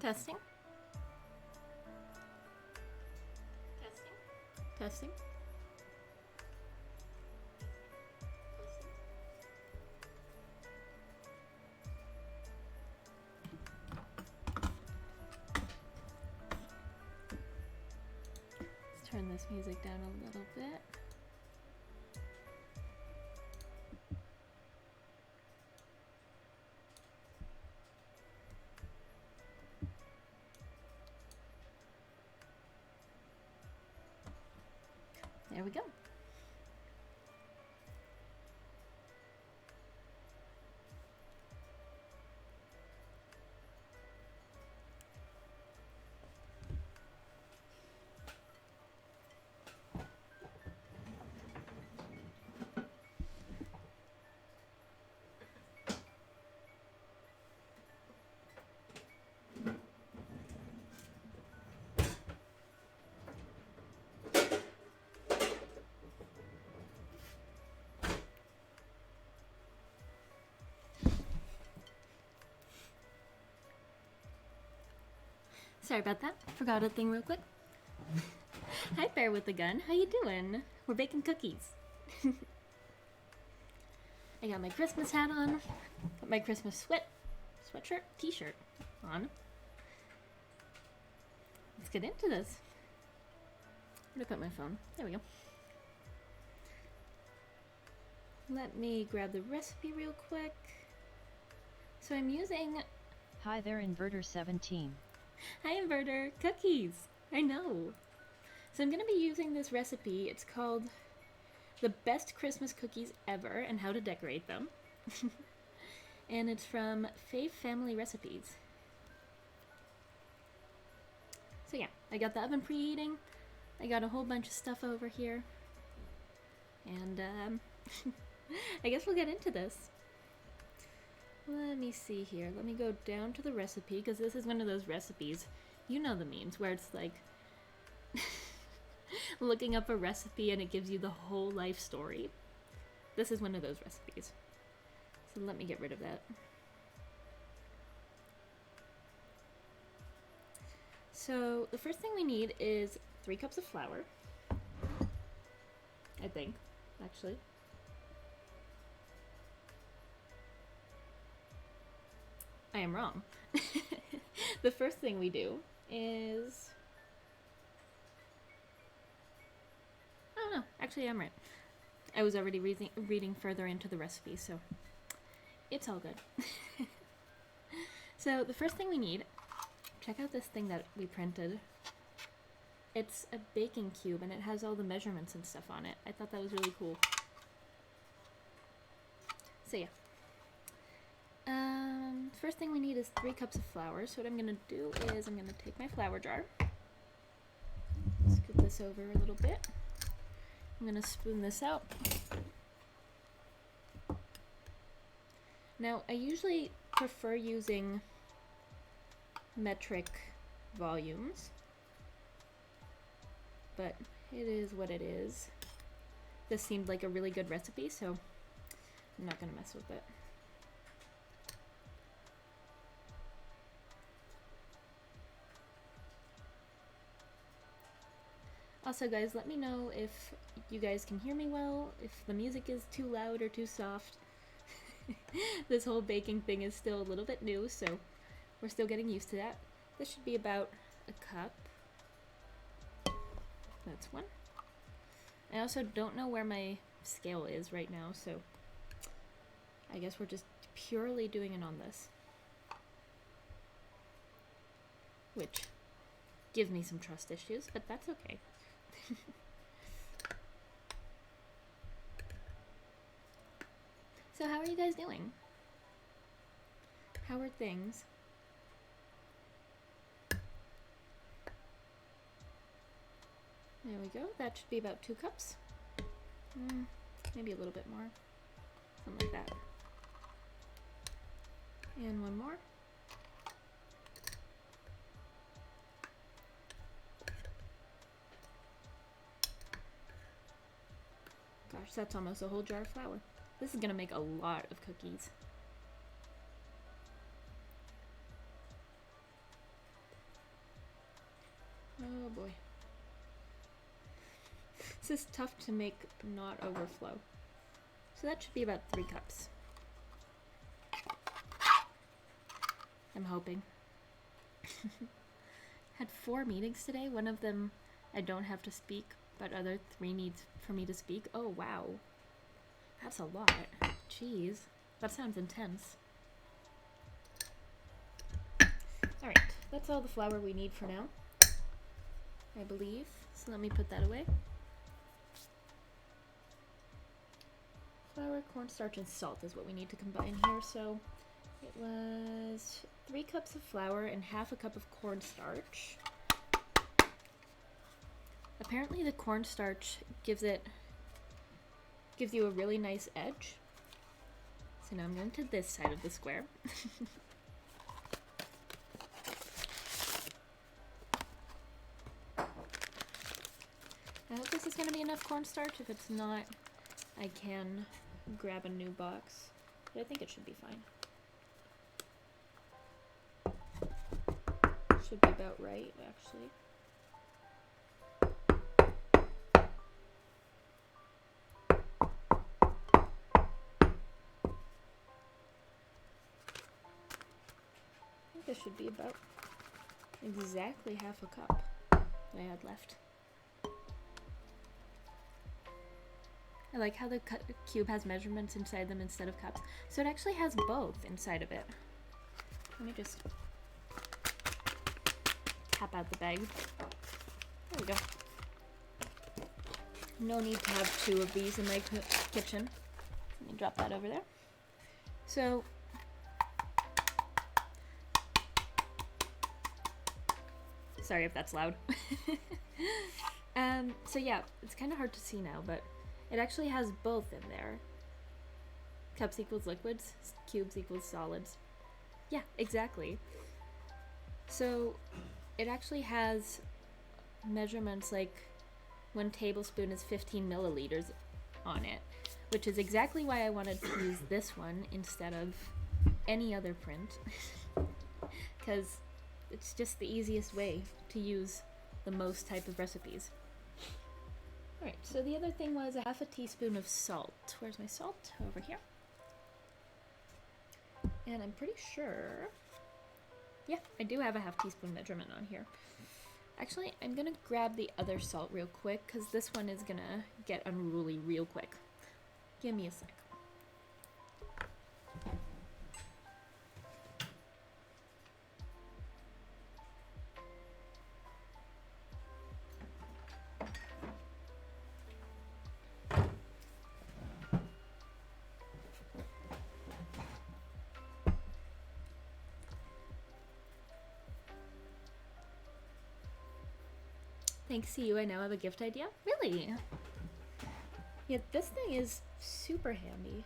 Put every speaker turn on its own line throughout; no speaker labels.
Testing. Testing. Let's turn this music down a little bit. There we go. Sorry about that. Forgot a thing real quick. Hi, Bear with the Gun. How you doing? We're baking cookies. I got my Christmas hat on. Got my Christmas sweatshirt, t-shirt on. Let's get into this. Where'd I put my phone? There we go. Let me grab the recipe real quick. So I'm using...
Hi there, Inverter17.
Hi, Inverter. Cookies. I know. So I'm going to be using this recipe. It's called The Best Christmas Cookies Ever and How to Decorate Them. And it's from Fave Family Recipes. So yeah, I got the oven preheating. I got a whole bunch of stuff over here. And I guess we'll get into this. Let me see here. Let me go down to the recipe, because this is one of those recipes, you know the memes, where it's like looking up a recipe and it gives you the whole life story. This is one of those recipes. So let me get rid of that. So the first thing we need is 3 cups of flour. I think, actually. I am wrong. The first thing we do is... Oh no, actually I'm right. I was already reading further into the recipe, so it's all good. So the first thing we need, check out this thing that we printed. It's a baking cube and it has all the measurements and stuff on it. I thought that was really cool. So yeah. First thing we need is 3 cups of flour. So what I'm going to do is I'm going to take my flour jar, scoop this over a little bit. I'm going to spoon this out. Now, I usually prefer using metric volumes, but it is what it is. This seemed like a really good recipe, so I'm not going to mess with it. Also, guys, let me know if you guys can hear me well, if the music is too loud or too soft. This whole baking thing is still a little bit new, so we're still getting used to that. This should be about a cup. That's 1. I also don't know where my scale is right now, so I guess we're just purely doing it on this. Which gives me some trust issues, but that's okay. So how are you guys doing? How are things? There we go. That should be about 2 cups. Maybe a little bit more. Something like that. And 1 more. Gosh, that's almost a whole jar of flour. This is gonna make a lot of cookies. This is tough to make not overflow. So that should be about 3 cups. I'm hoping. Had 4 meetings today. One of them I don't have to speak, but other 3 needs for me to speak. Oh, wow. That's a lot. Jeez. That sounds intense. Alright, that's all the flour we need for now, I believe. So let me put that away. Flour, cornstarch, and salt is what we need to combine here. So it was 3 cups of flour and half a cup of cornstarch. Apparently the cornstarch gives you a really nice edge. So now I'm going to this side of the square. I hope this is going to be enough cornstarch. If it's not, I can grab a new box, but I think it should be fine. Should be about right, actually. I think this should be about exactly half a cup that I had left. I like how the cube has measurements inside them instead of cups. So it actually has both inside of it. Let me just tap out the bag. There we go. No need to have 2 of these in my kitchen. Let me drop that over there. So sorry if that's loud. So yeah, it's kind of hard to see now, but it actually has both in there. Cups equals liquids, cubes equals solids. Yeah, exactly. So it actually has measurements like 1 tablespoon is 15 milliliters on it, which is exactly why I wanted to use this one instead of any other print. Because it's just the easiest way to use the most type of recipes. Alright, so the other thing was a half a teaspoon of salt. Where's my salt? Over here. And I'm pretty sure... yeah, I do have a half teaspoon measurement on here. Actually, I'm gonna grab the other salt real quick, because this one is gonna get unruly real quick. Give me a sec. Thanks to you, I now have a gift idea. Really? Yeah, this thing is super handy.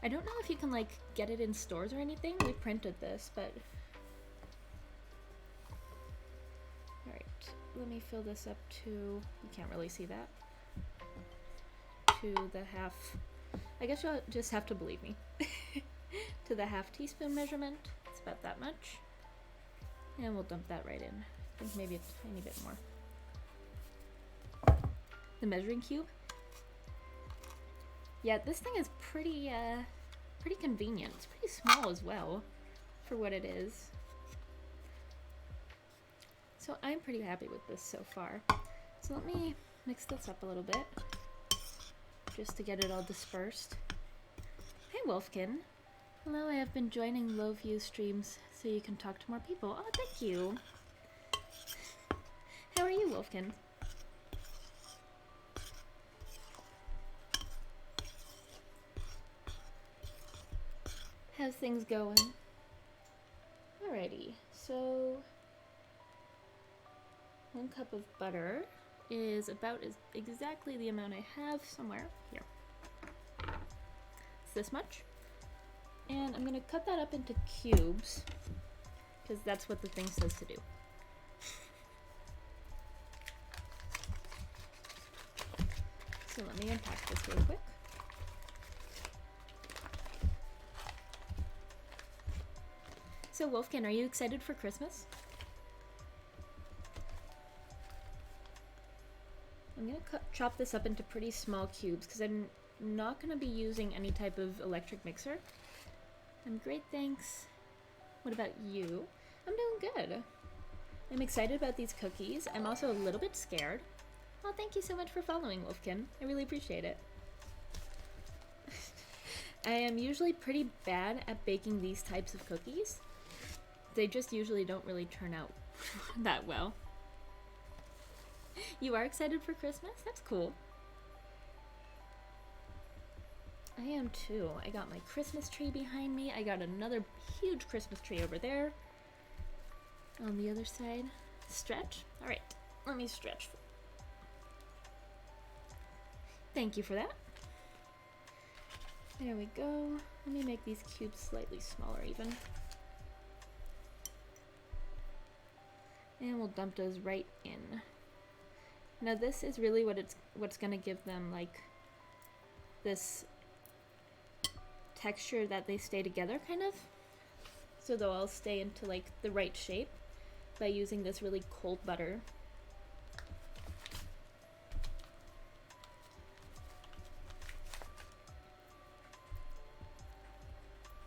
I don't know if you can, like, get it in stores or anything. We printed this, but... alright, let me fill this up to... you can't really see that. To the half... I guess you'll just have to believe me. To the half teaspoon measurement. It's about that much. And we'll dump that right in. I think maybe a tiny bit more. The measuring cube. Yeah, this thing is pretty convenient. It's pretty small as well for what it is. So I'm pretty happy with this so far. So let me mix this up a little bit just to get it all dispersed. Hey Wolfkin. Hello, I have been joining low view streams so you can talk to more people. Oh, thank you. How are you, Wolfkin? How's things going? Alrighty, so 1 cup of butter is about exactly the amount I have somewhere here. It's this much. And I'm gonna cut that up into cubes because that's what the thing says to do. So let me unpack this real quick. So Wolfkin, are you excited for Christmas? I'm gonna chop this up into pretty small cubes because I'm not gonna be using any type of electric mixer. I'm great, thanks. What about you? I'm doing good. I'm excited about these cookies. I'm also a little bit scared. Oh, thank you so much for following, Wolfkin. I really appreciate it. I am usually pretty bad at baking these types of cookies. They just usually don't really turn out that well. You are excited for Christmas? That's cool. I am too. I got my Christmas tree behind me. I got another huge Christmas tree over there. On the other side. Stretch? Alright, let me stretch. Thank you for that. There we go. Let me make these cubes slightly smaller even. And we'll dump those right in. Now this is really what's gonna give them like this texture that they stay together kind of. So they'll all stay into like the right shape by using this really cold butter.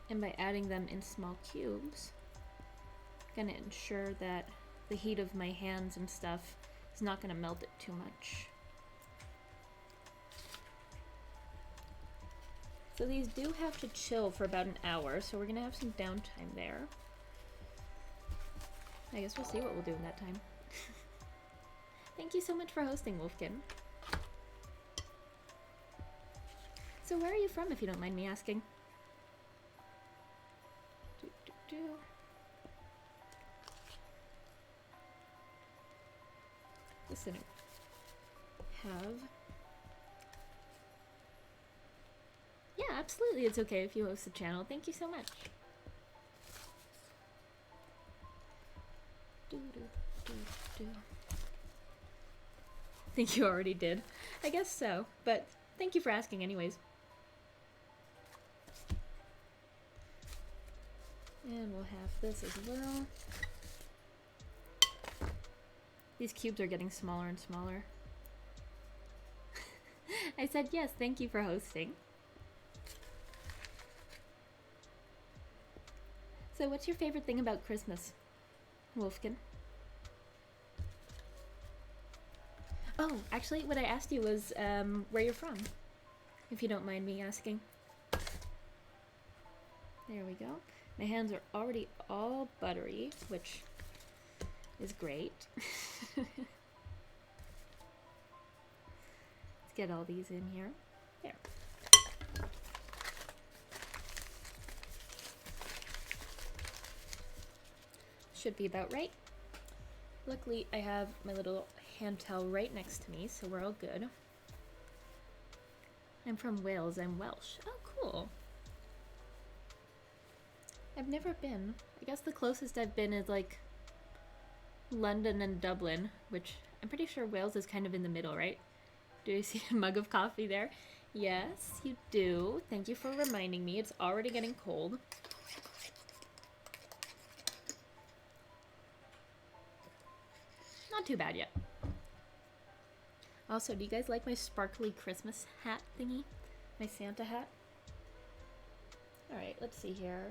And by adding them in small cubes, I'm gonna ensure that the heat of my hands and stuff is not gonna melt it too much. So these do have to chill for about an hour, so we're gonna have some downtime there. I guess we'll see what we'll do in that time. Thank you so much for hosting, Wolfkin. So where are you from, if you don't mind me asking? Listen, have... Yeah, absolutely, it's okay if you host the channel. Thank you so much. Think you already did. I guess so, but thank you for asking anyways. And we'll have this as well. These cubes are getting smaller and smaller. I said yes, thank you for hosting. So what's your favorite thing about Christmas, Wolfkin? Oh, actually, what I asked you was where you're from, if you don't mind me asking. There we go. My hands are already all buttery, which is great. Let's get all these in here. There. Should be about right. Luckily, I have my little hand towel right next to me, so we're all good. I'm from Wales. I'm Welsh. Oh, cool. I've never been. I guess the closest I've been is like London and Dublin, which I'm pretty sure Wales is kind of in the middle, right? Do you see a mug of coffee there? Yes, you do. Thank you for reminding me. It's already getting cold. Not too bad yet. Also, do you guys like my sparkly Christmas hat thingy? My Santa hat? Alright, let's see here.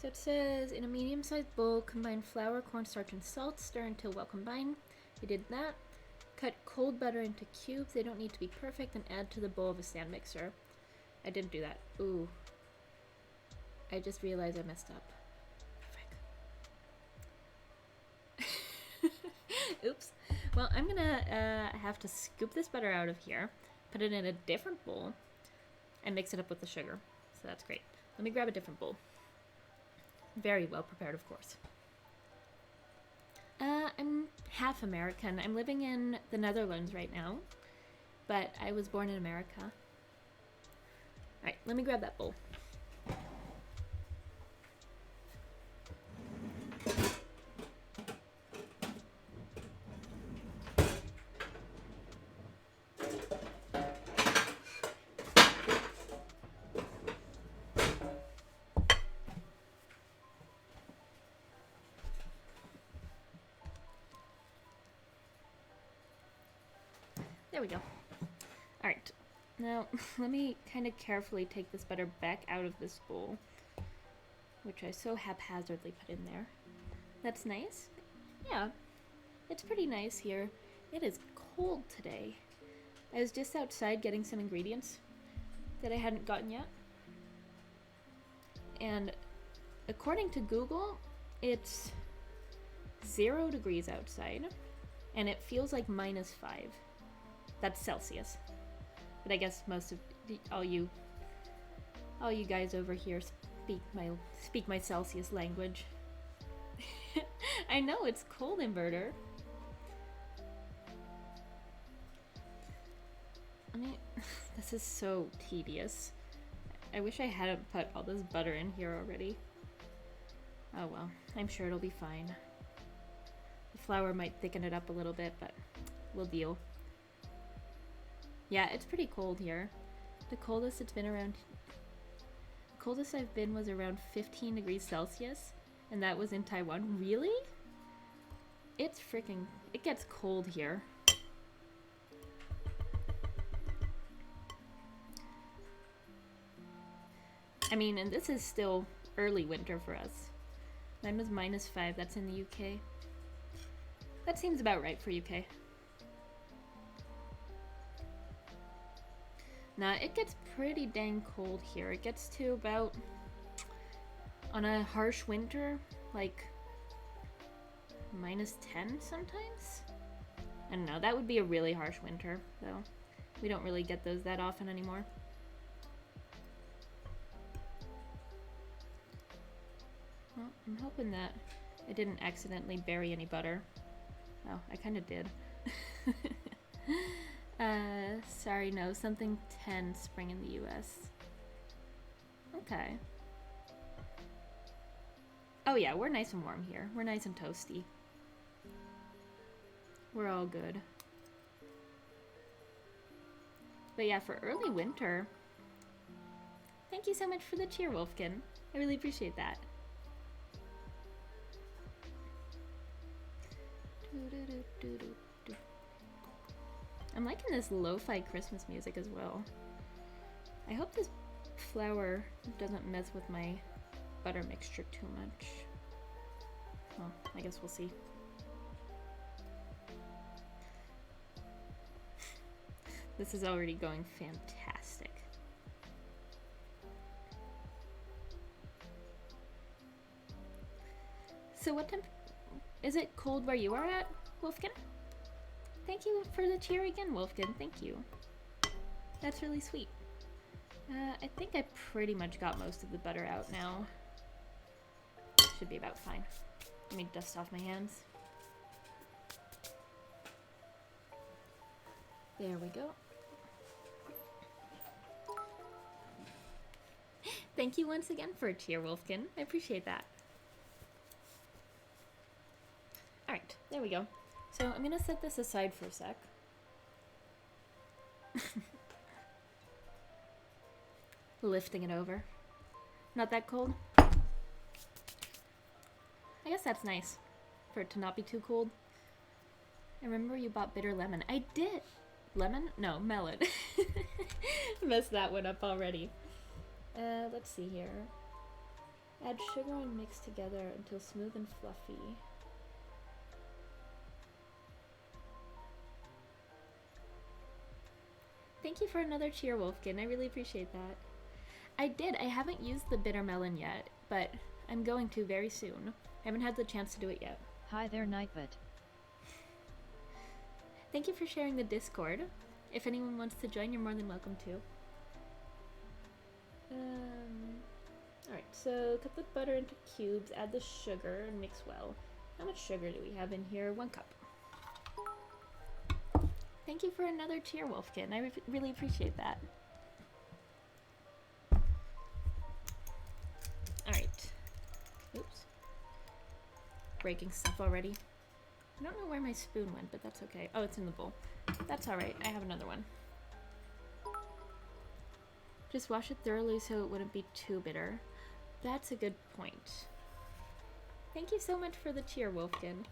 So it says, in a medium-sized bowl, combine flour, cornstarch, and salt. Stir until well combined. I did that. Cut cold butter into cubes. They don't need to be perfect, and add to the bowl of a stand mixer. I didn't do that. Ooh. I just realized I messed up. Frick. Oops. Well, I'm gonna have to scoop this butter out of here, put it in a different bowl, and mix it up with the sugar. So that's great. Let me grab a different bowl. Very well prepared, of course. I'm half American. I'm living in the Netherlands right now, but I was born in America. Alright, let me grab that bowl. There we go. Alright. Now, let me kind of carefully take this butter back out of this bowl, which I so haphazardly put in there. That's nice. Yeah, it's pretty nice here. It is cold today. I was just outside getting some ingredients that I hadn't gotten yet. And according to Google, it's 0 degrees outside, and it feels like -5. That's Celsius. But I guess most of all you guys over here speak my Celsius language. I know it's cold, Inverter. I mean, this is so tedious. I wish I hadn't put all this butter in here already. Oh well, I'm sure it'll be fine. The flour might thicken it up a little bit, but we'll deal. Yeah, it's pretty cold here. The coldest I've been was around 15 degrees Celsius, and that was in Taiwan. Really? It gets cold here. I mean, and this is still early winter for us. Mine was -5, that's in the UK. That seems about right for UK. Now, it gets pretty dang cold here. It gets to about, on a harsh winter, like -10 sometimes? I don't know, that would be a really harsh winter, though. We don't really get those that often anymore. Well, I'm hoping that I didn't accidentally bury any butter. Oh, I kind of did. Sorry, no, something 10 spring in the US. Okay. Oh yeah, we're nice and warm here. We're nice and toasty. We're all good. But yeah, for early winter, thank you so much for the cheer, Wolfkin. I really appreciate that. I'm liking this lo-fi Christmas music as well. I hope this flour doesn't mess with my butter mixture too much. Well, I guess we'll see. This is already going fantastic. So what temp... Is it cold where you are at, Wolfkin? Thank you for the cheer again, Wolfkin. Thank you. That's really sweet. I think I pretty much got most of the butter out now. Should be about fine. Let me dust off my hands. There we go. Thank you once again for a cheer, Wolfkin. I appreciate that. Alright, there we go. So I'm gonna set this aside for a sec. Lifting it over. Not that cold? I guess that's nice. For it to not be too cold. I remember you bought bitter lemon. I did! Lemon? No, melon. Messed that one up already. Let's see here. Add sugar and mix together until smooth and fluffy. Thank you for another cheer, Wolfkin. I really appreciate that. I did. I haven't used the bitter melon yet, but I'm going to very soon. I haven't had the chance to do it yet.
Hi there, Nightbot.
Thank you for sharing the Discord. If anyone wants to join, you're more than welcome to. Alright, so cut the butter into cubes, add the sugar, and mix well. How much sugar do we have in here? 1 cup. Thank you for another cheer, Wolfkin. I really appreciate that. Alright. Oops. Breaking stuff already. I don't know where my spoon went, but that's okay. Oh, it's in the bowl. That's alright. I have another one. Just wash it thoroughly so it wouldn't be too bitter. That's a good point. Thank you so much for the cheer, Wolfkin.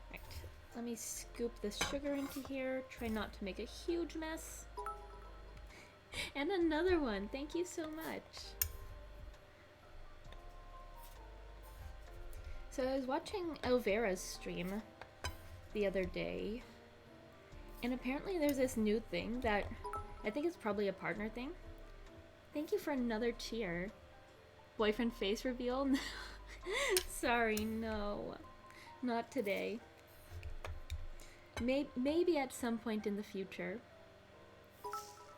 Right. Let me scoop the sugar into here. Try not to make a huge mess. And another one. Thank you so much. So I was watching Elvira's stream the other day, and apparently there's this new thing that I think is probably a partner thing. Thank you for another cheer. Boyfriend face reveal? Sorry, no. Not today. Maybe at some point in the future.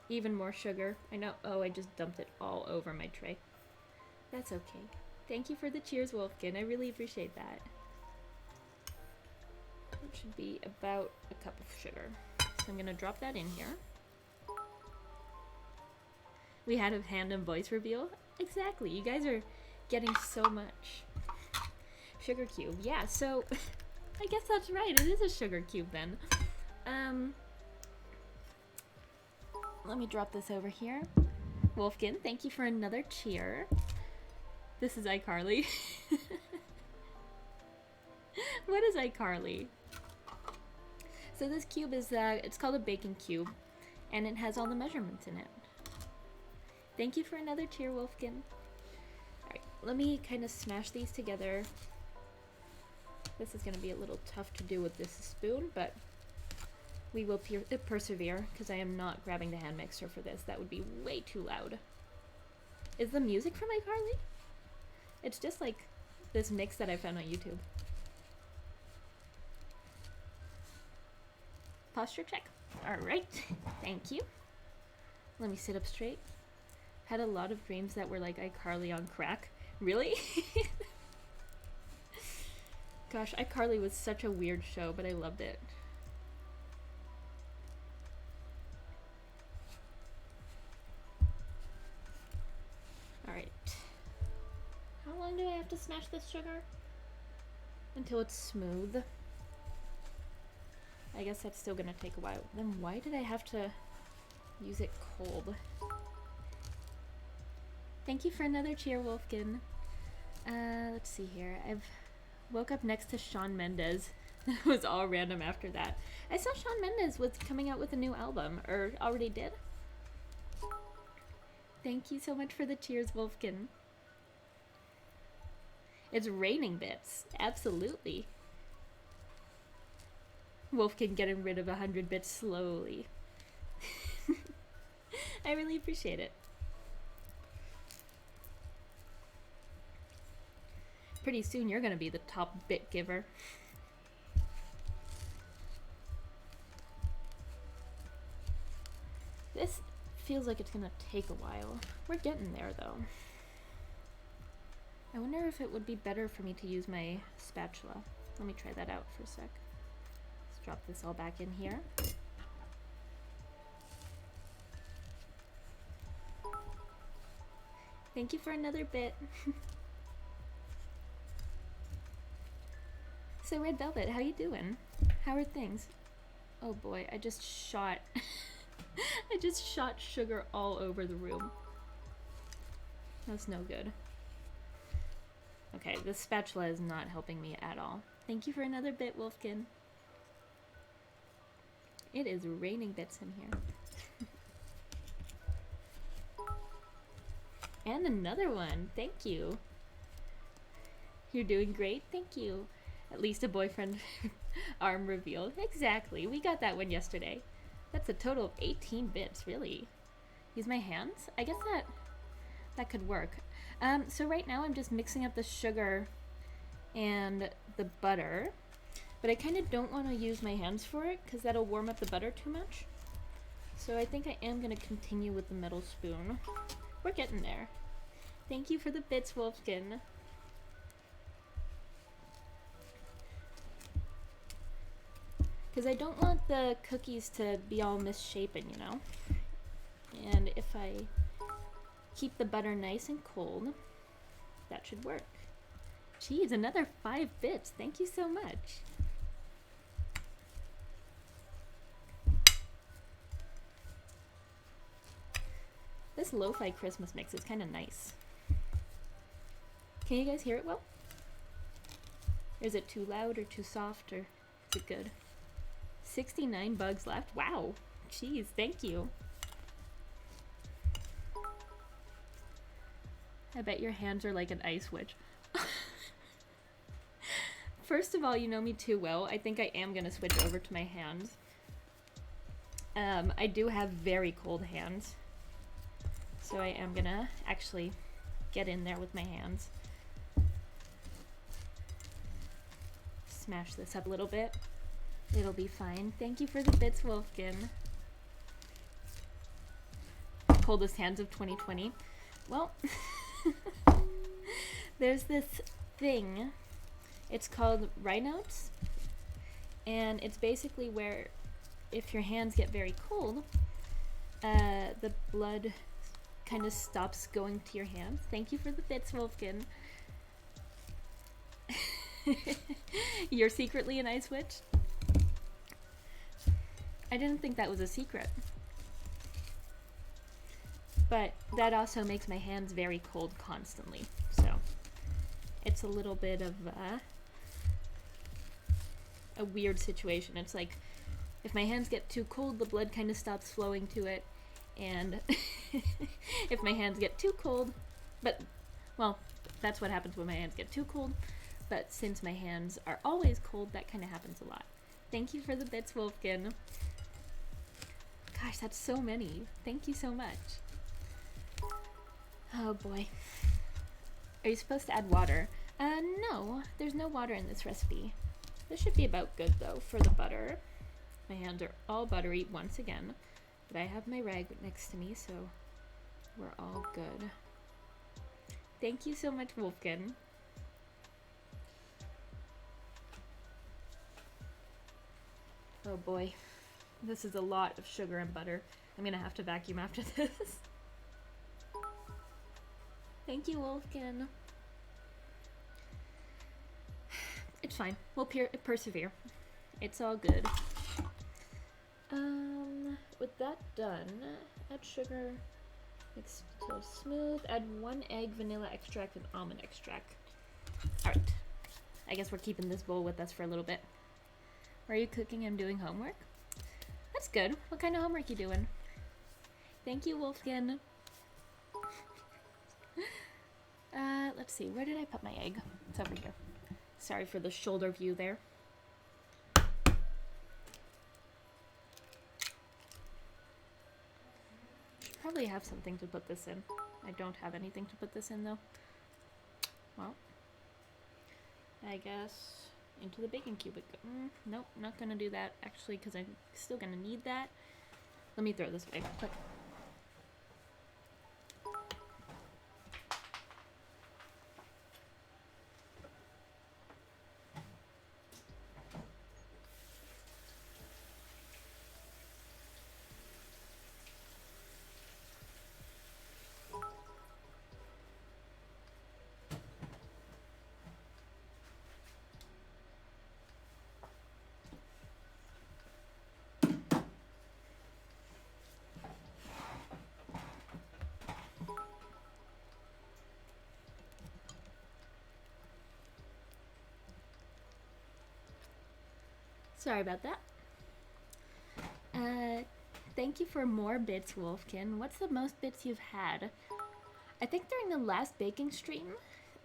Even more sugar. I know. Oh, I just dumped it all over my tray. That's okay. Thank you for the cheers, Wolfkin. I really appreciate that. It should be about a cup of sugar. So I'm gonna drop that in here. We had a hand and voice reveal? Exactly. You guys are getting so much. Sugar cube. Yeah, so I guess that's right. It is a sugar cube then. Let me drop this over here. Wolfkin, thank you for another cheer. This is iCarly. What is iCarly? So this cube is, it's called a baking cube, and it has all the measurements in it. Thank you for another cheer, Wolfkin. Alright, let me kind of smash these together. This is going to be a little tough to do with this spoon, but we will persevere, because I am not grabbing the hand mixer for this. That would be way too loud. Is the music from iCarly? It's just like this mix that I found on YouTube. Posture check. Alright, thank you. Let me sit up straight. Had a lot of dreams that were like iCarly on crack. Really? Gosh, iCarly was such a weird show, but I loved it. Alright. How long do I have to smash this sugar? Until it's smooth. I guess that's still gonna take a while. Then why did I have to use it cold? Thank you for another cheer, Wolfkin. Let's see here. I've woke up next to Shawn Mendes. It was all random after that. I saw Shawn Mendes was coming out with a new album, or already did. Thank you so much for the cheers, Wolfkin. It's raining bits. Absolutely. Wolfkin getting rid of 100 bits slowly. I really appreciate it. Pretty soon you're gonna be the top bit giver. This feels like it's gonna take a while. We're getting there though. I wonder if it would be better for me to use my spatula. Let me try that out for a sec. Let's drop this all back in here. Thank you for another bit. So Red Velvet, how you doing? How are things? Oh boy, I just shot I just shot sugar all over the room. That's no good. Okay, this spatula is not helping me at all. Thank you for another bit, Wolfkin. It is raining bits in here. And another one. Thank you. You're doing great. Thank you. At least a boyfriend arm reveal. Exactly. We got that one yesterday. That's a total of 18 bits, really. Use my hands? I guess that could work. So right now I'm just mixing up the sugar and the butter. But I kind of don't want to use my hands for it because that'll warm up the butter too much. So I think I am going to continue with the metal spoon. We're getting there. Thank you for the bits, Wolfkin. Because I don't want the cookies to be all misshapen, you know? And if I keep the butter nice and cold, that should work. Geez, another 5 bits. Thank you so much. This lo-fi Christmas mix is kind of nice. Can you guys hear it well? Or is it too loud or too soft, or is it good? 69 bugs left. Wow. Jeez, thank you. I bet your hands are like an ice witch. First of all, you know me too well. I think I am gonna switch over to my hands. I do have very cold hands. So I am gonna actually get in there with my hands. Smash this up a little bit. It'll be fine. Thank you for the bits, Wolfkin. Coldest hands of 2020. Well, there's this thing. It's called Raynaud's. And it's basically where if your hands get very cold, the blood kind of stops going to your hands. Thank you for the bits, Wolfkin. You're secretly an ice witch? I didn't think that was a secret. But that also makes my hands very cold constantly. So it's a little bit of a weird situation. It's like if my hands get too cold, the blood kind of stops flowing to it. And if my hands get too cold, well, that's what happens when my hands get too cold. But since my hands are always cold, that kind of happens a lot. Thank you for the bits, Wolfkin. Gosh, that's so many. Thank you so much. Oh boy. Are you supposed to add water? No, there's no water in this recipe. This should be about good though for the butter. My hands are all buttery once again, but I have my rag next to me, so we're all good. Thank you so much, Wolfkin. Oh boy, this is a lot of sugar and butter. I'm gonna have to vacuum after this. Thank you, Wolfkin. It's fine. We'll persevere. It's all good. With that done, add sugar, mix till smooth, add 1 egg, vanilla extract, and almond extract. Alright. I guess we're keeping this bowl with us for a little bit. Are you cooking and doing homework? That's good. What kind of homework you doing? Thank you, Wolfkin. Let's see. Where did I put my egg? It's over here. Sorry for the shoulder view there. Should probably have something to put this in. I don't have anything to put this in though. Well, I guess into the baking cube it goes. Nope, not gonna do that actually because I'm still gonna need that. Let me throw this away quick. Sorry about that. Thank you for more bits, Wolfkin. What's the most bits you've had? I think during the last baking stream,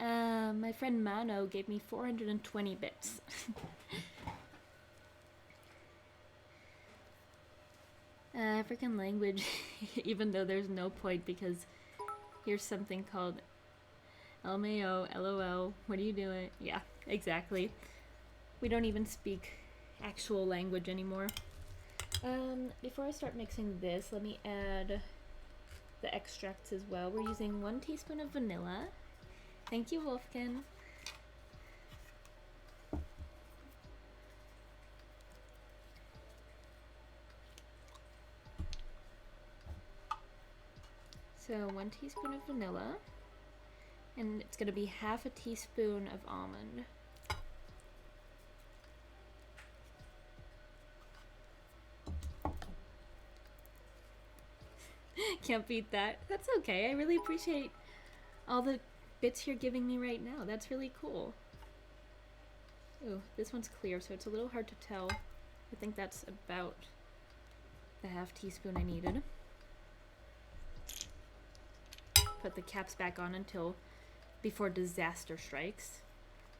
my friend Mano gave me 420 bits. African language, even though there's no point because here's something called LMAO, LOL, what are you doing? Yeah, exactly. We don't even speak actual language anymore. Before I start mixing this, let me add the extracts as well. We're using 1 teaspoon of vanilla. Thank you, Wolfkin. So 1 teaspoon of vanilla, and it's gonna be half a teaspoon of almond. Can't beat that. That's okay. I really appreciate all the bits you're giving me right now. That's really cool. Ooh, this one's clear, so it's a little hard to tell I think that's about the half teaspoon I needed. Put the caps back on until before disaster strikes.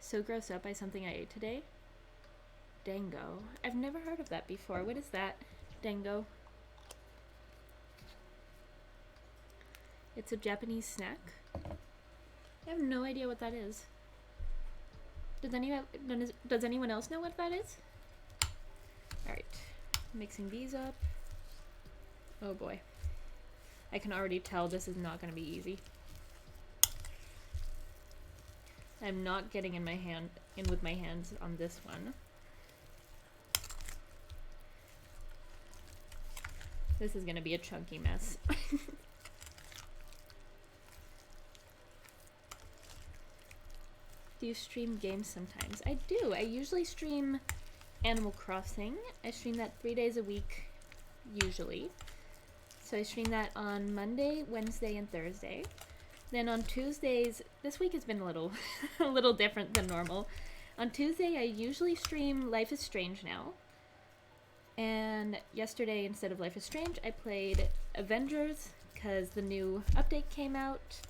So grossed out by something I ate today. Dango. I've never heard of that before. What is that? Dango. It's a Japanese snack. I have no idea what that is. Does anyone else know what that is? Alright. Mixing these up. Oh boy. I can already tell this is not going to be easy. I'm not getting in with my hands on this one. This is going to be a chunky mess. Do you stream games sometimes? I do. I usually stream Animal Crossing. I stream that 3 days a week, usually. So I stream that on Monday, Wednesday, and Thursday. Then on Tuesdays, this week has been a little different than normal. On Tuesday, I usually stream Life is Strange now. And yesterday, instead of Life is Strange, I played Avengers, because the new update came out.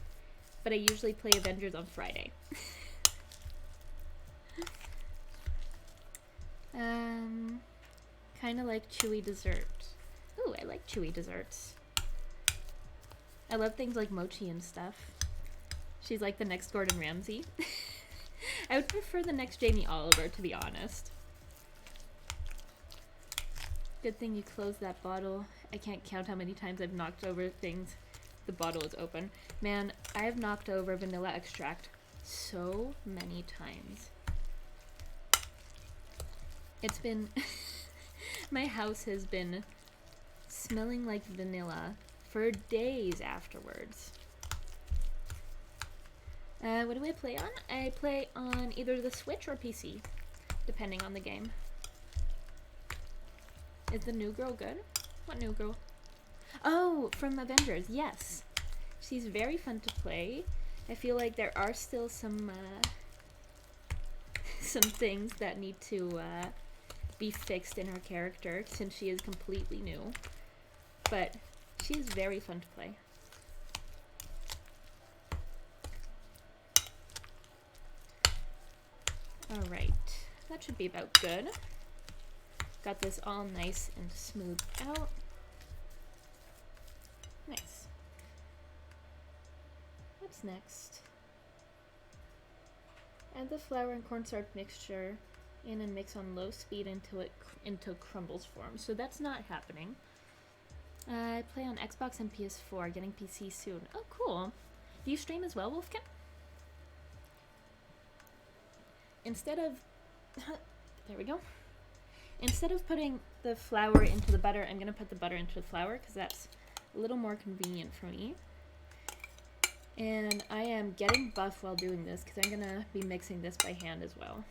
But I usually play Avengers on Friday. Kind of like chewy dessert. Ooh, I like chewy desserts. I love things like mochi and stuff. She's like the next Gordon Ramsay. I would prefer the next Jamie Oliver, to be honest. Good thing you closed that bottle. I can't count how many times I've knocked over things. The bottle is open. Man, I have knocked over vanilla extract so many times. It's been... my house has been smelling like vanilla for days afterwards. What do I play on? I play on either the Switch or PC, depending on the game. Is the new girl good? What new girl? Oh, from Avengers, yes. She's very fun to play. I feel like there are still some things that need to be fixed in her character since she is completely new. But she's very fun to play. Alright, that should be about good. Got this all nice and smoothed out. Nice. What's next? Add the flour and cornstarch mixture in and mix on low speed until crumbles form. So that's not happening. I play on Xbox and PS4, getting PC soon. Oh, cool. Do you stream as well, Wolfkin? Instead of... there we go. Instead of putting the flour into the butter, I'm going to put the butter into the flour because that's a little more convenient for me. And I am getting buff while doing this because I'm going to be mixing this by hand as well.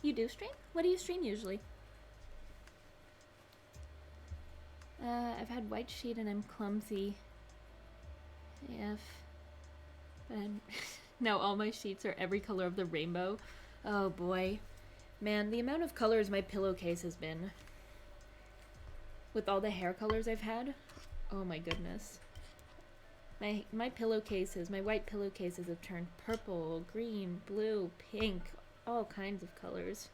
You do stream? What do you stream usually? I've had white sheet and I'm clumsy. AF. And now all my sheets are every color of the rainbow. Oh boy. Man, the amount of colors my pillowcase has been. With all the hair colors I've had. Oh my goodness. My pillowcases, my white pillowcases have turned purple, green, blue, pink, all kinds of colors.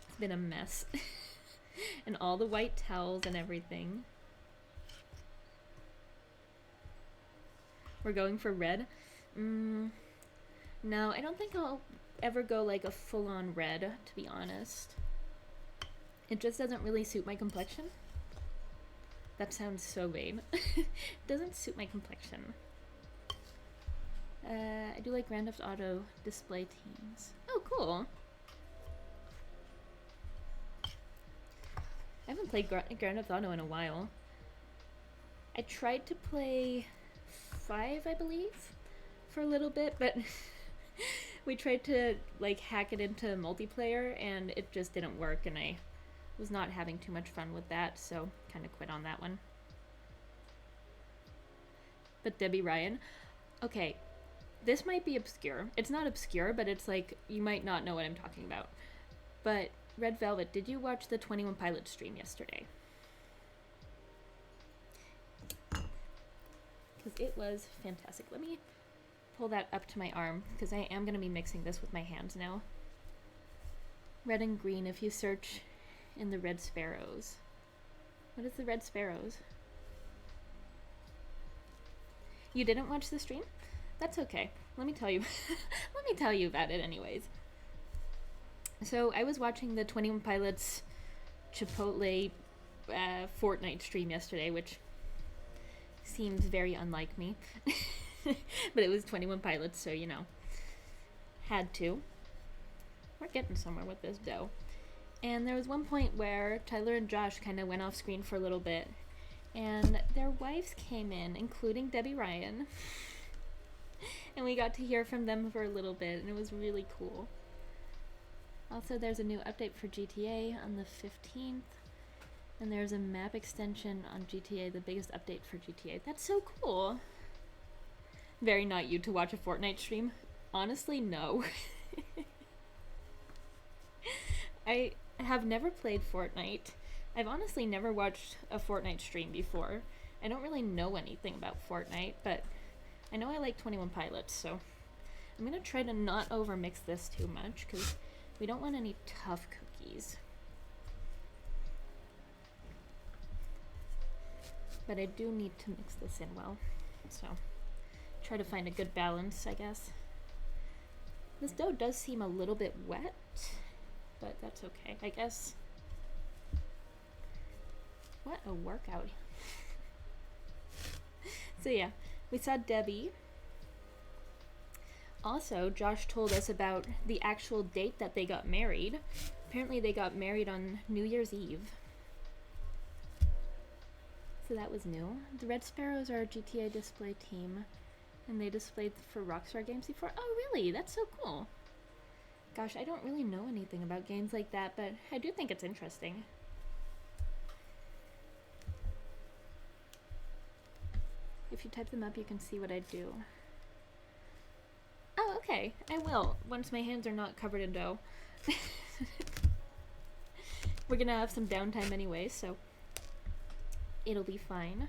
It's been a mess. And all the white towels and everything. We're going for red? No, I don't think I'll ever go like a full-on red, to be honest. It just doesn't really suit my complexion. That sounds so vain. It doesn't suit my complexion. I do like Grand Theft Auto display teams. Oh, cool. I haven't played Grand Theft Auto in a while. I tried to play 5, I believe, for a little bit, but we tried to like hack it into multiplayer and it just didn't work, and I was not having too much fun with that, so kind of quit on that one. But Debbie Ryan, Okay, this might be obscure. It's not obscure, but it's like you might not know what I'm talking about. But Red Velvet, did you watch the 21 Pilots stream yesterday? Because it was fantastic. Let me pull that up to my arm, because I am going to be mixing this with my hands now. Red and green, if you search in the Red Sparrows. What is the Red Sparrows? You didn't watch the stream? That's okay. Let me tell you. Let me tell you about it anyways. So I was watching the 21 Pilots Chipotle Fortnite stream yesterday, which seems very unlike me. But it was 21 Pilots, so you know. Had to. We're getting somewhere with this dough. And there was one point where Tyler and Josh kind of went off screen for a little bit, and their wives came in, including Debbie Ryan. And we got to hear from them for a little bit, and it was really cool. Also, there's a new update for GTA on the 15th, and there's a map extension on GTA, the biggest update for GTA. That's so cool. Very not you to watch a Fortnite stream. Honestly, no. I have never played Fortnite. I've honestly never watched a Fortnite stream before. I don't really know anything about Fortnite, but I know I like 21 Pilots, so I'm gonna try to not overmix this too much, because we don't want any tough cookies. But I do need to mix this in well, so try to find a good balance, I guess. This dough does seem a little bit wet, but that's okay, I guess. What a workout. So yeah, we saw Debbie. Also, Josh told us about the actual date that they got married. Apparently they got married on New Year's Eve. So that was new. The Red Sparrows are a GTA display team, and they displayed for Rockstar Games before. Oh really? That's so cool. Gosh, I don't really know anything about games like that, but I do think it's interesting. If you type them up, you can see what I do. Oh, okay. I will, once my hands are not covered in dough. We're gonna have some downtime anyway, so it'll be fine.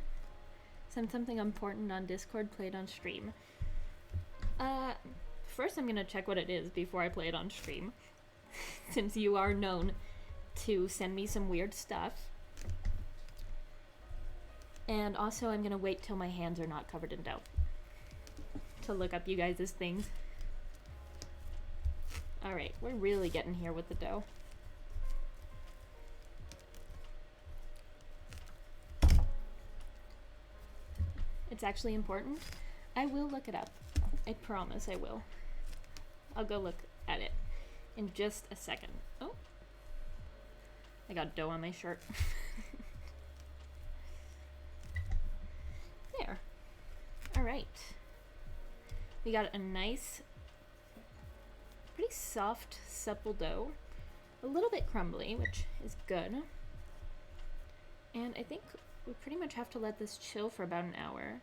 Send something important on Discord, play it on stream. First I'm gonna check what it is before I play it on stream, since you are known to send me some weird stuff. And also I'm gonna wait till my hands are not covered in dough to look up you guys' things. Alright, we're really getting here with the dough. It's actually important. I will look it up. I promise I will. I'll go look at it in just a second. Oh, I got dough on my shirt. There. Alright. We got a nice, pretty soft, supple dough. A little bit crumbly, which is good. And I think we pretty much have to let this chill for about an hour.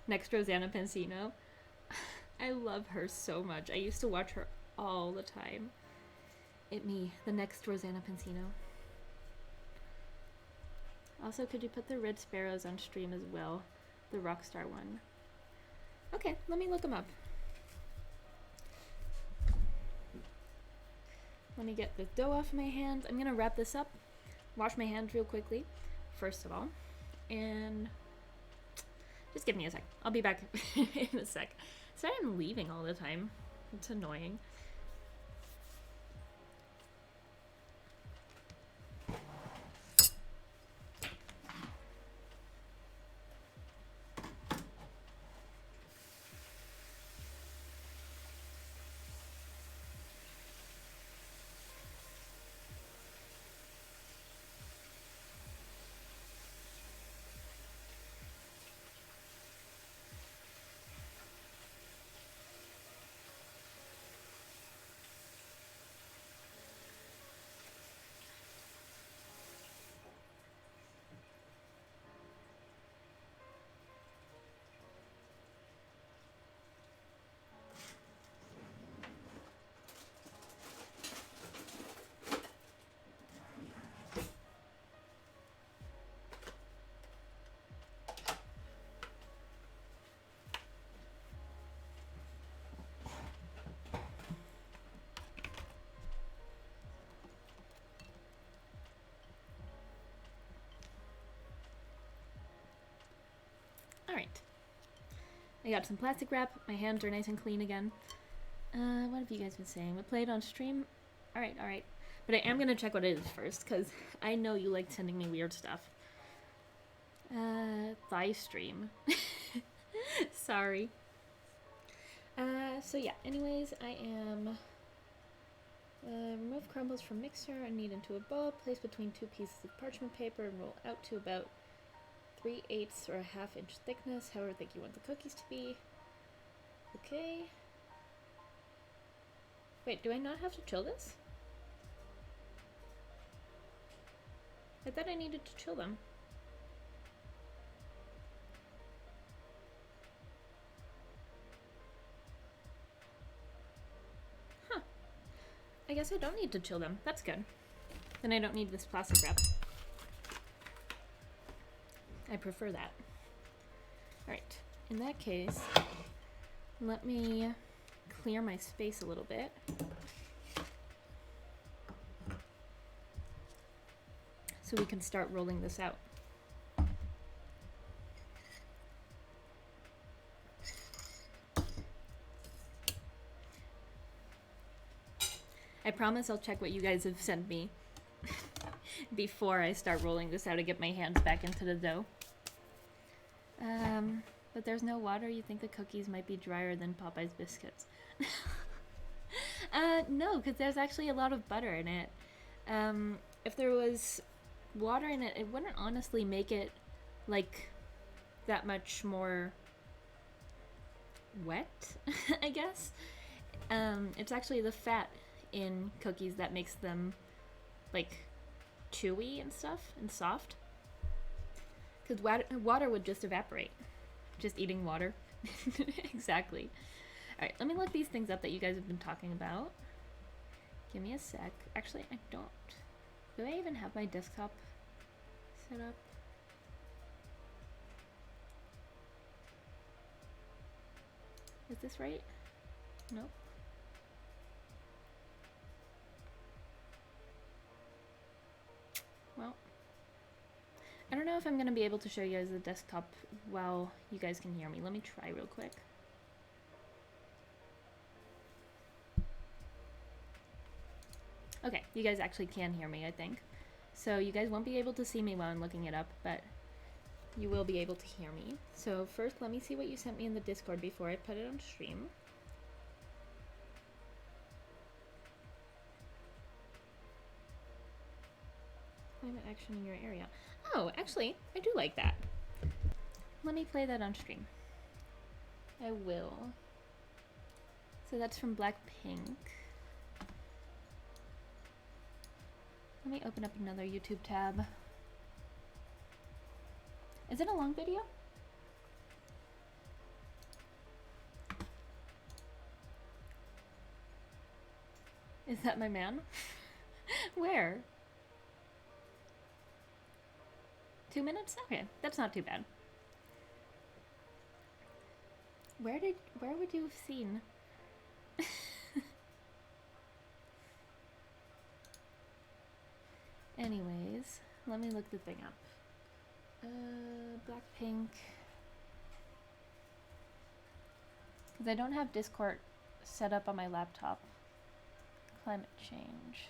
Next, Rosanna Pansino. I love her so much. I used to watch her all the time. The next Rosanna Pansino. Also, could you put the Red Sparrows on stream as well? The Rockstar one. Okay, let me look them up. Let me get the dough off my hands. I'm gonna wrap this up, wash my hands real quickly, first of all, and just give me a sec. I'll be back in a sec. Sorry I'm leaving all the time. It's annoying. I got some plastic wrap. My hands are nice and clean again. What have you guys been saying? We played on stream? Alright, alright. But I am gonna check what it is first, because I know you like sending me weird stuff. Thigh stream. Sorry. So yeah, anyways, I am... remove crumbles from mixer and knead into a ball. Place between 2 pieces of parchment paper and roll out to about 3/8 or a ½ inch thickness, however thick you want the cookies to be. Okay. Wait, do I not have to chill this? I thought I needed to chill them. Huh. I guess I don't need to chill them. That's good. Then I don't need this plastic wrap. I prefer that. Alright, in that case, let me clear my space a little bit. So we can start rolling this out. I promise I'll check what you guys have sent me before I start rolling this out to get my hands back into the dough. But there's no water. You think the cookies might be drier than Popeye's biscuits? No, because there's actually a lot of butter in it. If there was water in it, it wouldn't honestly make it like that much more wet, I guess. It's actually the fat in cookies that makes them like chewy and stuff and soft. Because water would just evaporate. Just eating water. Exactly. Alright, let me look these things up that you guys have been talking about. Give me a sec. Actually, I don't. Do I even have my desktop set up? Is this right? Nope. Well, I don't know if I'm going to be able to show you guys the desktop while you guys can hear me. Let me try real quick. Okay, you guys actually can hear me, I think. So you guys won't be able to see me while I'm looking it up, but you will be able to hear me. So first, let me see what you sent me in the Discord before I put it on stream. Climate action in your area. Oh, actually, I do like that. Let me play that on stream. I will. So that's from Blackpink. Let me open up another YouTube tab. Is it a long video? Is that my man? Where? 2 minutes? Okay, that's not too bad. Where would you have seen? Anyways, let me look the thing up. Blackpink. Because I don't have Discord set up on my laptop. Climate change.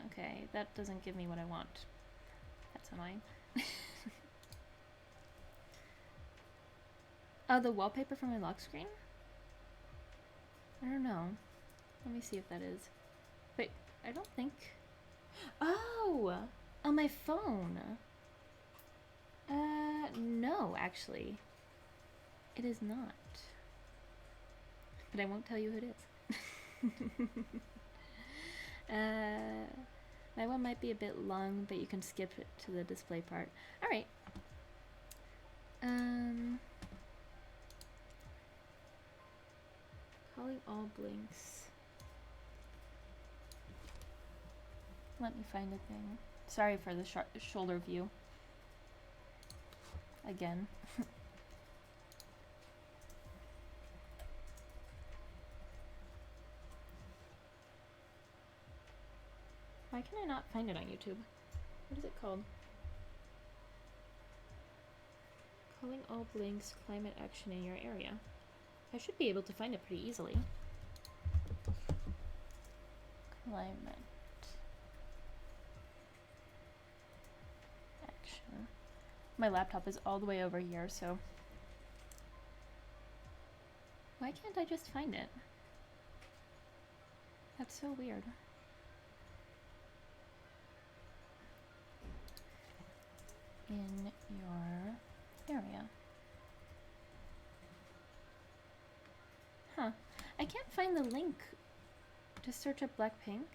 Okay, that doesn't give me what I want. That's annoying. Oh, the wallpaper for my lock screen? I don't know. Let me see if that is. Wait, I don't think... Oh! On my phone! No, actually. It is not. But I won't tell you who it is. My one might be a bit long, but you can skip it to the display part. Alright. Calling all blinks. Let me find a thing. Sorry for the shoulder view. Again. My Why can I not find it on YouTube? What is it called? Calling all blinks climate action in your area. I should be able to find it pretty easily. Climate action. My laptop is all the way over here, so why can't I just find it? That's so weird. In your area. Huh. I can't find the link to search up Blackpink.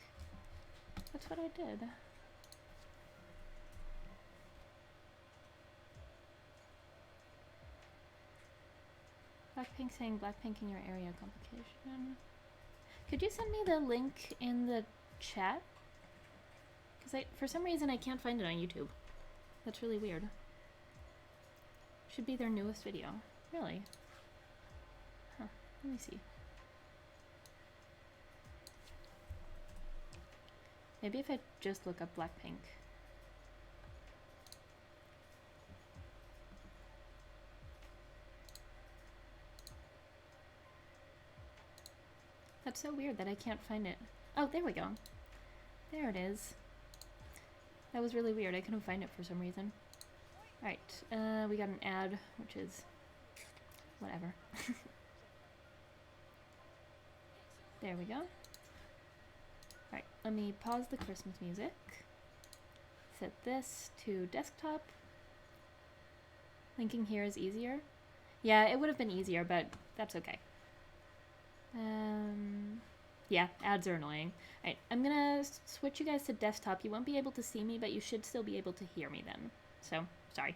That's what I did. Blackpink saying Blackpink in your area complication. Could you send me the link in the chat? Because for some reason I can't find it on YouTube. That's really weird. Should be their newest video. Really? Huh. Let me see. Maybe if I just look up Blackpink. That's so weird that I can't find it. Oh, there we go. There it is. That was really weird. I couldn't find it for some reason. Alright, we got an ad, which is whatever. There we go. Alright, let me pause the Christmas music. Set this to desktop. Linking here is easier. Yeah, it would have been easier, but that's okay. Yeah, ads are annoying. Alright, I'm gonna switch you guys to desktop. You won't be able to see me, but you should still be able to hear me then. So, sorry.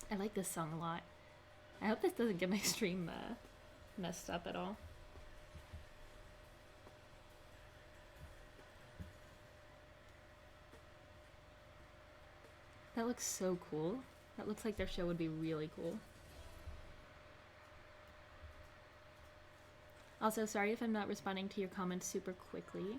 I like this song a lot. I hope this doesn't get my stream messed up at all. That looks so cool. That looks like their show would be really cool. Also, sorry if I'm not responding to your comments super quickly.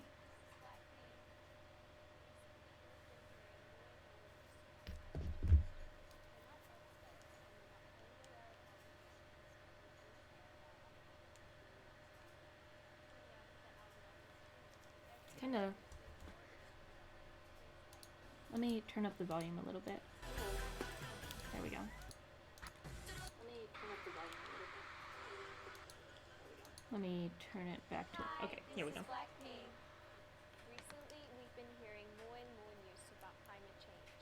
Kind of. Let me turn up the volume a little bit. There we go. Let me turn it back to. Okay, here we go.
Recently, we've been hearing more and more news about climate change.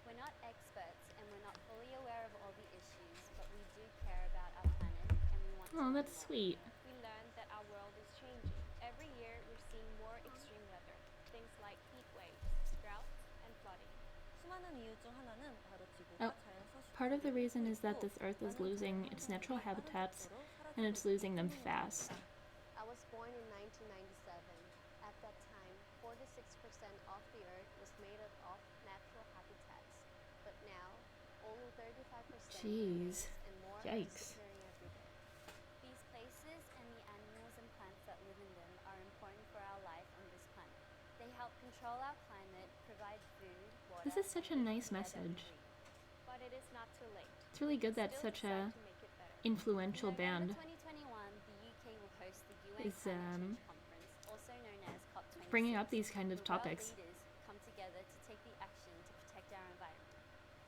We're not experts and we're not fully aware of all the issues, but we do care about our planet and we want to
Oh,
know
that's
more.
sweet.
We learned that our world is changing. Every year, we're seeing more extreme weather, things like heat waves, droughts, and flooding.
Oh, part of the reason is that this Earth is losing its natural habitats, and it's losing them fast.
I was born in 1997. At that time, 46% of the Earth was made up of natural habitats, but now only 35%
Jeez.
and more are
Yikes.
disappearing every day. These places and the animals and plants that live in them are important for our life on this planet. They help control our climate, provide food, water.
This is such a
and
nice
keep us
message.
breathe. But it is not too late.
It's really good that
Still
such
decide
a
to make it better.
influential
In November
band
2021, the UK will host the UN
is
Climate Change Conference, also known as COP26.
bringing up these kind of
where world
topics.
leaders come together to take the action to protect our environment.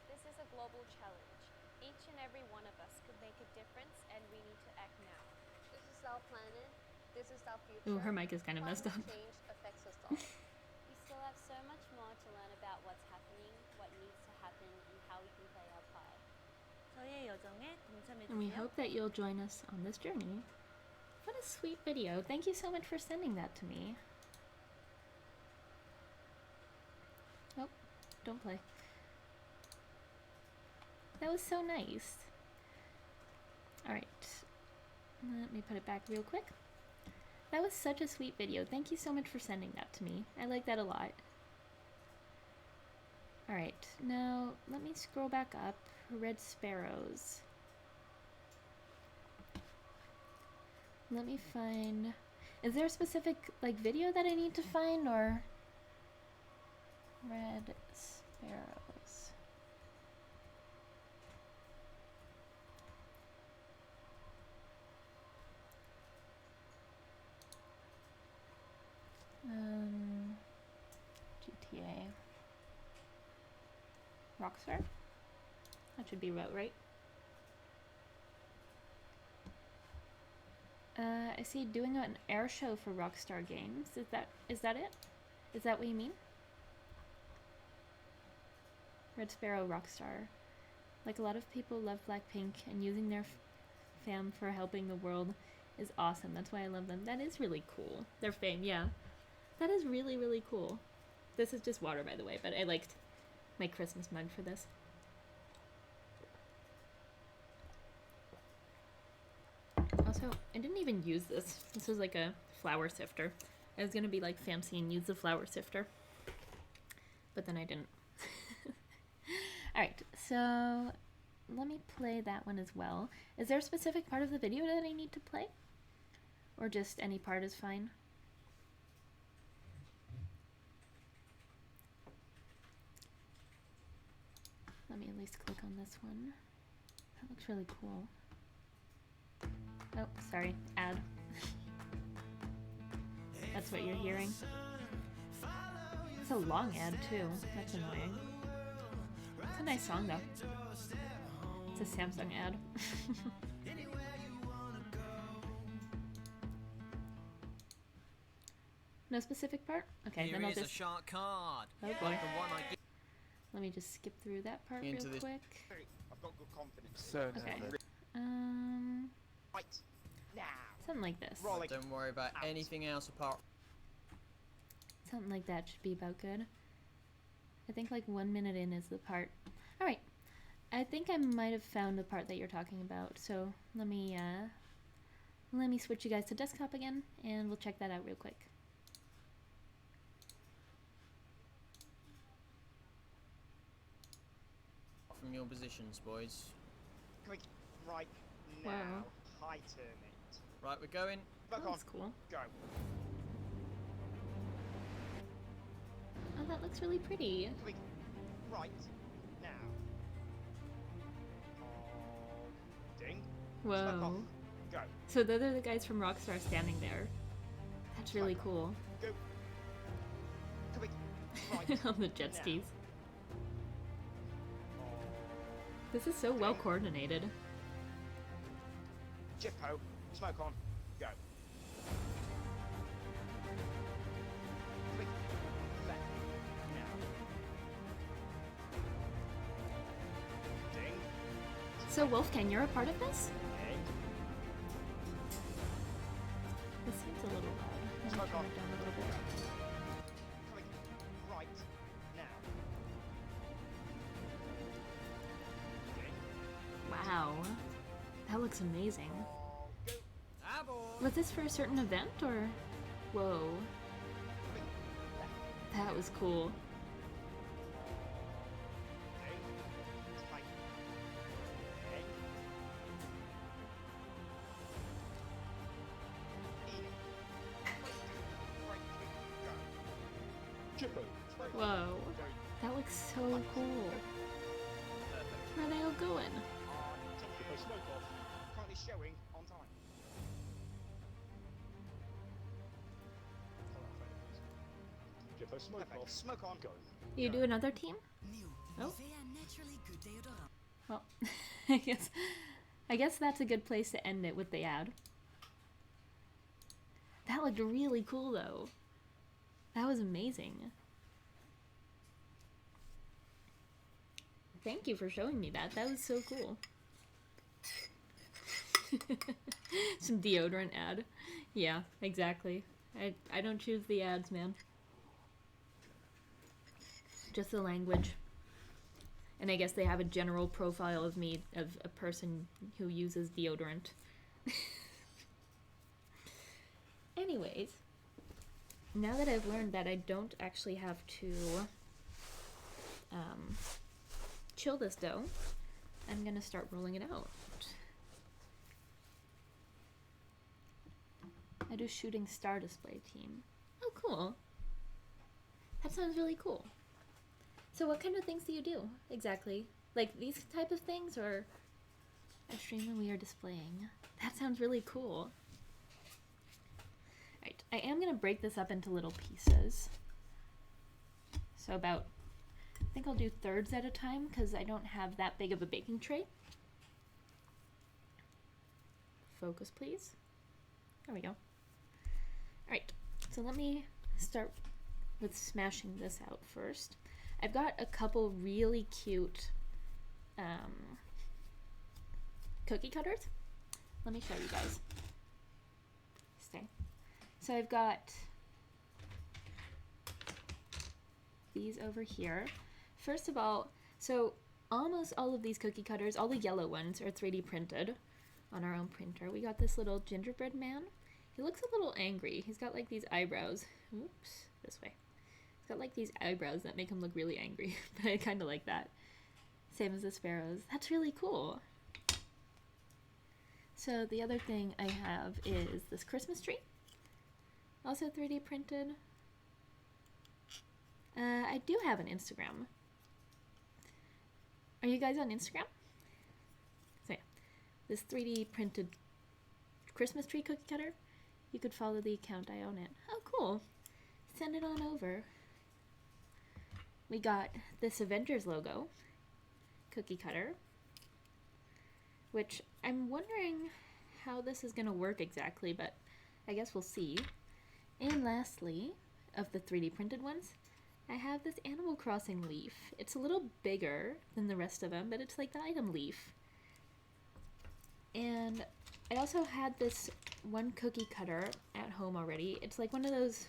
This is a global challenge. Each and every one of us could make a difference, and we need to act now. This is our planet. This is our future.
Ooh, her mic is kind of messed up.
Climate change affects us all. We still have so much more to learn about what's happening, what needs to happen, and how we can play our part.
And we hope that you'll join us on this journey. What a sweet video. Thank you so much for sending that to me. Oh, don't play. That was so nice. Alright. Let me put it back real quick. That was such a sweet video. Thank you so much for sending that to me. I like that a lot. Alright, now let me scroll back up. Red sparrows. Let me find... Is there a specific, like, video that I need to find, or... Red sparrows. GTA. Rockstar? That should be about right. I see doing an air show for Rockstar Games. Is that it? Is that what you mean? Red Sparrow Rockstar. Like, a lot of people love Blackpink, and using their fam for helping the world is awesome. That's why I love them. That is really cool. Their fame, yeah. That is really, really cool. This is just water, by the way, but I liked my Christmas mug for this. Also, I didn't even use this. This was like a flour sifter. I was gonna be like fancy and use the flour sifter, but then I didn't. Alright, so let me play that one as well. Is there a specific part of the video that I need to play? Or just any part is fine? Let me at least click on this one. That looks really cool. Oh, sorry, ad. That's what you're hearing. It's a long ad too. That's annoying. It's a nice song though. It's a Samsung ad. No specific part? Okay, then I'll just...
a shark card.
Oh boy.
The one I get.
Let me just skip through that part real
Into this-
quick.
I've got good confidence.
So
Okay.
nervous.
Right now.
Something like this.
Rolling.
Don't worry about
Out.
anything else apart.
Something like that should be about good. I think like 1 minute in is the part. Alright. I think I might have found the part that you're talking about, so let me switch you guys to desktop again, and we'll check that out real quick.
From your positions, boys.
Click right now.
Wow.
High turn it.
Right, we're going.
Oh,
Back on.
that's cool.
Go.
Oh, that looks really pretty.
Click right now. Ding. Smoke off.
Whoa.
Go.
So those are the guys from Rockstar standing there. That's really cool.
Go. Click right.
On the jet
now.
skis. This is so well coordinated.
Jippo. Smoke on. Go. Click left now. Ding.
So Wolfgang, you're a part of this?
Ding.
This seems a little loud. Let me
Smoke
turn
on.
it down a little bit.
Click right now. Ding.
Wow. That looks amazing.
Go.
Aboard.
Was this for a certain event or? Whoa.
Click left.
That was cool.
Ding. Spike. Ding. E. Right click, go. Jippo. Smoke on.
Whoa.
Go.
That looks so cool.
Perfect.
Where are they all going?
Jippo smoke off. Currently showing on time.
Jippo smoke
Perfect.
off.
Smoke on.
Go.
You do another team? Oh. Well, I guess that's a good place to end it with the ad. That looked really cool though. That was amazing. Thank you for showing me that. That was so cool. Some deodorant ad. Yeah, exactly. I don't choose the ads, man. Just the language. And I guess they have a general profile of me, of a person who uses deodorant. Anyways, now that I've learned that I don't actually have to chill this dough. I'm gonna start rolling it out. I do shooting star display team. Oh, cool. That sounds really cool. So what kind of things do you do exactly? Like these type of things, or a stream and we are displaying? That sounds really cool. Right, I am gonna break this up into little pieces. So about, I think I'll do thirds at a time because I don't have that big of a baking tray. Focus, please. There we go. Alright, so let me start with smashing this out first. I've got a couple really cute cookie cutters. Let me show you guys. Stay. So I've got these over here. First of all, so almost all of these cookie cutters, all the yellow ones, are 3D printed on our own printer. We got this little gingerbread man. He looks a little angry. He's got like these eyebrows. Oops, this way. He's got like these eyebrows that make him look really angry, but I kind of like that. Same as the sparrows. That's really cool. So the other thing I have is this Christmas tree. Also 3D printed. I do have an Instagram. Are you guys on Instagram? So yeah, this 3D printed Christmas tree cookie cutter. You could follow the account, I own it. Oh, cool. Send it on over. We got this Avengers logo cookie cutter, which I'm wondering how this is going to work exactly, but I guess we'll see. And lastly, of the 3D printed ones, I have this Animal Crossing leaf. It's a little bigger than the rest of them, but it's like the item leaf. And I also had this one cookie cutter at home already. It's like one of those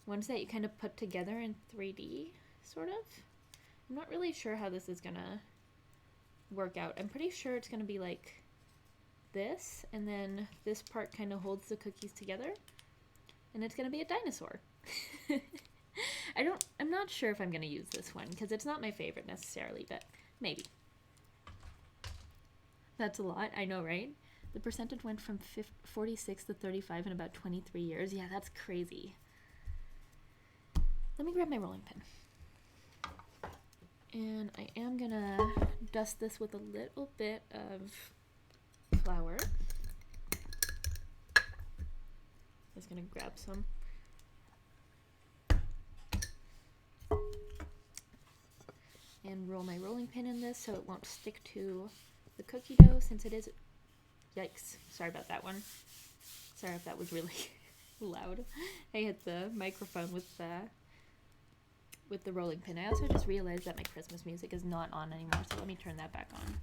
ones that you kind of put together in 3D, sort of. I'm not really sure how this is gonna work out. I'm pretty sure it's gonna be like this, and then this part kind of holds the cookies together, and it's gonna be a dinosaur. I'm not sure if I'm gonna use this one, because it's not my favorite necessarily, but maybe. That's a lot, I know, right? The percentage went from 46 to 35 in about 23 years. Yeah, that's crazy. Let me grab my rolling pin. And I am gonna dust this with a little bit of flour. Just gonna grab some. And roll my rolling pin in this so it won't stick to the cookie dough, since it is... Yikes. Sorry about that one. Sorry if that was really loud. I hit the microphone with the rolling pin. I also just realized that my Christmas music is not on anymore, so let me turn that back on.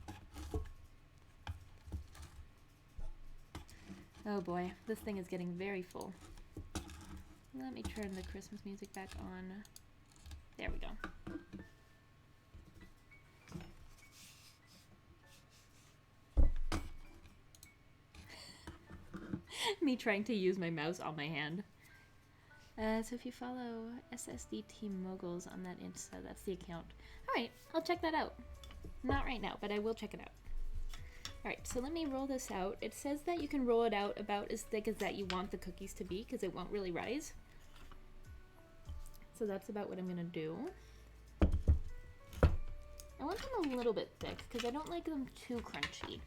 Oh boy, this thing is getting very full. Let me turn the Christmas music back on. There we go. Me trying to use my mouse on my hand. So if you follow SSD Team Moguls on that Insta, that's the account. Alright, I'll check that out. Not right now, but I will check it out. Alright, so let me roll this out. It says that you can roll it out about as thick as that you want the cookies to be, because it won't really rise. So that's about what I'm going to do. I want them a little bit thick, because I don't like them too crunchy.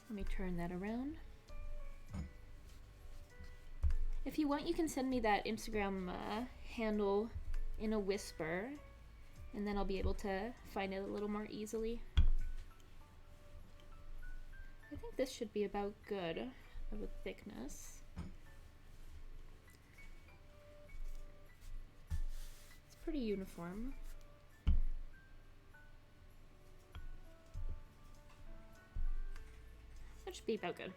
Let me turn that around. If you want, you can send me that Instagram handle in a whisper, and then I'll be able to find it a little more easily. I think this should be about good of a thickness. It's pretty uniform. That should be about good.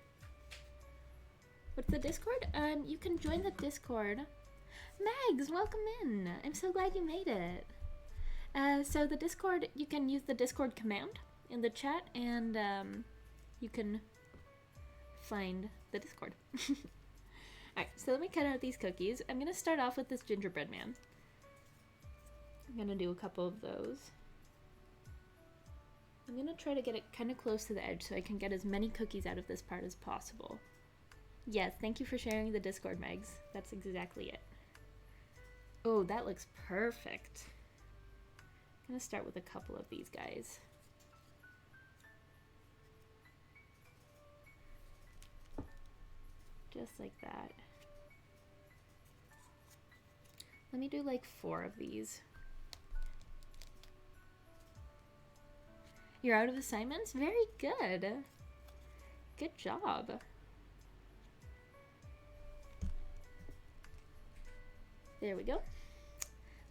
What's the Discord? You can join the Discord. Megs, welcome in. I'm so glad you made it. So the Discord, you can use the Discord command in the chat, and you can find the Discord. Alright, so let me cut out these cookies. I'm gonna start off with this gingerbread man. I'm gonna do a couple of those. I'm gonna try to get it kind of close to the edge so I can get as many cookies out of this part as possible. Yes, thank you for sharing the Discord, Megs. That's exactly it. Oh, that looks perfect. I'm gonna start with a couple of these guys. Just like that. Let me do like 4 of these. You're out of assignments? Very good. Good job. There we go.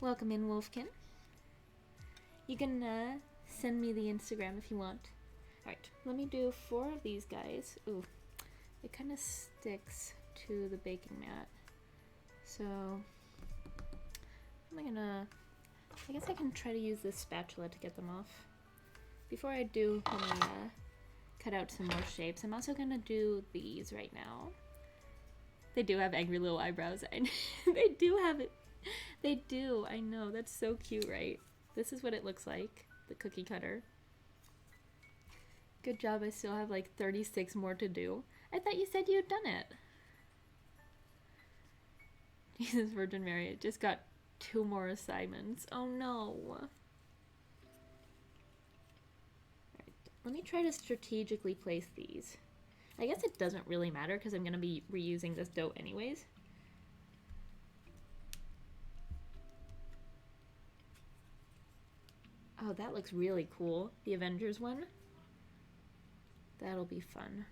Welcome in, Wolfkin. You can send me the Instagram if you want. Alright, let me do 4 of these guys. Ooh, it kind of sticks to the baking mat. So, I guess I can try to use this spatula to get them off. Before I do, let me cut out some more shapes. I'm also gonna do these right now. They do have angry little eyebrows. They do have it. They do. I know. That's so cute, right? This is what it looks like. The cookie cutter. Good job. I still have like 36 more to do. I thought you said you had done it. Jesus Virgin Mary. I just got 2 more assignments. Oh no. Alright. Let me try to strategically place these. I guess it doesn't really matter because I'm going to be reusing this dough anyways. Oh, that looks really cool. The Avengers one. That'll be fun.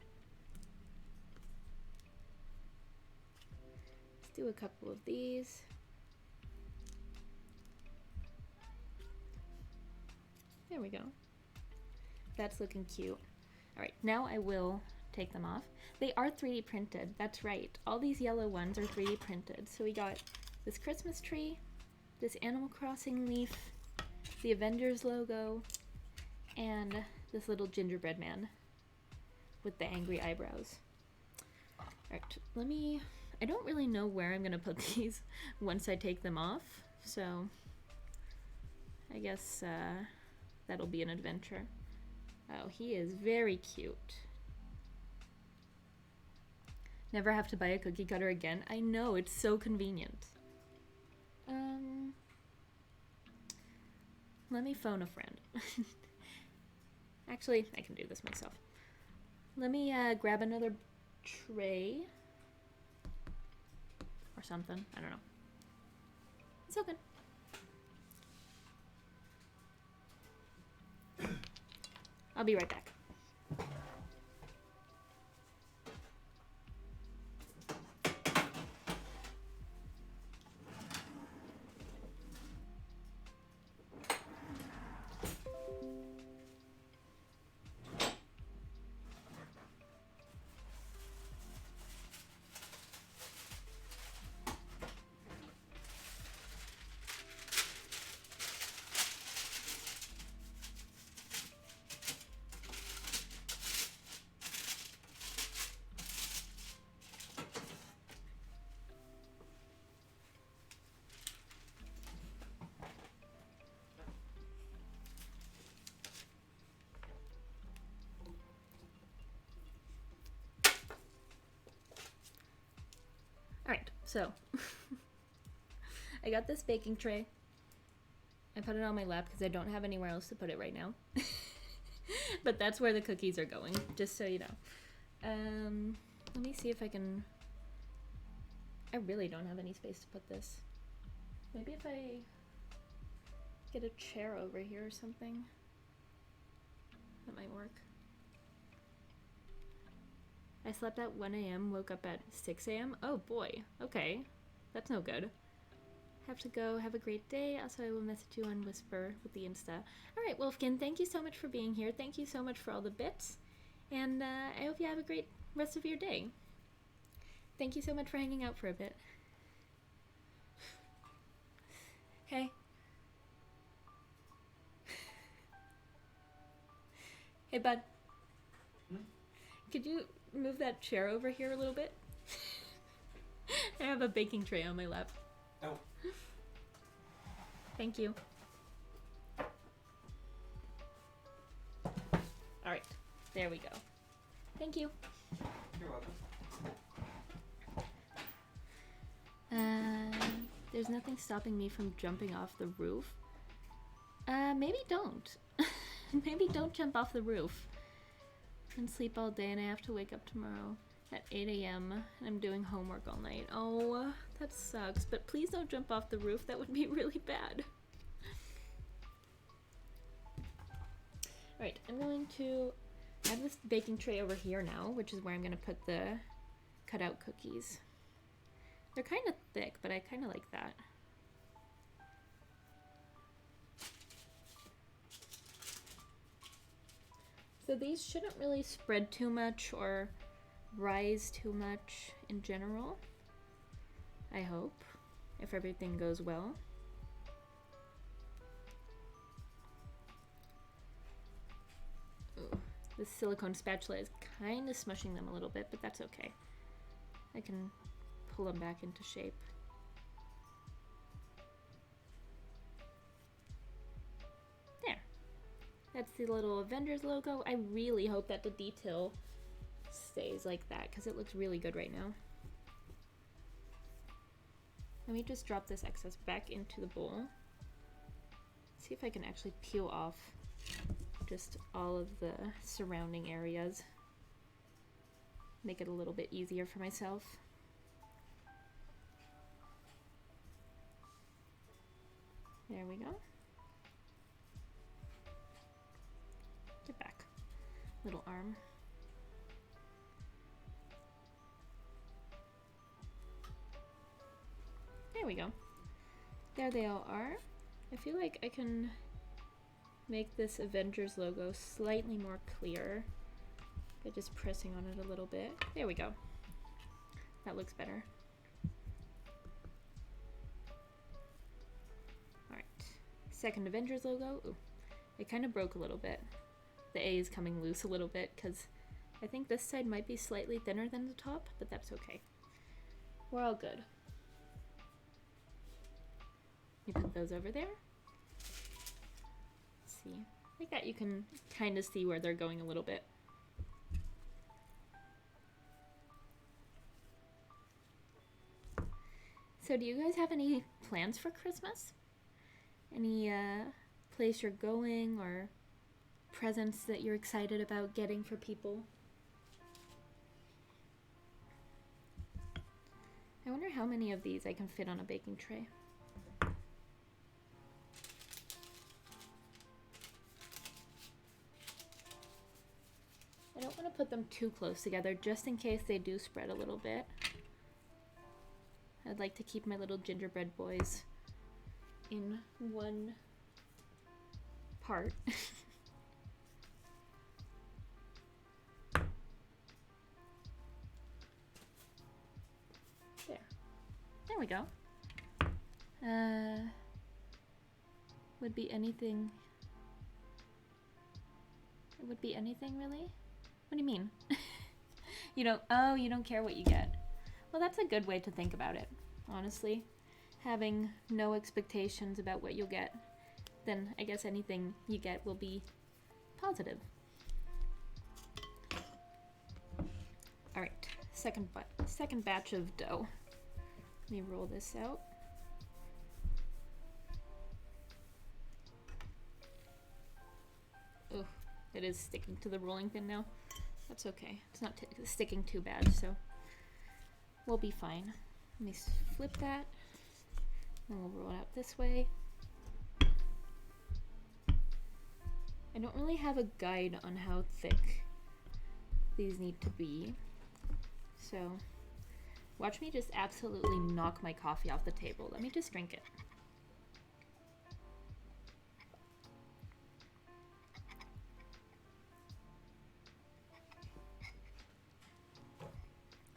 Let's do a couple of these. There we go. That's looking cute. Alright, now I will take them off. They are 3D printed, that's right. All these yellow ones are 3D printed. So we got this Christmas tree, this Animal Crossing leaf, the Avengers logo, and this little gingerbread man with the angry eyebrows. Alright, I don't really know where I'm gonna put these once I take them off, so I guess that'll be an adventure. Oh, he is very cute. Never have to buy a cookie cutter again. I know, it's so convenient. Let me phone a friend. Actually, I can do this myself. Let me grab another tray. Or something. I don't know. It's all good. I'll be right back. Alright, so I got this baking tray. I put it on my lap because I don't have anywhere else to put it right now. But that's where the cookies are going, just so you know. Let me see if I can... I really don't have any space to put this. Maybe if I get a chair over here or something. That might work. I slept at 1 a.m., woke up at 6 a.m. Oh boy, okay. That's no good. Have to go, have a great day. Also, I will message you on Whisper with the Insta. Alright, Wolfkin, thank you so much for being here. Thank you so much for all the bits. And I hope you have a great rest of your day. Thank you so much for hanging out for a bit. Hey. Hey, bud. Could you move that chair over here a little bit? I have a baking tray on my lap.
Oh.
Thank you. Alright, there we go. Thank you.
You're welcome.
There's nothing stopping me from jumping off the roof. Maybe don't. Maybe don't jump off the roof. And sleep all day and I have to wake up tomorrow at 8 a.m. and I'm doing homework all night. Oh, that sucks. But please don't jump off the roof. That would be really bad. Alright, I'm going to have this baking tray over here now, which is where I'm going to put the cutout cookies. They're kind of thick, but I kind of like that. So these shouldn't really spread too much or rise too much in general. I hope, if everything goes well. Ooh, this silicone spatula is kind of smushing them a little bit, but that's okay. I can pull them back into shape. There. That's the little Avengers logo. I really hope that the detail stays like that because it looks really good right now. Let me just drop this excess back into the bowl. See if I can actually peel off just all of the surrounding areas. Make it a little bit easier for myself. There we go. Get back. Little arm. There we go. There they all are. I feel like I can make this Avengers logo slightly more clear by just pressing on it a little bit. There we go. That looks better. Alright. Second Avengers logo. Ooh, it kind of broke a little bit. The A is coming loose a little bit because I think this side might be slightly thinner than the top, but that's okay. We're all good. You put those over there. Let's see. Like that you can kind of see where they're going a little bit. So do you guys have any plans for Christmas? Any place you're going or presents that you're excited about getting for people? I wonder how many of these I can fit on a baking tray. I don't want to put them too close together just in case they do spread a little bit. I'd like to keep my little gingerbread boys in one part. There. There we go. Would be anything. It would be anything really? What do you mean? You don't care what you get. Well, that's a good way to think about it, honestly. Having no expectations about what you'll get, then I guess anything you get will be positive. Alright, second batch of dough. Let me roll this out. Oh, it is sticking to the rolling pin now. That's okay. It's not sticking too bad, so we'll be fine. Let me flip that. Then we'll roll it out this way. I don't really have a guide on how thick these need to be. So watch me just absolutely knock my coffee off the table. Let me just drink it.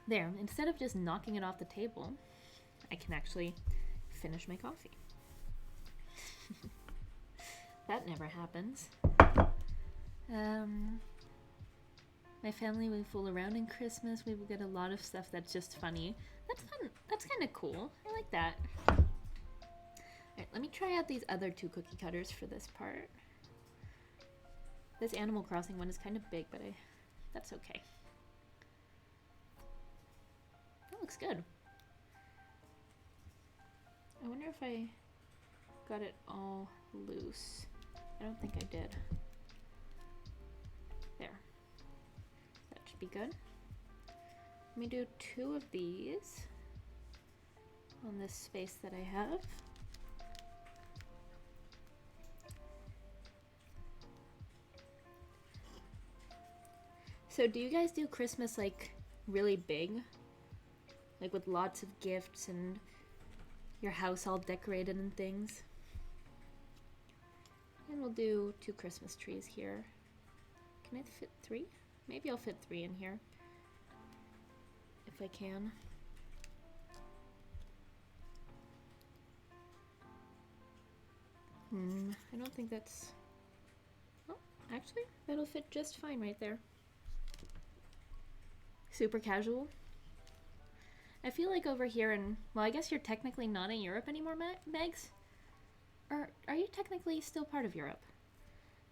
There, instead of just knocking it off the table, I can actually finish my coffee. That never happens. My family, we fool around in Christmas. We will get a lot of stuff that's just funny. That's fun. That's kind of cool. I like that. Alright, let me try out these other 2 cookie cutters for this part. This Animal Crossing one is kind of big, but that's okay. That looks good. I wonder if I got it all loose. I don't think I did. There. That should be good. Let me do 2 of these on this space that I have. So do you guys do Christmas like really big? Like with lots of gifts and your house all decorated and things? And we'll do 2 Christmas trees here. Can I fit 3? Maybe I'll fit 3 in here. If I can. I don't think that's... Oh, actually, that'll fit just fine right there. Super casual. I feel like over here in... Well, I guess you're technically not in Europe anymore, Megs? Or are you technically still part of Europe?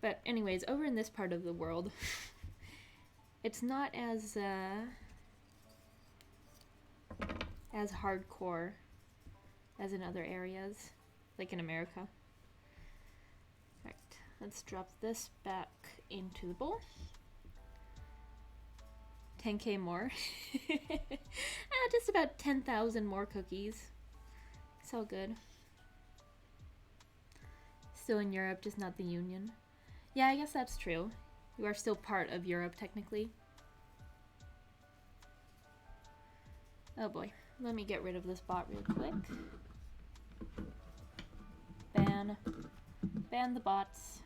But anyways, over in this part of the world, it's not as hardcore as in other areas, like in America. Right, let's drop this back into the bowl. 10k more. Just about 10,000 more cookies. It's all good. Still in Europe, just not the Union. Yeah, I guess that's true. You are still part of Europe, technically. Oh boy. Let me get rid of this bot real quick. Ban. Ban the bots.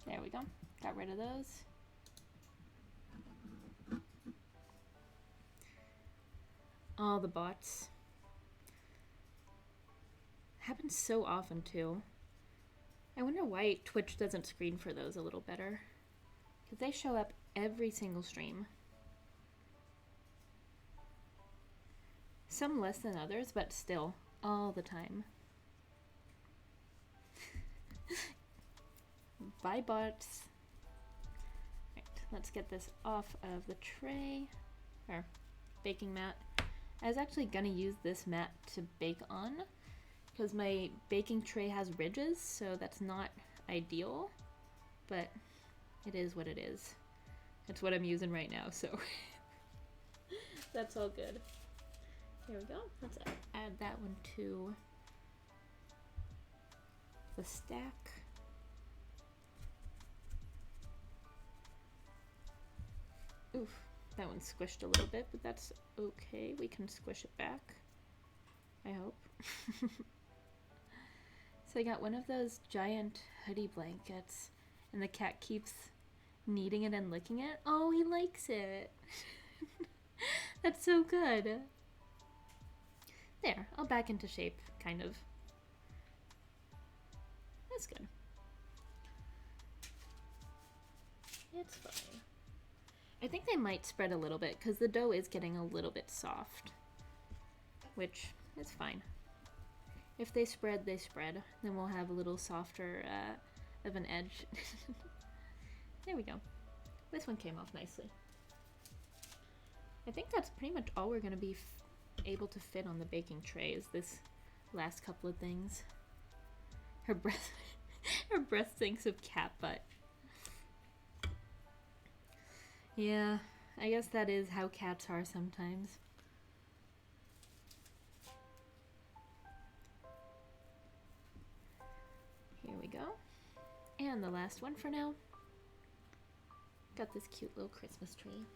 There we go. Got rid of those. All the bots. Happens so often too. I wonder why Twitch doesn't screen for those a little better. Because they show up every single stream. Some less than others, but still, all the time. Bye bots. Right, let's get this off of the tray. Or baking mat. I was actually gonna use this mat to bake on because my baking tray has ridges, so that's not ideal, but it is what it is. It's what I'm using right now, so that's all good. There we go. Let's add that one to the stack. Oof. That one squished a little bit, but that's okay. We can squish it back. I hope. So I got one of those giant hoodie blankets, and the cat keeps kneading it and licking it. Oh, he likes it. That's so good. There, I'll back into shape, kind of. That's good. It's fine. I think they might spread a little bit because the dough is getting a little bit soft, which is fine. If they spread, they spread. Then we'll have a little softer of an edge. There we go. This one came off nicely. I think that's pretty much all we're going to be able to fit on the baking tray is this last couple of things. Her breath, her breath stinks of cat butt. Yeah, I guess that is how cats are sometimes. Here we go. And the last one for now. Got this cute little Christmas tree.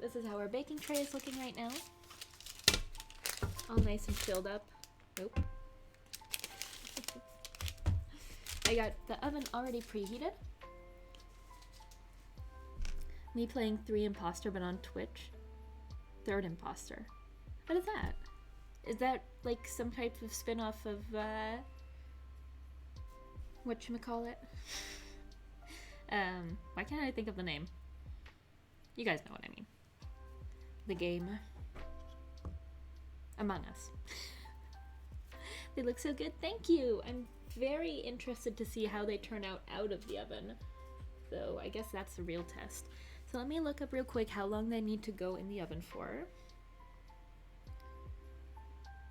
This is how our baking tray is looking right now. All nice and filled up. Nope. I got the oven already preheated. Me playing 3 imposter but on Twitch. 3rd imposter. What is that? Is that like some type of spin-off of whatchamacallit? Why can't I think of the name? You guys know what I mean. The game Among Us. They look so good. Thank you. I'm very interested to see how they turn out of the oven. So I guess that's the real test. So let me look up real quick how long they need to go in the oven for.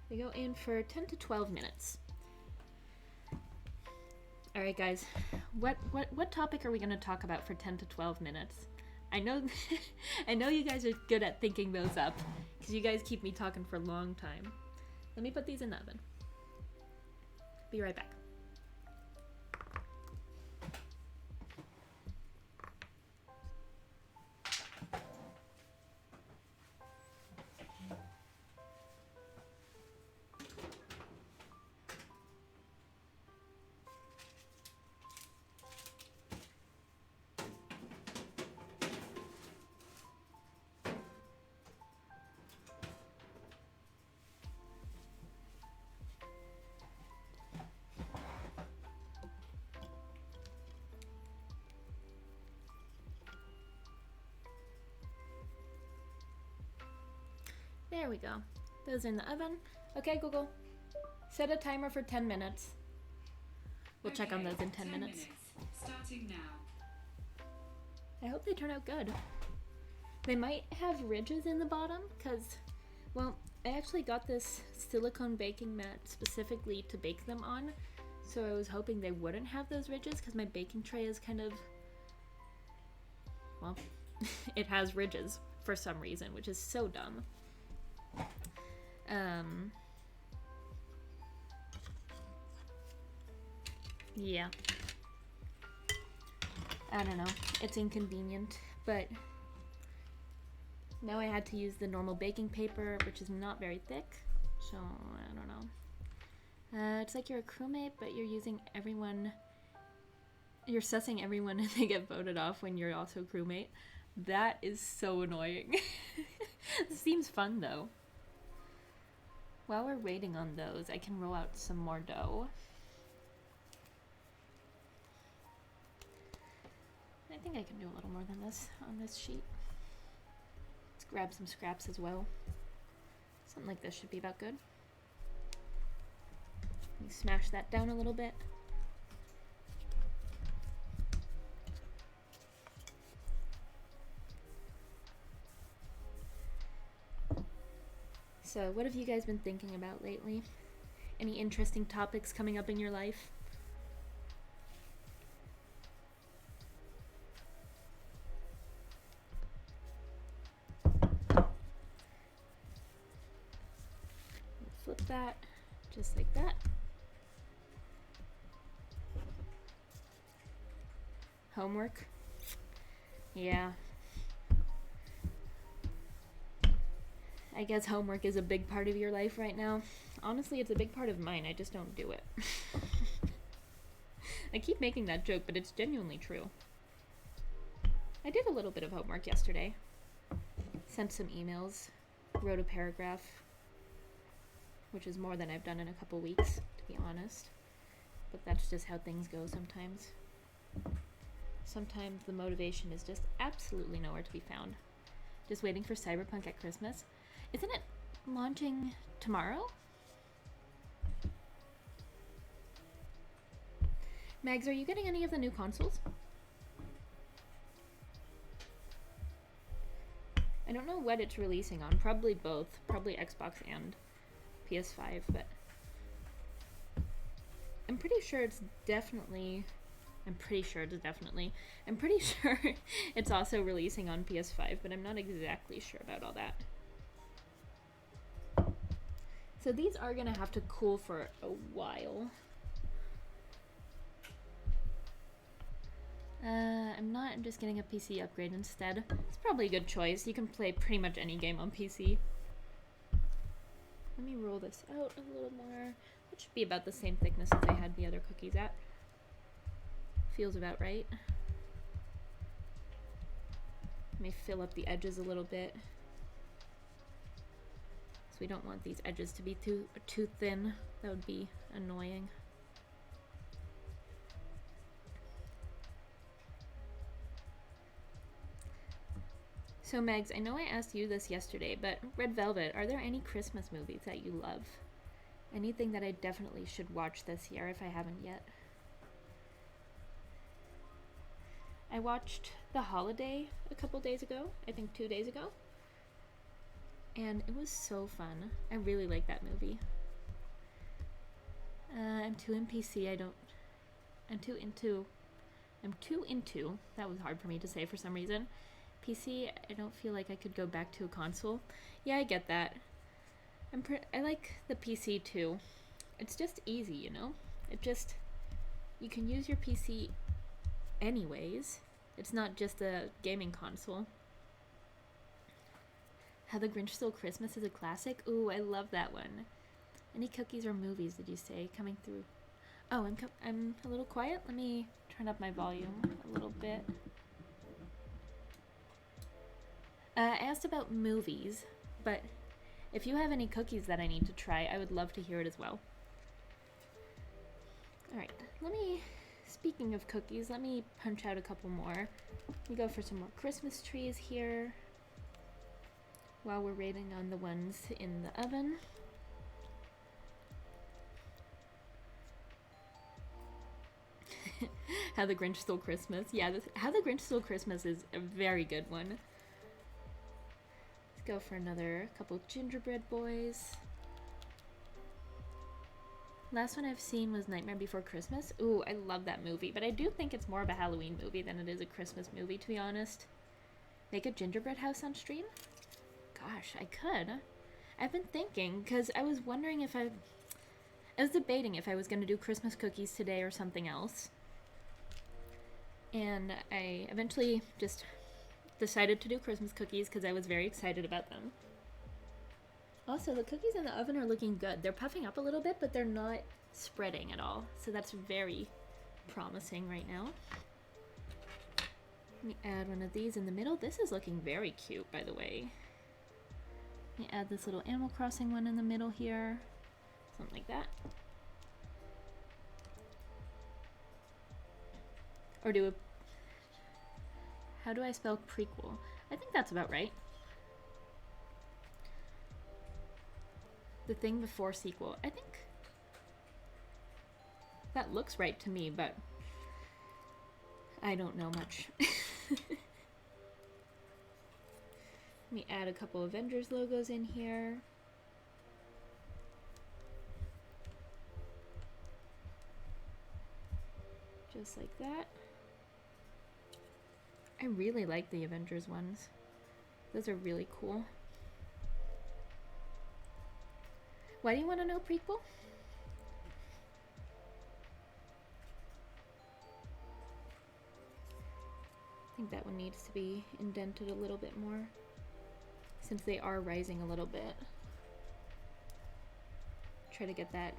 They go in for 10 to 12 minutes. All right, guys. What topic are we going to talk about for 10 to 12 minutes? I know I know you guys are good at thinking those up because you guys keep me talking for a long time. Let me put these in the oven. Be right back. There we go. Those are in the oven. Okay, Google. Set a timer for 10 minutes. We'll check on those in 10 minutes.
Starting now.
I hope they turn out good. They might have ridges in the bottom because, well, I actually got this silicone baking mat specifically to bake them on. So I was hoping they wouldn't have those ridges because my baking tray is kind of, well, it has ridges for some reason, which is so dumb. Yeah. I don't know. It's inconvenient, but now I had to use the normal baking paper, which is not very thick, so I don't know. It's like you're a crewmate, but you're using everyone. You're sussing everyone and they get voted off when you're also a crewmate. That is so annoying. Seems fun though. While we're waiting on those, I can roll out some more dough. I think I can do a little more than this on this sheet. Let's grab some scraps as well. Something like this should be about good. Let me smash that down a little bit. So, what have you guys been thinking about lately? Any interesting topics coming up in your life? Flip that, just like that. Homework? Yeah. I guess homework is a big part of your life right now. Honestly, it's a big part of mine. I just don't do it. I keep making that joke, but it's genuinely true. I did a little bit of homework yesterday. Sent some emails. Wrote a paragraph. Which is more than I've done in a couple weeks, to be honest. But that's just how things go sometimes. Sometimes the motivation is just absolutely nowhere to be found. Just waiting for Cyberpunk at Christmas. Isn't it launching tomorrow? Mags, are you getting any of the new consoles? I don't know what it's releasing on. Probably both. Probably Xbox and PS5, but I'm pretty sure it's also releasing on PS5, but I'm not exactly sure about all that. So these are gonna have to cool for a while. I'm just getting a PC upgrade instead. It's probably a good choice. You can play pretty much any game on PC. Let me roll this out a little more. It should be about the same thickness as I had the other cookies at. Feels about right. Let me fill up the edges a little bit. So we don't want these edges to be too thin. That would be annoying. So Megs, I know I asked you this yesterday, but Red Velvet, are there any Christmas movies that you love? Anything that I definitely should watch this year if I haven't yet? I watched The Holiday a couple days ago, I think 2 days ago. And it was so fun. I really like that movie. I'm too NPC, I'm too into, that was hard for me to say for some reason. PC, I don't feel like I could go back to a console. Yeah, I get that. I like the PC too. It's just easy, you know? You can use your PC anyways. It's not just a gaming console. How the Grinch Stole Christmas is a classic? Ooh, I love that one. Any cookies or movies did you say coming through? Oh, I'm a little quiet. Let me turn up my volume a little bit. I asked about movies, but if you have any cookies that I need to try, I would love to hear it as well. Alright, speaking of cookies, let me punch out a couple more. We go for some more Christmas trees here while we're waiting on the ones in the oven. How the Grinch Stole Christmas. Yeah, How the Grinch Stole Christmas is a very good one. Let's go for another couple gingerbread boys. Last one I've seen was Nightmare Before Christmas. Ooh, I love that movie, but I do think it's more of a Halloween movie than it is a Christmas movie, to be honest. Make a gingerbread house on stream? Gosh, I could. I've been thinking, because I was wondering if I was debating if I was going to do Christmas cookies today or something else. And I eventually just decided to do Christmas cookies because I was very excited about them. Also, the cookies in the oven are looking good. They're puffing up a little bit, but they're not spreading at all. So that's very promising right now. Let me add one of these in the middle. This is looking very cute, by the way. Let me add this little Animal Crossing one in the middle here. Something like that. Or how do I spell prequel? I think that's about right. The thing before sequel. I think that looks right to me, but I don't know much. Let me add a couple Avengers logos in here. Just like that. I really like the Avengers ones. Those are really cool. Why do you want to know prequel? I think that one needs to be indented a little bit more, since they are rising a little bit. Try to get that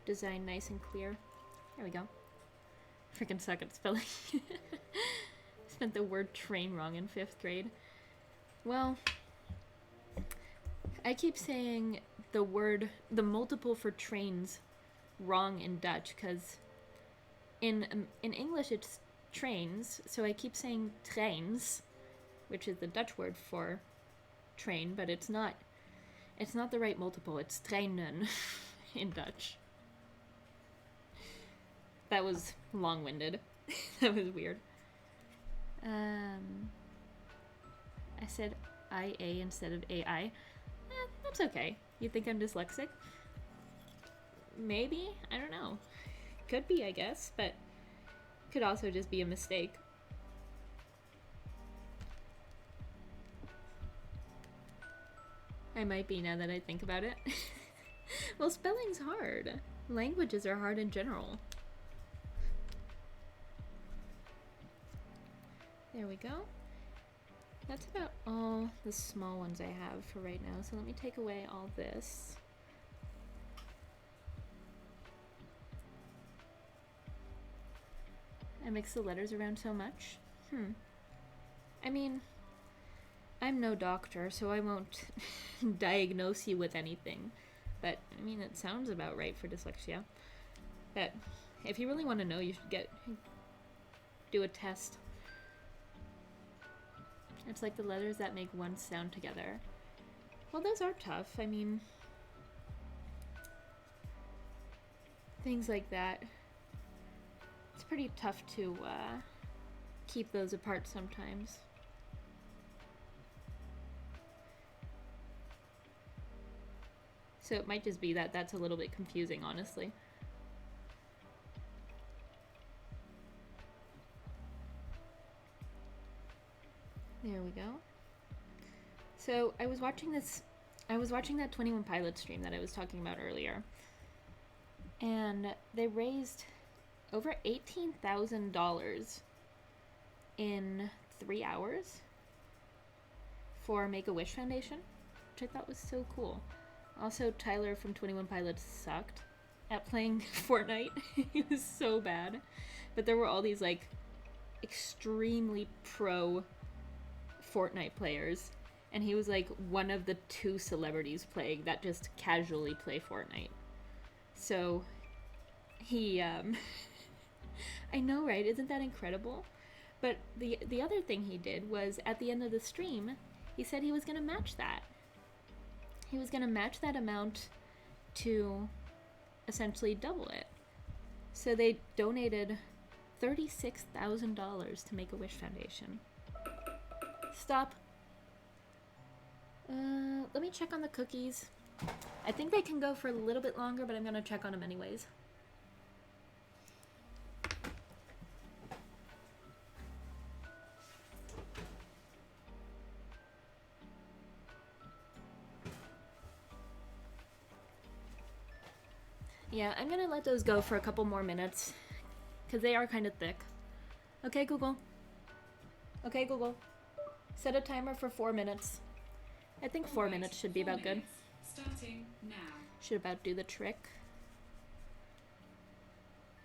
design nice and clear. There we go. Freaking suck at spelling. Spent the word train wrong in 5th grade. Well, I keep saying the multiple for trains wrong in Dutch, because in English it's trains, so I keep saying trains, which is the Dutch word for train, but it's not the right multiple. It's treinen in Dutch. That was long-winded. That was weird. I said IA instead of AI. That's okay. You think I'm dyslexic? Maybe? I don't know. Could be, I guess, but could also just be a mistake. I might be now that I think about it. Well, spelling's hard. Languages are hard in general. There we go. That's about all the small ones I have for right now. So let me take away all this. I mix the letters around so much. I mean, I'm no doctor, so I won't diagnose you with anything. But, I mean, it sounds about right for dyslexia. But if you really want to know, you should do a test. It's like the letters that make one sound together. Well, those are tough. I mean, things like that. It's pretty tough to keep those apart sometimes. So it might just be that that's a little bit confusing, honestly. There we go. So I was watching that 21 Pilots stream that I was talking about earlier. And they raised over $18,000 in 3 hours for Make-A-Wish Foundation, which I thought was so cool. Also, Tyler from 21 Pilots sucked at playing Fortnite. He was so bad. But there were all these, like, extremely pro Fortnite players, and he was, like, one of the 2 celebrities playing that just casually play Fortnite. So, he, I know, right? Isn't that incredible? But the other thing he did was, at the end of the stream, he said he was gonna match that. He was gonna match that amount to essentially double it. So they donated $36,000 to Make-A-Wish Foundation. Stop. Let me check on the cookies. I think they can go for a little bit longer, but I'm gonna check on them anyways. Yeah, I'm gonna let those go for a couple more minutes, because they are kind of thick. Okay, Google. Okay, Google. Set a timer for 4 minutes. I think 4 minutes should be about good.
Starting now.
Should about do the trick.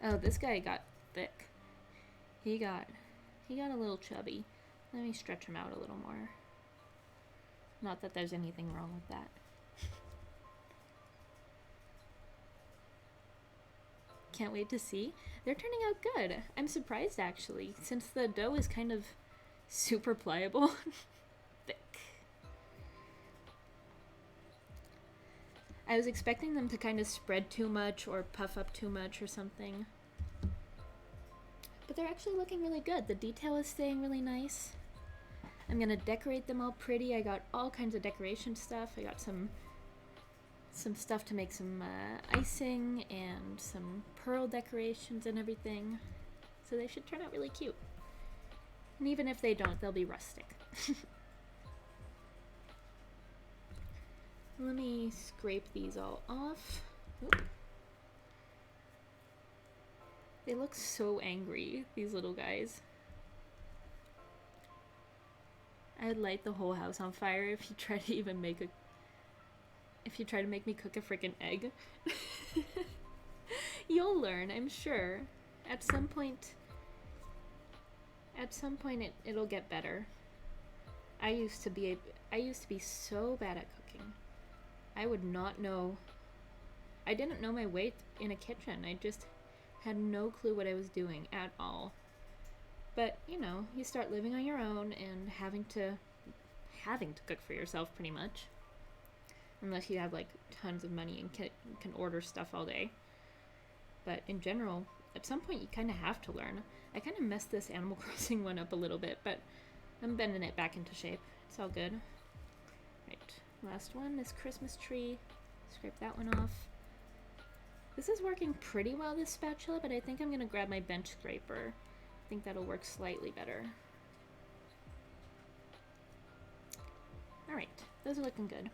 Oh, this guy got thick. He got a little chubby. Let me stretch him out a little more. Not that there's anything wrong with that. Can't wait to see. They're turning out good. I'm surprised, actually, since the dough is kind of super pliable. Thick. I was expecting them to kind of spread too much or puff up too much or something. But they're actually looking really good. The detail is staying really nice. I'm gonna decorate them all pretty. I got all kinds of decoration stuff. I got some stuff to make some icing and some pearl decorations and everything. So they should turn out really cute. And even if they don't, they'll be rustic. Let me scrape these all off. Oop. They look so angry, these little guys. I'd light the whole house on fire if you try to even make me cook a freaking egg. You'll learn, I'm sure. At some point it'll get better. I used to be so bad at cooking. I would not know. I didn't know my way in a kitchen. I just had no clue what I was doing at all. But, you know, you start living on your own and having to cook for yourself pretty much. Unless you have, like, tons of money and can order stuff all day. But in general, at some point you kind of have to learn. I kind of messed this Animal Crossing one up a little bit, but I'm bending it back into shape. It's all good. Right, last one, this Christmas tree. Scrape that one off. This is working pretty well, this spatula, but I think I'm going to grab my bench scraper. I think that'll work slightly better. Alright, those are looking good.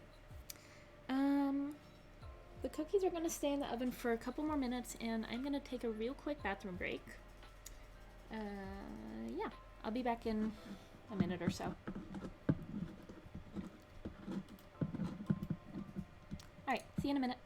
The cookies are going to stay in the oven for a couple more minutes, and I'm going to take a real quick bathroom break. Yeah, I'll be back in a minute or so. Alright, see you in a minute.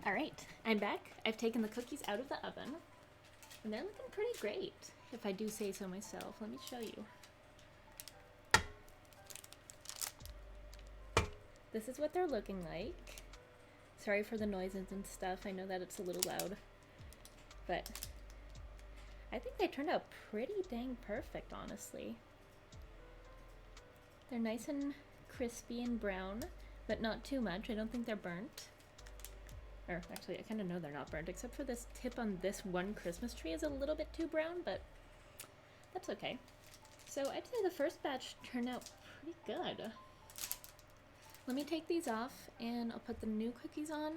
Alright, I'm back. I've taken the cookies out of the oven. And they're looking pretty great, if I do say so myself. Let me show you. This is what they're looking like. Sorry for the noises and stuff. I know that it's a little loud. But I think they turned out pretty dang perfect, honestly. They're nice and crispy and brown, but not too much. I don't think they're burnt. Or actually, I kind of know they're not burnt, except for this tip on this one Christmas tree is a little bit too brown, but that's okay. So I'd say the first batch turned out pretty good. Let me take these off and I'll put the new cookies on.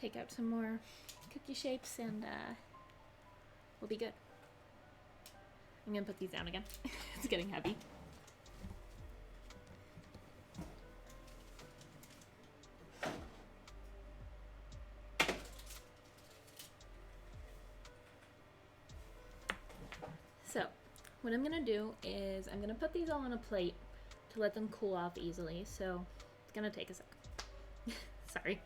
Take out some more cookie shapes and we'll be good. I'm gonna put these down again. It's getting heavy. So, what I'm gonna do is I'm gonna put these all on a plate to let them cool off easily, so it's gonna take a sec. Sorry.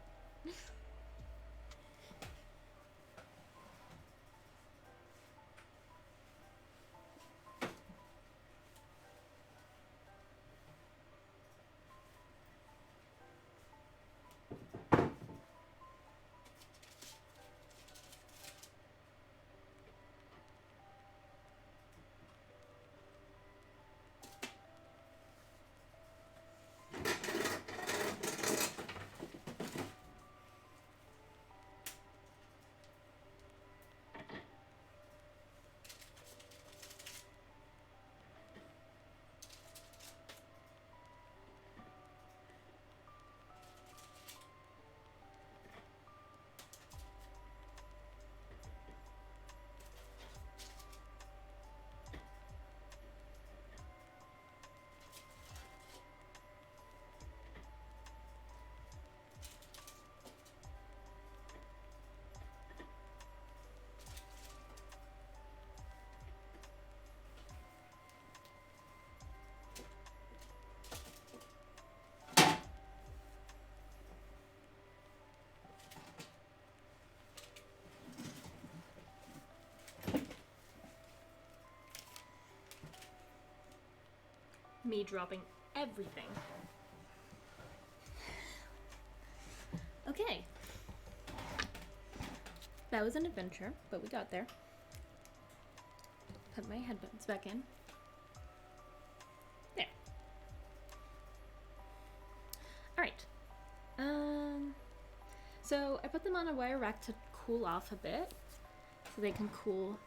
Me dropping everything. Okay. That was an adventure, but we got there. Put my headphones back in. There. Alright. So I put them on a wire rack to cool off a bit, so they can cool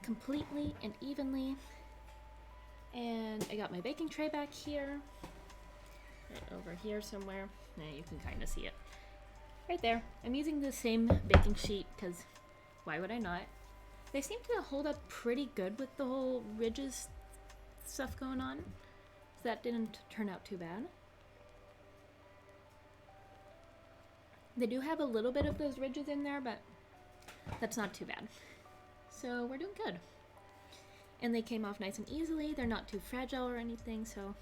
completely and evenly. And I got my baking tray back here, right over here somewhere. Now you can kind of see it. Right there. I'm using the same baking sheet because why would I not? They seem to hold up pretty good with the whole ridges stuff going on. So that didn't turn out too bad. They do have a little bit of those ridges in there, but that's not too bad. So we're doing good. And they came off nice and easily. They're not too fragile or anything, so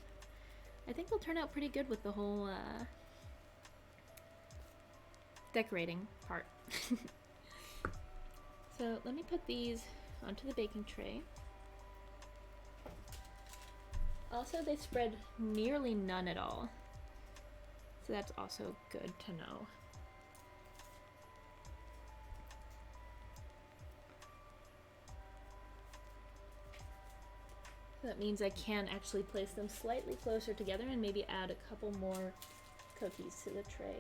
I think they'll turn out pretty good with the whole decorating part. So let me put these onto the baking tray. Also, they spread nearly none at all, so that's also good to know. That means I can actually place them slightly closer together and maybe add a couple more cookies to the tray.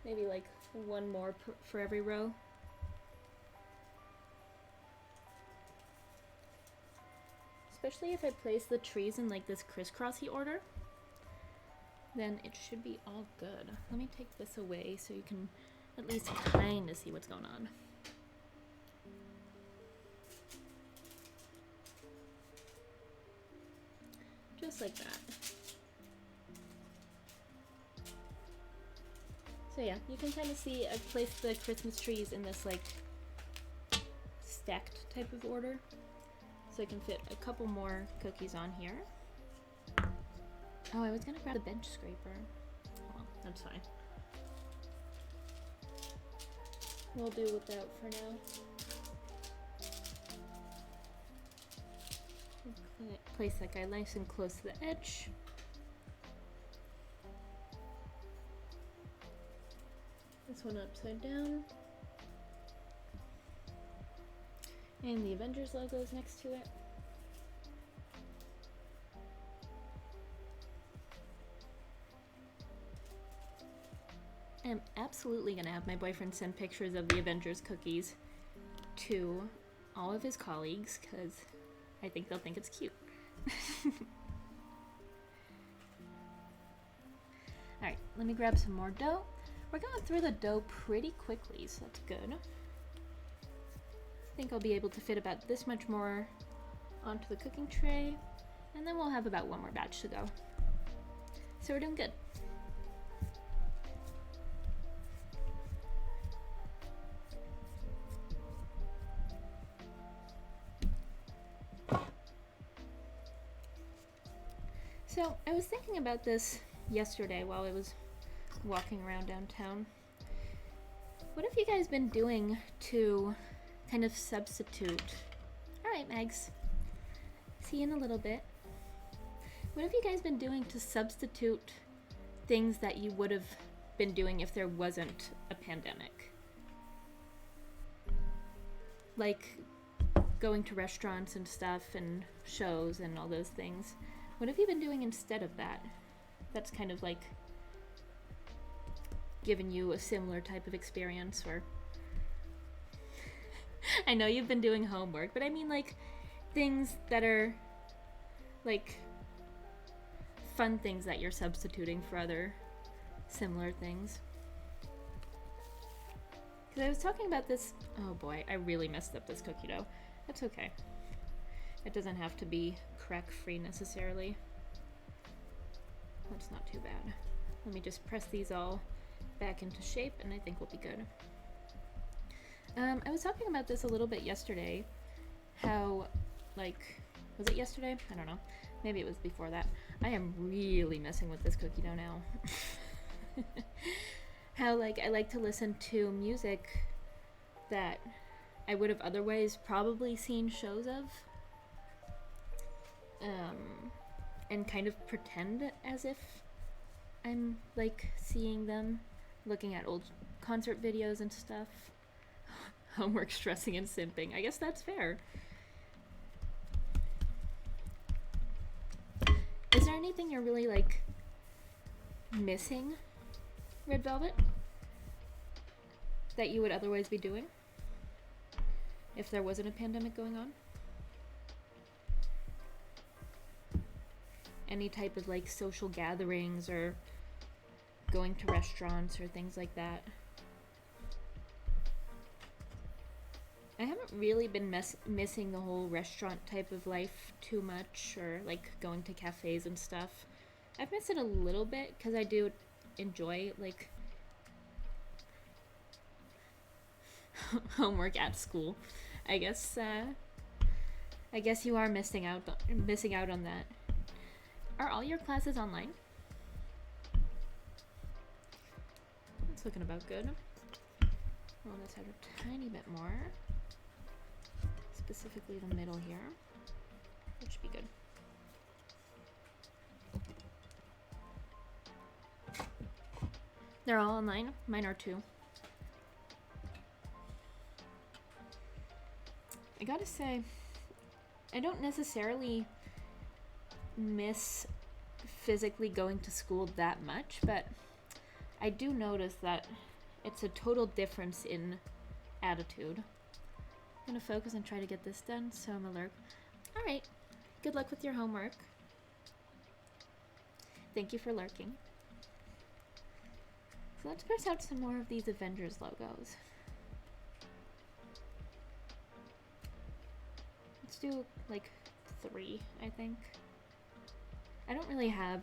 Maybe like one more for every row. Especially if I place the trees in like this crisscrossy order, then it should be all good. Let me take this away so you can at least kind of see what's going on. Just like that. So yeah, you can kind of see I've placed the Christmas trees in this like stacked type of order. So I can fit a couple more cookies on here. Oh, I was gonna grab the bench scraper. Well, that's fine. We'll do without for now. Place that guy nice and close to the edge. This one upside down. And the Avengers logo is next to it. I'm absolutely gonna have my boyfriend send pictures of the Avengers cookies to all of his colleagues because I think they'll think it's cute. Alright, let me grab some more dough. We're going through the dough pretty quickly, so that's good. I think I'll be able to fit about this much more onto the cooking tray, and then we'll have about one more batch to go. So we're doing good. So I was thinking about this yesterday while I was walking around downtown. What have you guys been doing to kind of substitute? Alright, Megs. See you in a little bit. What have you guys been doing to substitute things that you would have been doing if there wasn't a pandemic? Like going to restaurants and stuff and shows and all those things. What have you been doing instead of that? That's kind of like given you a similar type of experience, or I know you've been doing homework, but I mean like things that are like fun things that you're substituting for other similar things. Because I was talking about this, oh boy, I really messed up this cookie dough. That's okay. It doesn't have to be crack-free necessarily. That's not too bad. Let me just press these all back into shape and I think we'll be good. I was talking about this a little bit yesterday, how, like, was it yesterday? I don't know. Maybe it was before that. I am really messing with this cookie dough now. How, like, I like to listen to music that I would have otherwise probably seen shows of. And kind of pretend as if I'm like seeing them, looking at old concert videos and stuff. Homework, stressing, and simping. I guess that's fair. Is there anything you're really like missing, Red Velvet, that you would otherwise be doing if there wasn't a pandemic going on? Any type of like social gatherings or going to restaurants or things like that. I haven't really been missing the whole restaurant type of life too much, or like going to cafes and stuff. I've missed it a little bit because I do enjoy like homework at school. I guess you are missing out on that. Are all your classes online? It's looking about good. Well, let's add a tiny bit more. Specifically the middle here. That should be good. They're all online? Mine are too. I gotta say, I don't necessarily miss physically going to school that much, but I do notice that it's a total difference in attitude. I'm gonna focus and try to get this done, so I'm alert. Alright, good luck with your homework. Thank you for lurking. So let's press out some more of these Avengers logos. Let's do like 3, I think. I don't really have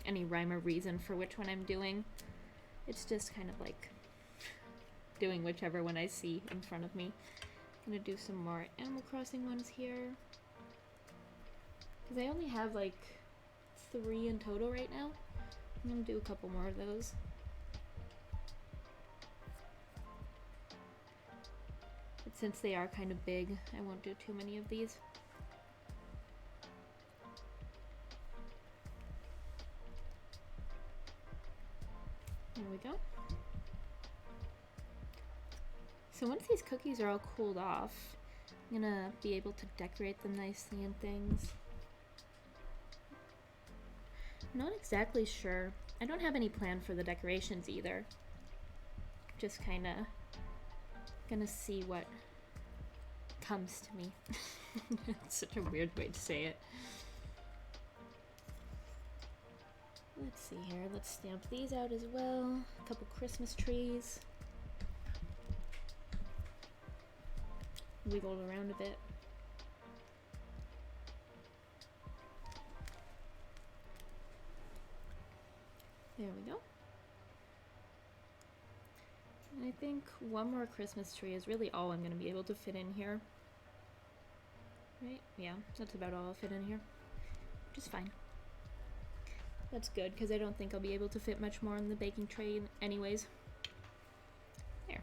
any rhyme or reason for which one I'm doing. It's just kind of like doing whichever one I see in front of me. I'm gonna do some more Animal Crossing ones here. Because I only have like 3 in total right now. I'm gonna do a couple more of those. But since they are kind of big, I won't do too many of these. There we go. So once these cookies are all cooled off, I'm gonna be able to decorate them nicely and things. Not exactly sure. I don't have any plan for the decorations either. Just kinda gonna see what comes to me. It's such a weird way to say it. Let's see here, let's stamp these out as well. A couple Christmas trees. Wiggled around a bit. There we go. And I think one more Christmas tree is really all I'm going to be able to fit in here. Right? Yeah, that's about all I'll fit in here. Which is fine. That's good, because I don't think I'll be able to fit much more on the baking tray anyways. There.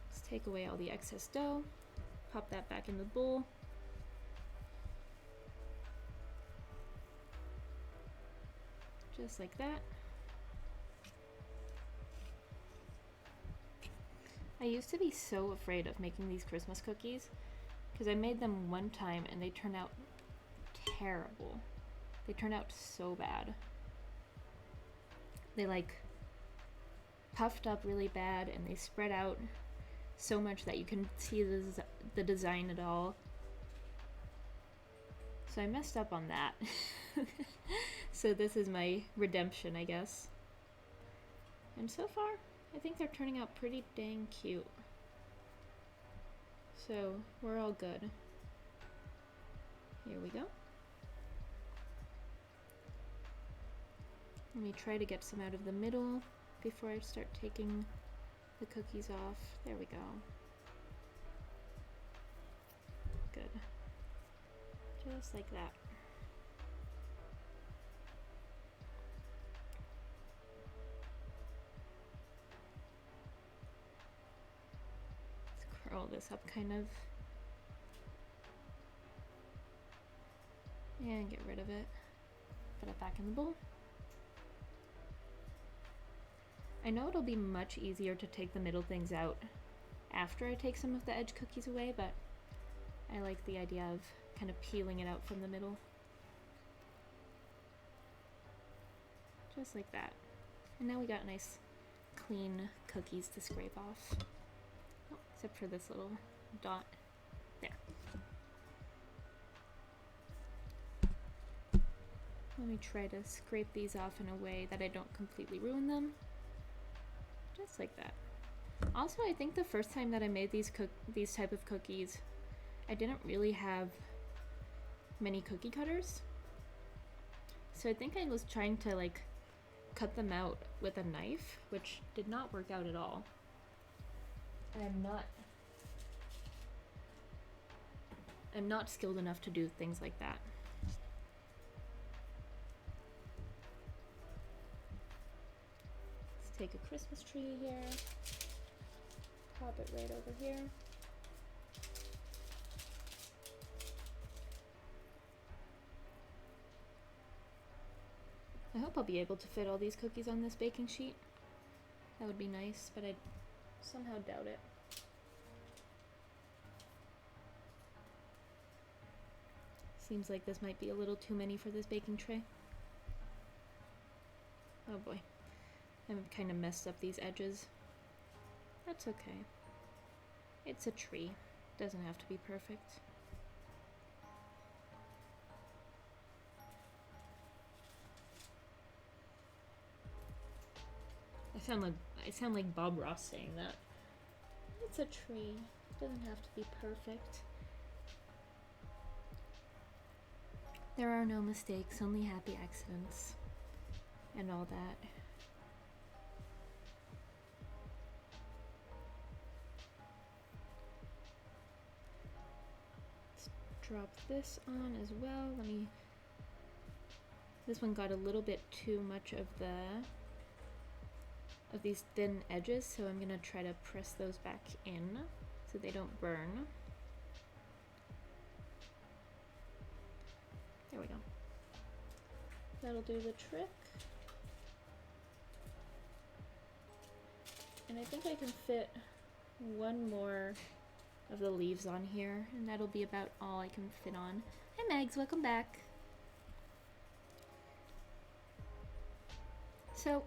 Let's take away all the excess dough. Pop that back in the bowl. Just like that. I used to be so afraid of making these Christmas cookies because I made them one time and they turned out terrible. They turned out so bad. They like puffed up really bad and they spread out so much that you can see the design at all. So I messed up on that. So this is my redemption, I guess. And so far, I think they're turning out pretty dang cute. So we're all good. Here we go. Let me try to get some out of the middle before I start taking the cookies off. There we go. Good. Just like that. Let's curl this up kind of. And get rid of it. Put it back in the bowl. I know it'll be much easier to take the middle things out after I take some of the edge cookies away, but I like the idea of kind of peeling it out from the middle. Just like that. And now we got nice clean cookies to scrape off. Oh, except for this little dot. There. Let me try to scrape these off in a way that I don't completely ruin them. Just like that. Also, I think the first time that I made these type of cookies, I didn't really have many cookie cutters. So I think I was trying to like cut them out with a knife, which did not work out at all. I'm not skilled enough to do things like that. Take a Christmas tree here, pop it right over here. I hope I'll be able to fit all these cookies on this baking sheet. That would be nice, but I somehow doubt it. Seems like this might be a little too many for this baking tray. Oh boy. I've kind of messed up these edges. That's okay. It's a tree. Doesn't have to be perfect. I sound like Bob Ross saying that. It's a tree. Doesn't have to be perfect. There are no mistakes, only happy accidents. And all that. Drop this on as well. Let me This one got a little bit too much of these thin edges, so I'm gonna try to press those back in so they don't burn. There we go. That'll do the trick. And I think I can fit one more of the leaves on here, and that'll be about all I can fit on. Hi Megs, welcome back. So,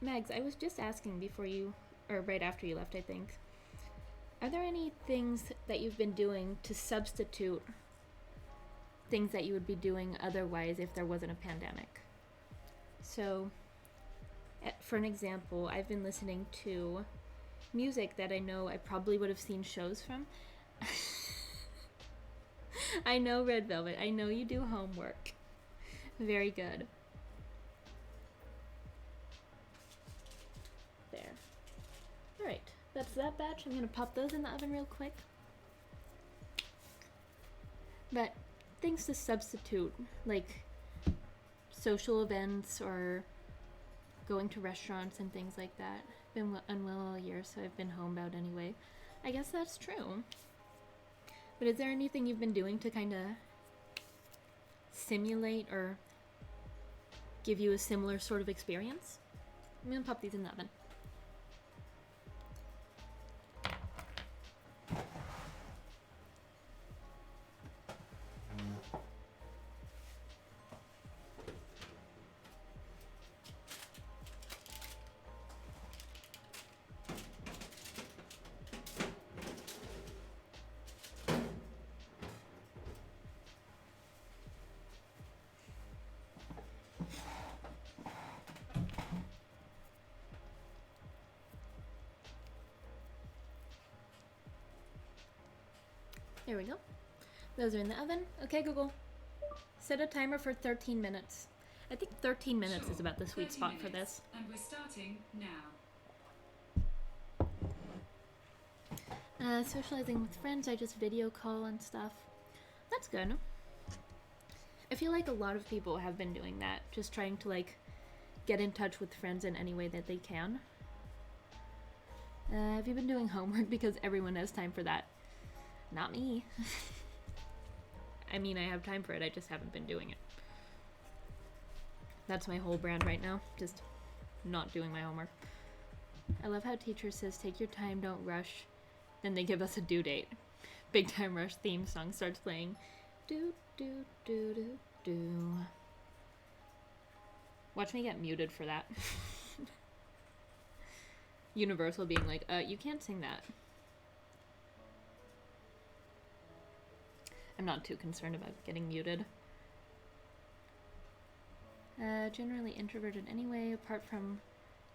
Megs, I was just asking before you, or right after you left, I think. Are there any things that you've been doing to substitute things that you would be doing otherwise if there wasn't a pandemic? So, for an example, I've been listening to music that I know I probably would have seen shows from. I know, Red Velvet, I know you do homework. Very good. There. Alright, that's that batch. I'm gonna pop those in the oven real quick. But things to substitute, like social events or going to restaurants and things like that. Been unwell all year, so I've been homebound anyway. I guess that's true. But is there anything you've been doing to kind of simulate or give you a similar sort of experience? I'm gonna pop these in the oven. There we go. Those are in the oven. Okay, Google. Set a timer for 13 minutes. I think 13 minutes is about the sweet
30
spot for
minutes,
this.
And we're starting now.
Socializing with friends, I just video call and stuff. That's good. I feel like a lot of people have been doing that, just trying to like get in touch with friends in any way that they can. Have you been doing homework? Because everyone has time for that. Not me. I mean, I have time for it, I just haven't been doing it. That's my whole brand right now, just not doing my homework. I love how teacher says, take your time, don't rush. Then they give us a due date. Big Time Rush theme song starts playing. Do, do, do, do, do. Watch me get muted for that. Universal being like, you can't sing that. I'm not too concerned about getting muted. Generally introverted anyway, apart from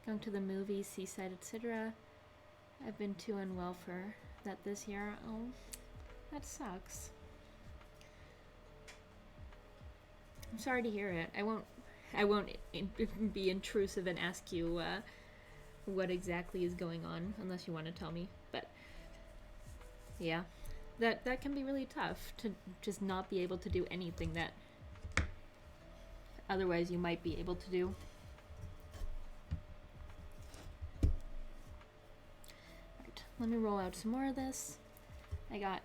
going to the movies, seaside, etc. I've been too unwell for that this year. Oh, that sucks. I'm sorry to hear it. I won't be intrusive and ask you what exactly is going on unless you want to tell me. But yeah. That can be really tough to just not be able to do anything that otherwise you might be able to do. Right, let me roll out some more of this. I got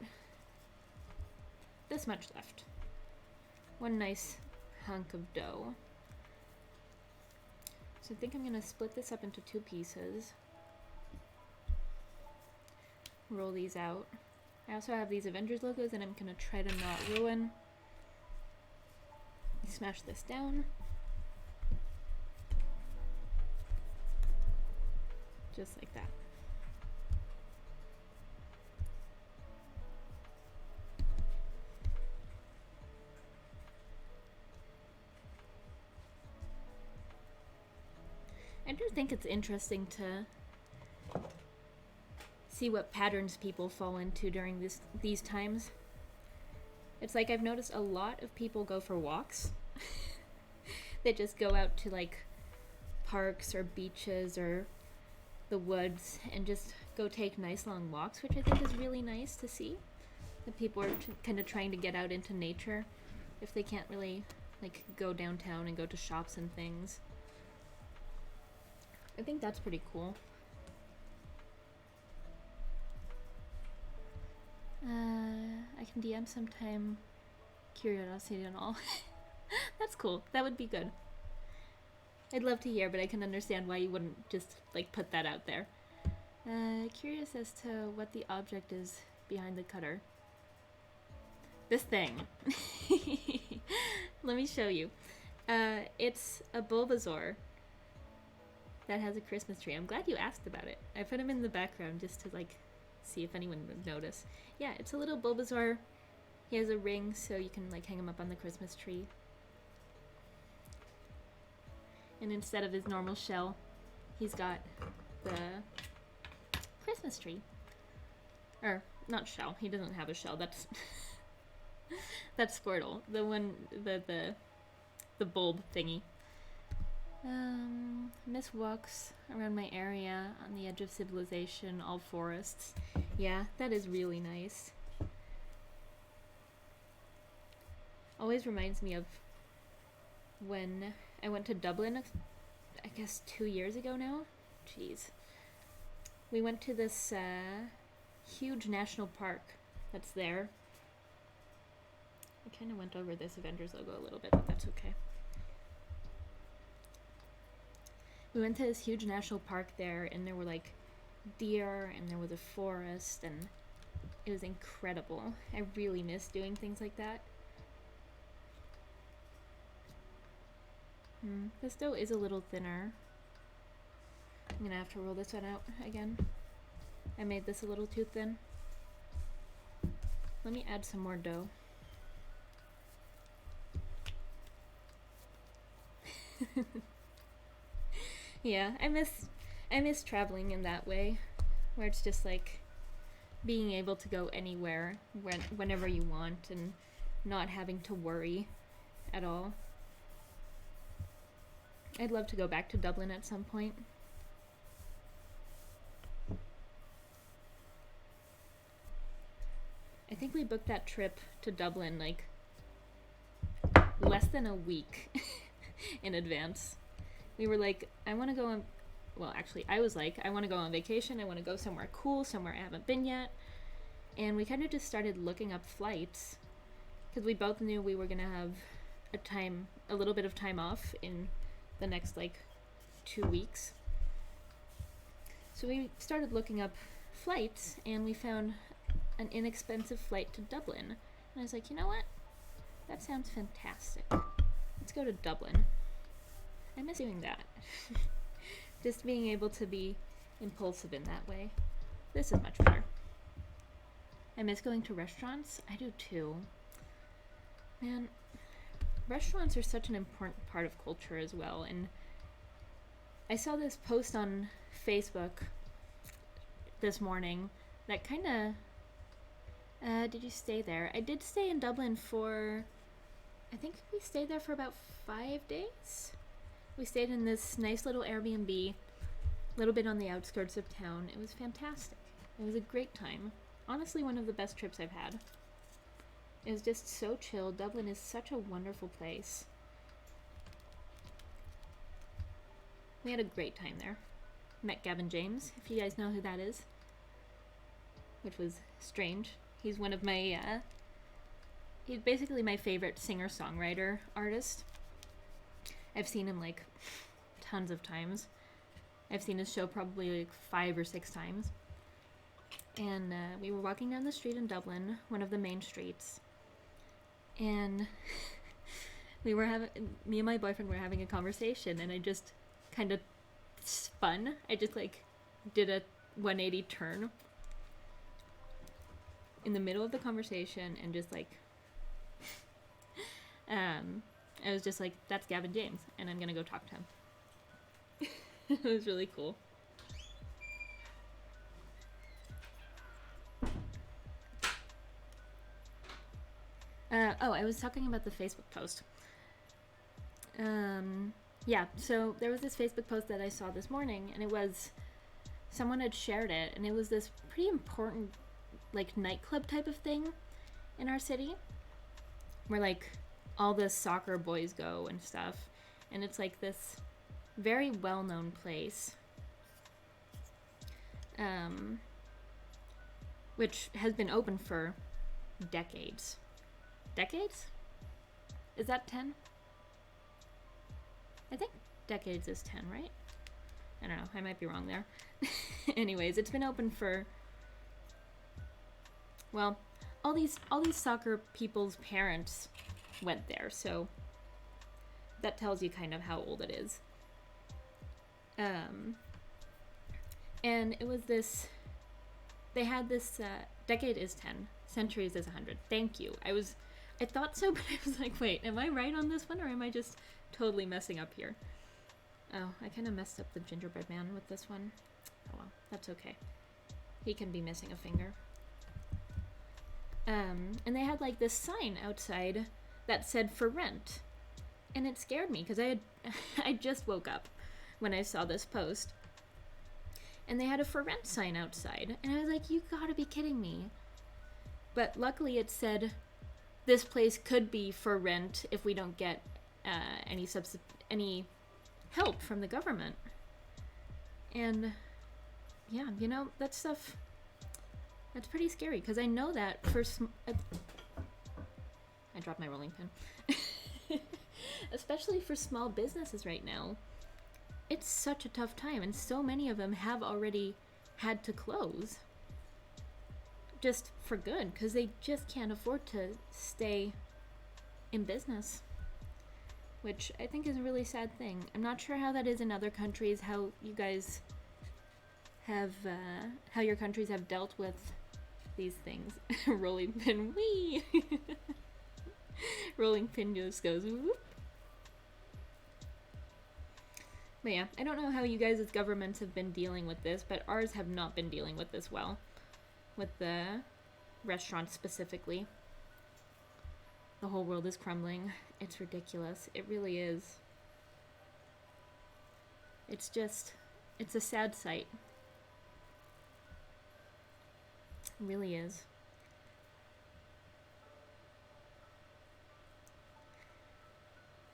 this much left. One nice hunk of dough. So I think I'm gonna split this up into 2 pieces. Roll these out. I also have these Avengers logos and I'm gonna try to not ruin. Smash this down. Just like that. I do think it's interesting to see what patterns people fall into during these times. It's like I've noticed a lot of people go for walks. They just go out to like parks or beaches or the woods and just go take nice long walks, which I think is really nice to see. That people are kind of trying to get out into nature if they can't really like go downtown and go to shops and things. I think that's pretty cool. I can DM sometime. Curiosity and all. That's cool. That would be good. I'd love to hear, but I can understand why you wouldn't just like put that out there. Curious as to what the object is behind the cutter. This thing. Let me show you. It's a Bulbasaur that has a Christmas tree. I'm glad you asked about it. I put him in the background just to like see if anyone would notice. Yeah, it's a little Bulbasaur. He has a ring, so you can like hang him up on the Christmas tree. And instead of his normal shell, he's got the Christmas tree. Or, not shell. He doesn't have a shell. That's that's Squirtle. The one, the bulb thingy. Miss walks around my area on the edge of civilization, all forests. Yeah, that is really nice. Always reminds me of when I went to Dublin, I guess 2 years ago now. Jeez. We went to this huge national park that's there. I kind of went over this Avengers logo a little bit, but that's okay. We went to this huge national park there, and there were like deer, and there was a forest, and it was incredible. I really miss doing things like that. This dough is a little thinner. I'm gonna have to roll this one out again. I made this a little too thin. Let me add some more dough. Yeah, I miss traveling in that way, where it's just like being able to go anywhere whenever you want and not having to worry at all. I'd love to go back to Dublin at some point. I think we booked that trip to Dublin like less than a week in advance. We were like, I want to go on, well actually I was like, I want to go on vacation, I want to go somewhere cool, somewhere I haven't been yet. And we kind of just started looking up flights because we both knew we were going to have a little bit of time off in the next like 2 weeks. So we started looking up flights and we found an inexpensive flight to Dublin. And I was like, you know what? That sounds fantastic. Let's go to Dublin. I miss doing that. Just being able to be impulsive in that way. This is much better. I miss going to restaurants. I do too. Man, restaurants are such an important part of culture as well, and I saw this post on Facebook this morning that kind of did you stay there? I did stay in Dublin for, I think we stayed there for about 5 days. We stayed in this nice little Airbnb, a little bit on the outskirts of town. It was fantastic. It was a great time. Honestly, one of the best trips I've had. It was just so chill. Dublin is such a wonderful place. We had a great time there. Met Gavin James, if you guys know who that is. Which was strange. He's one of my, he's basically my favorite singer-songwriter artist. I've seen him like tons of times. I've seen his show probably like 5 or 6 times. And we were walking down the street in Dublin, one of the main streets. And me and my boyfriend were having a conversation, and I just kind of spun. I just like did a 180 turn in the middle of the conversation and just like I was just like, that's Gavin James and I'm gonna go talk to him. It was really cool. I was talking about the Facebook post. Yeah, so there was this Facebook post that I saw this morning, and it was, someone had shared it, and it was this pretty important, like, nightclub type of thing in our city, where, like, all the soccer boys go and stuff. And it's like this very well-known place, which has been open for decades. Decades? Is that 10? I think decades is 10, right? I don't know, I might be wrong there. Anyways, it's been open for, well, all these soccer people's parents went there, so that tells you kind of how old it is. And it was this, they had this, decade is 10, centuries is 100. Thank you. I thought so, but I was like, wait, am I right on this one, or am I just totally messing up here? Oh, I kind of messed up the gingerbread man with this one. Oh well, that's okay. He can be missing a finger. And they had like this sign outside that said for rent. And it scared me because I just woke up when I saw this post. And they had a for rent sign outside. And I was like, you gotta be kidding me. But luckily it said this place could be for rent if we don't get any help from the government. And yeah, you know, that stuff, that's pretty scary because I know that for I dropped my rolling pin. Especially for small businesses right now, it's such a tough time, and so many of them have already had to close just for good because they just can't afford to stay in business, which I think is a really sad thing. I'm not sure how that is in other countries, how you guys have, how your countries have dealt with these things. Rolling pin, wee! Rolling pin just goes whoop. But yeah, I don't know how you guys' governments have been dealing with this, but ours have not been dealing with this well. With the restaurants specifically. The whole world is crumbling. It's ridiculous. It really is. It's just, it's a sad sight. It really is.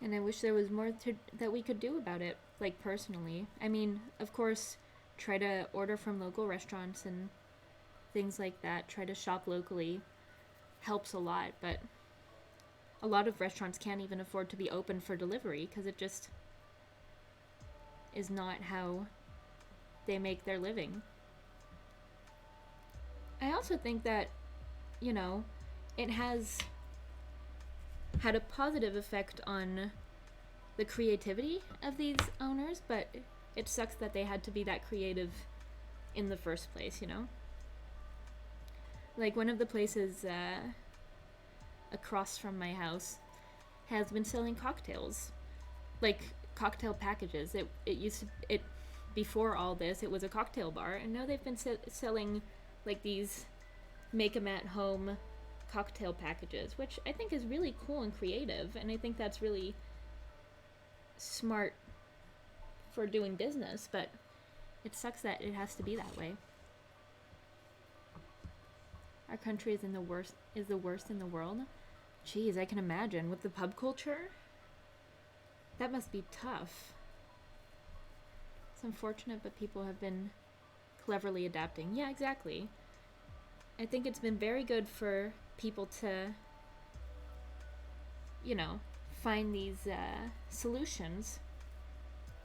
And I wish there was more that we could do about it, like personally. I mean, of course, try to order from local restaurants and things like that. Try to shop locally. Helps a lot, but a lot of restaurants can't even afford to be open for delivery because it just is not how they make their living. I also think that, you know, it has had a positive effect on the creativity of these owners, but it sucks that they had to be that creative in the first place, you know? Like one of the places across from my house has been selling cocktails, like cocktail packages. It used to, before all this, it was a cocktail bar, and now they've been selling like these make 'em at home cocktail packages, which I think is really cool and creative, and I think that's really smart for doing business, but it sucks that it has to be that way. Our country is the worst in the world. Jeez, I can imagine with the pub culture. That must be tough. It's unfortunate, but people have been cleverly adapting. Yeah, exactly. I think it's been very good for people to, you know, find these solutions,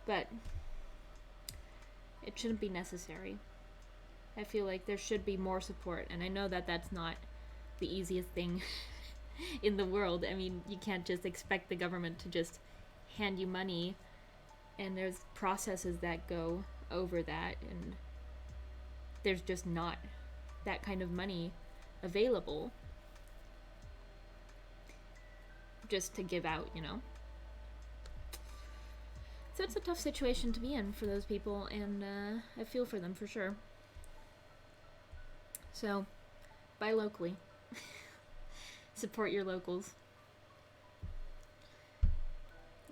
but it shouldn't be necessary. I feel like there should be more support, and I know that that's not the easiest thing in the world. I mean, you can't just expect the government to just hand you money, and there's processes that go over that, and there's just not that kind of money available just to give out, you know? So it's a tough situation to be in for those people, and I feel for them for sure. So, buy locally. Support your locals.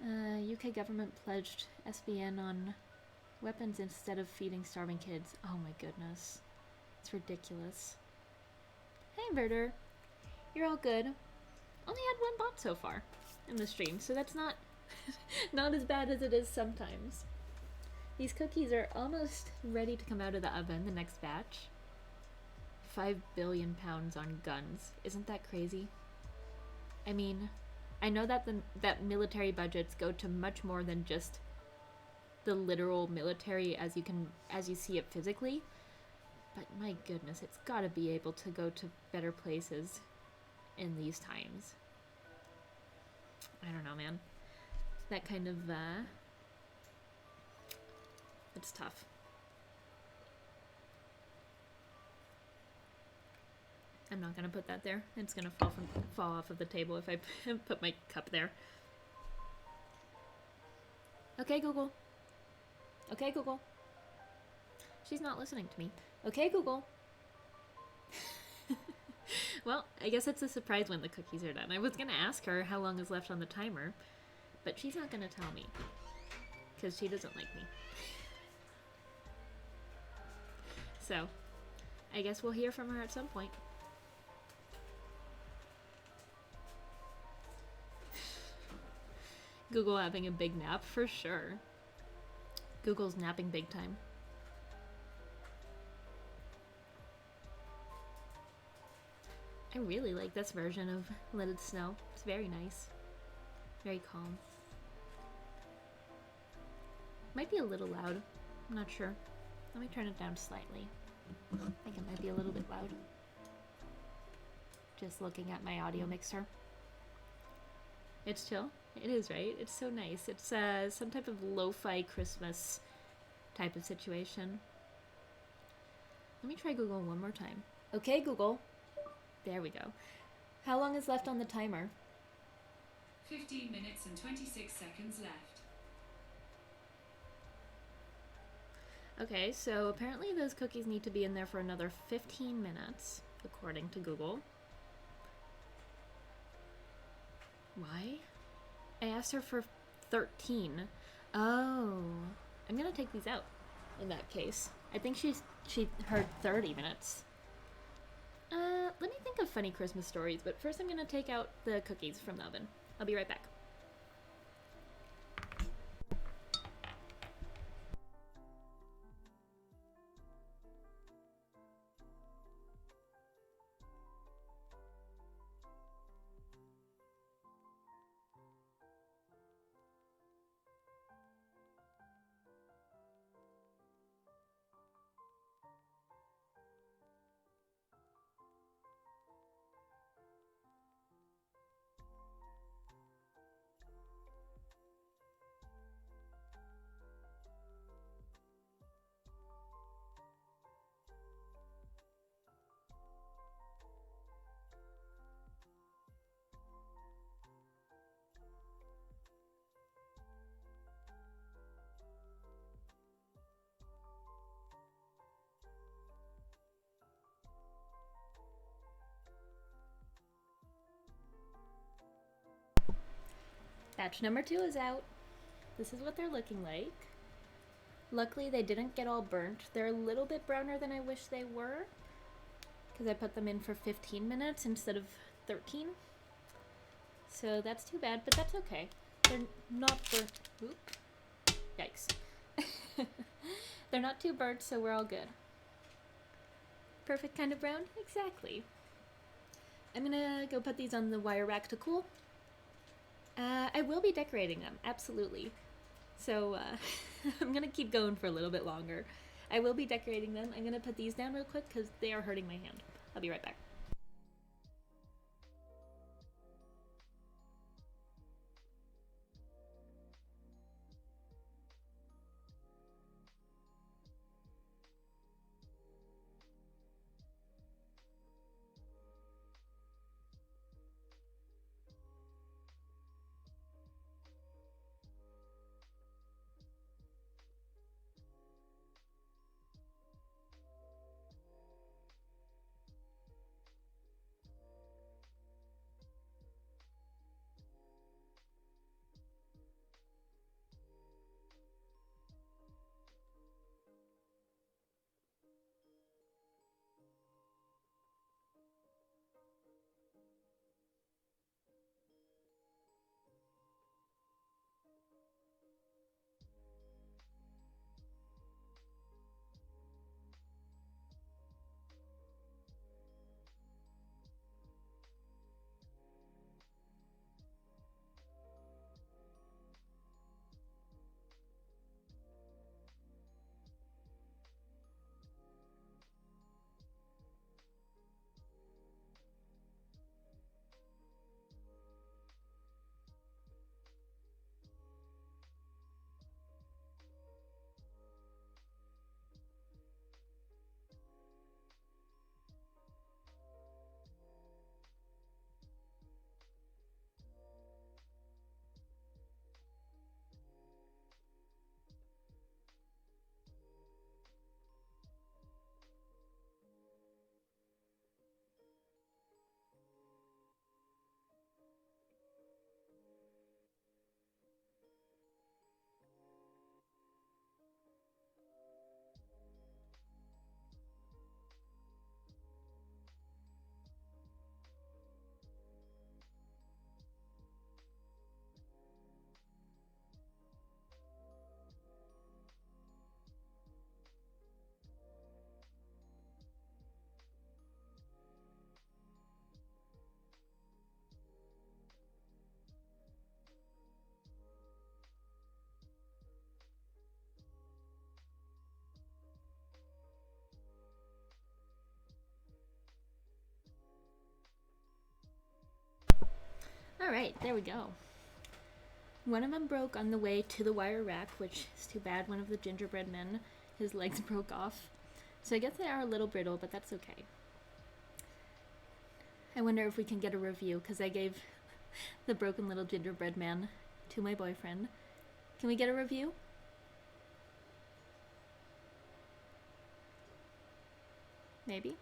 UK government pledged SBN on weapons instead of feeding starving kids. Oh my goodness. It's ridiculous. Hey, Inverter. You're all good. Only had one bot so far. in the stream, so that's not not as bad as it is sometimes. These cookies are almost ready to come out of the oven, the next batch. 5 billion pounds on guns. Isn't that crazy? I mean, I know that that military budgets go to much more than just the literal military as you see it physically, but my goodness, it's got to be able to go to better places in these times. I don't know, man. That kind of it's tough. I'm not gonna put that there. It's gonna fall off of the table if I put my cup there. Okay, Google. Okay, Google. She's not listening to me. Okay, Google. Well, I guess it's a surprise when the cookies are done. I was gonna ask her how long is left on the timer, but she's not gonna tell me because she doesn't like me. So, I guess we'll hear from her at some point. Google having a big nap for sure. Google's napping big time. I really like this version of Let It Snow. It's very nice. Very calm. Might be a little loud. I'm not sure. Let me turn it down slightly. I think it might be a little bit loud. Just looking at my audio mixer. It's chill. It is, right? It's so nice. It's some type of lo-fi Christmas type of situation. Let me try Google one more time. Okay, Google. There we go. How long is left on the timer?
15 minutes and 26 seconds left.
Okay, so apparently those cookies need to be in there for another 15 minutes, according to Google. Why? I asked her for 13. Oh, I'm gonna take these out in that case. I think she heard 30 minutes. Let me think of funny Christmas stories, but first I'm gonna take out the cookies from the oven. I'll be right back. Batch number 2 is out. This is what they're looking like. Luckily, they didn't get all burnt. They're a little bit browner than I wish they were, because I put them in for 15 minutes instead of 13. So that's too bad, but that's okay. They're not burnt. Oop. Yikes. They're not too burnt, so we're all good. Perfect kind of brown? Exactly. I'm gonna go put these on the wire rack to cool. I will be decorating them, absolutely. So, I'm gonna keep going for a little bit longer. I will be decorating them. I'm gonna put these down real quick because they are hurting my hand. I'll be right back. Alright, there we go. One of them broke on the way to the wire rack, which is too bad. One of the gingerbread men, his legs broke off. So I guess they are a little brittle, but that's okay. I wonder if we can get a review, because I gave the broken little gingerbread man to my boyfriend. Can we get a review? Maybe?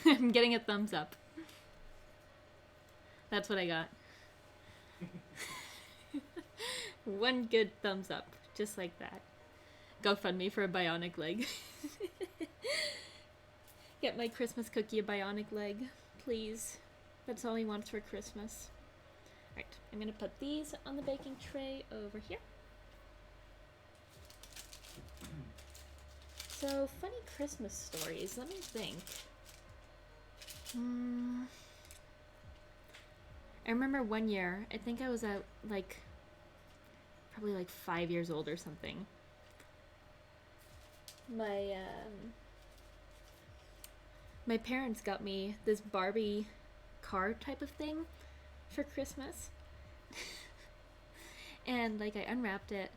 I'm getting a thumbs up. That's what I got. One good thumbs up, just like that. GoFundMe for a bionic leg. Get my Christmas cookie a bionic leg, please. That's all he wants for Christmas. Alright, I'm gonna put these on the baking tray over here. So, funny Christmas stories, let me think. I remember one year, I think I was at probably 5 years old or something. My parents got me this Barbie car type of thing for Christmas. And I unwrapped it,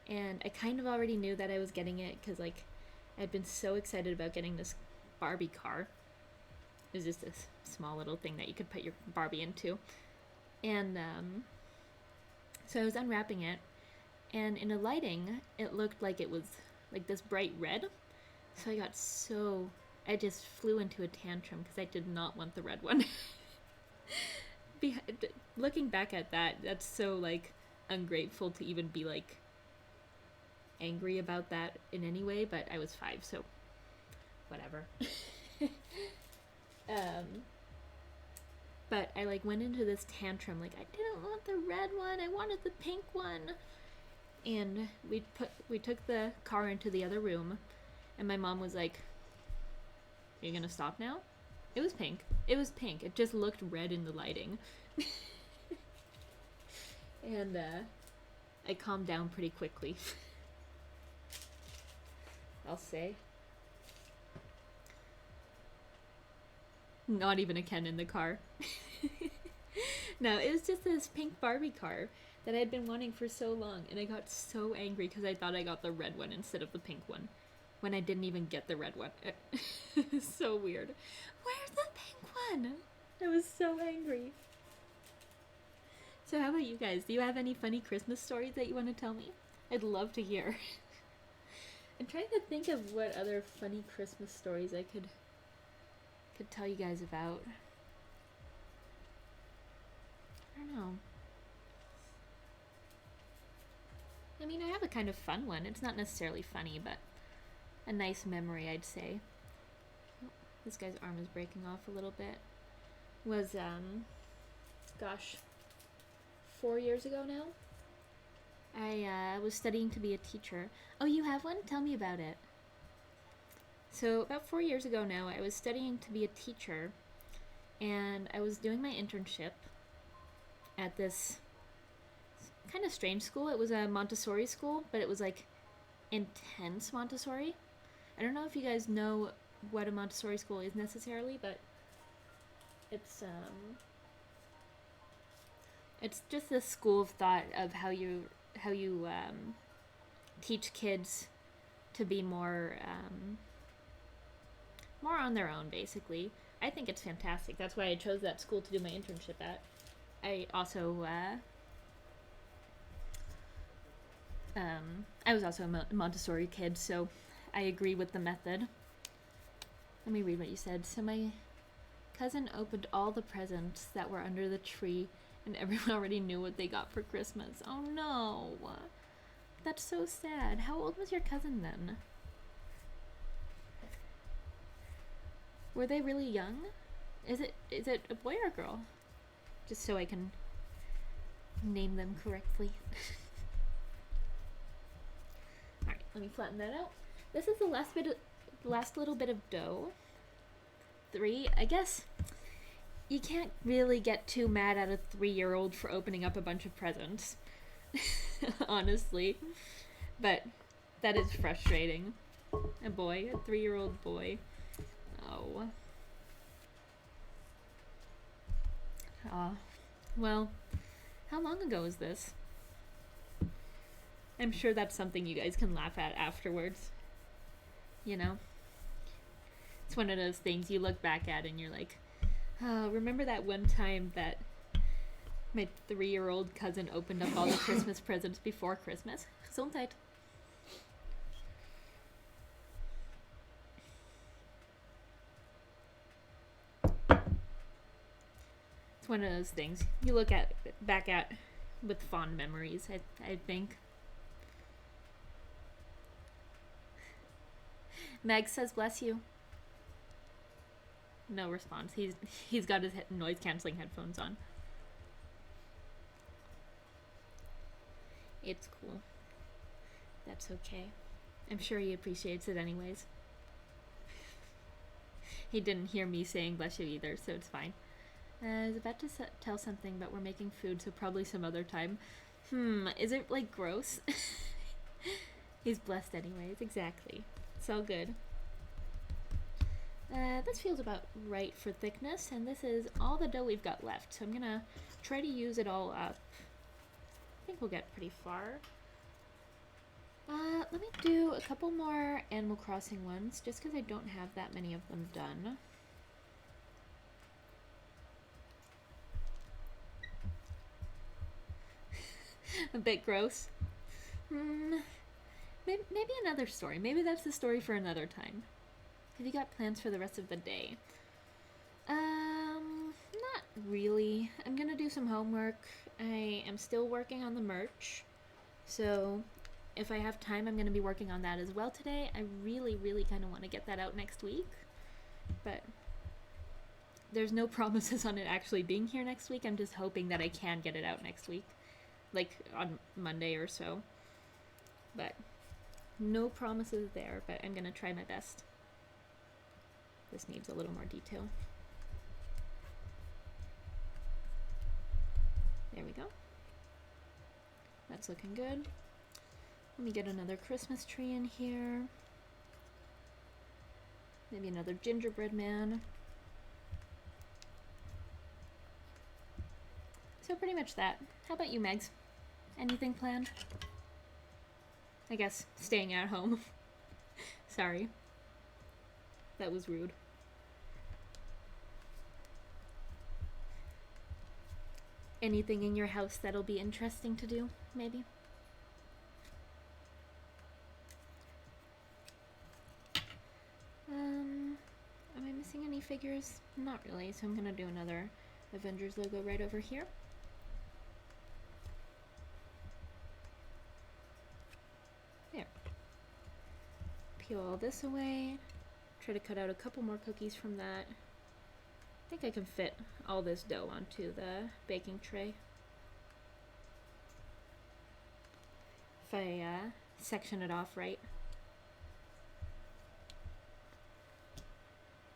and I kind of already knew that I was getting it because I'd been so excited about getting this Barbie car. It was just this small little thing that you could put your Barbie into. And so I was unwrapping it, and in a lighting, it looked like it was this bright red. So I just flew into a tantrum because I did not want the red one. Looking back at that, that's so ungrateful to even be angry about that in any way, but I was 5, so whatever. But I went into this tantrum, I didn't want the red one, I wanted the pink one. And we took the car into the other room, and my mom was like, "Are you gonna stop now?" It was pink. It was pink. It just looked red in the lighting. And I calmed down pretty quickly. I'll say. Not even a Ken in the car. No, it was just this pink Barbie car that I had been wanting for so long, and I got so angry because I thought I got the red one instead of the pink one, when I didn't even get the red one. It's so weird. Where's the pink one? I was so angry. So how about you guys? Do you have any funny Christmas stories that you want to tell me? I'd love to hear. I'm trying to think of what other funny Christmas stories I could tell you guys about. I don't know. I mean, I have a kind of fun one. It's not necessarily funny, but a nice memory, I'd say. Oh, this guy's arm is breaking off a little bit. Was, gosh, 4 years ago now? I was studying to be a teacher. Oh, you have one? Tell me about it. So, about 4 years ago now, I was studying to be a teacher, and I was doing my internship at this kind of strange school. It was a Montessori school, but it was intense Montessori. I don't know if you guys know what a Montessori school is necessarily, but it's just this school of thought of how you teach kids to be more on their own, basically. I think it's fantastic. That's why I chose that school to do my internship at. I also I was also a Montessori kid, so I agree with the method. Let me read what you said. So my cousin opened all the presents that were under the tree, and everyone already knew what they got for Christmas. Oh no! That's so sad. How old was your cousin then? Were they really young? Is it a boy or a girl? Just so I can name them correctly. Alright, let me flatten that out. This is the last little bit of dough. 3, I guess you can't really get too mad at a 3-year-old for opening up a bunch of presents. Honestly. But that is frustrating. A 3-year-old boy. no. Well, how long ago was this? I'm sure that's something you guys can laugh at afterwards. You know? It's one of those things you look back at and you're like, oh, remember that one time that my 3-year-old cousin opened up all the Christmas presents before Christmas? Gesundheit. It's one of those things you look back at with fond memories, I think. Meg says bless you. No response. He's got his noise canceling headphones on. It's cool. That's okay. I'm sure he appreciates it anyways. He didn't hear me saying bless you either, so it's fine. I was about to tell something, but we're making food, so probably some other time. Is it like gross? He's blessed anyways, exactly. It's all good. This feels about right for thickness, and this is all the dough we've got left, so I'm gonna try to use it all up. I think we'll get pretty far. Let me do a couple more Animal Crossing ones, just because I don't have that many of them done. A bit gross. Maybe another story. Maybe that's the story for another time. Have you got plans for the rest of the day? Not really. I'm gonna do some homework. I am still working on the merch. So if I have time, I'm gonna be working on that as well today. I really, really kind of want to get that out next week. But there's no promises on it actually being here next week. I'm just hoping that I can get it out next week. Like on Monday or so. But no promises there, but I'm gonna try my best. This needs a little more detail. There we go. That's looking good. Let me get another Christmas tree in here. Maybe another gingerbread man. So pretty much that. How about you, Megs? Anything planned? I guess staying at home. Sorry. That was rude. Anything in your house that'll be interesting to do, maybe? Am I missing any figures? Not really, so I'm gonna do another Avengers logo right over here. There. Peel all this away. Try to cut out a couple more cookies from that. I think I can fit all this dough onto the baking tray. If I section it off right.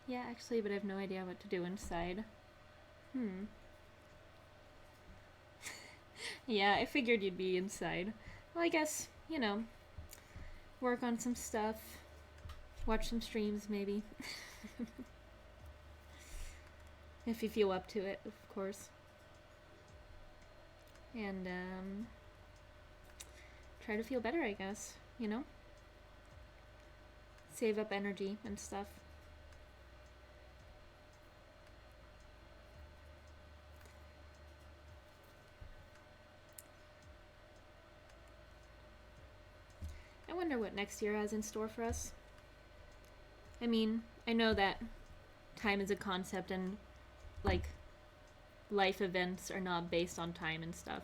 Yeah, actually, but I have no idea what to do inside. Yeah, I figured you'd be inside. Well, I guess, you know, work on some stuff. Watch some streams, maybe. If you feel up to it, of course. And, try to feel better, I guess, you know? Save up energy and stuff. I wonder what next year has in store for us. I mean, I know that time is a concept and, like, life events are not based on time and stuff.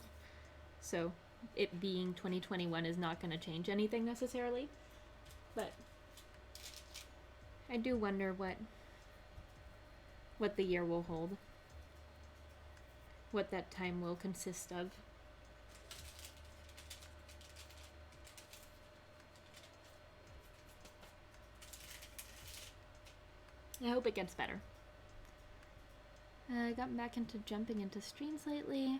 So, it being 2021 is not going to change anything necessarily. But I do wonder what the year will hold. What that time will consist of. I hope it gets better. I got back into jumping into streams lately.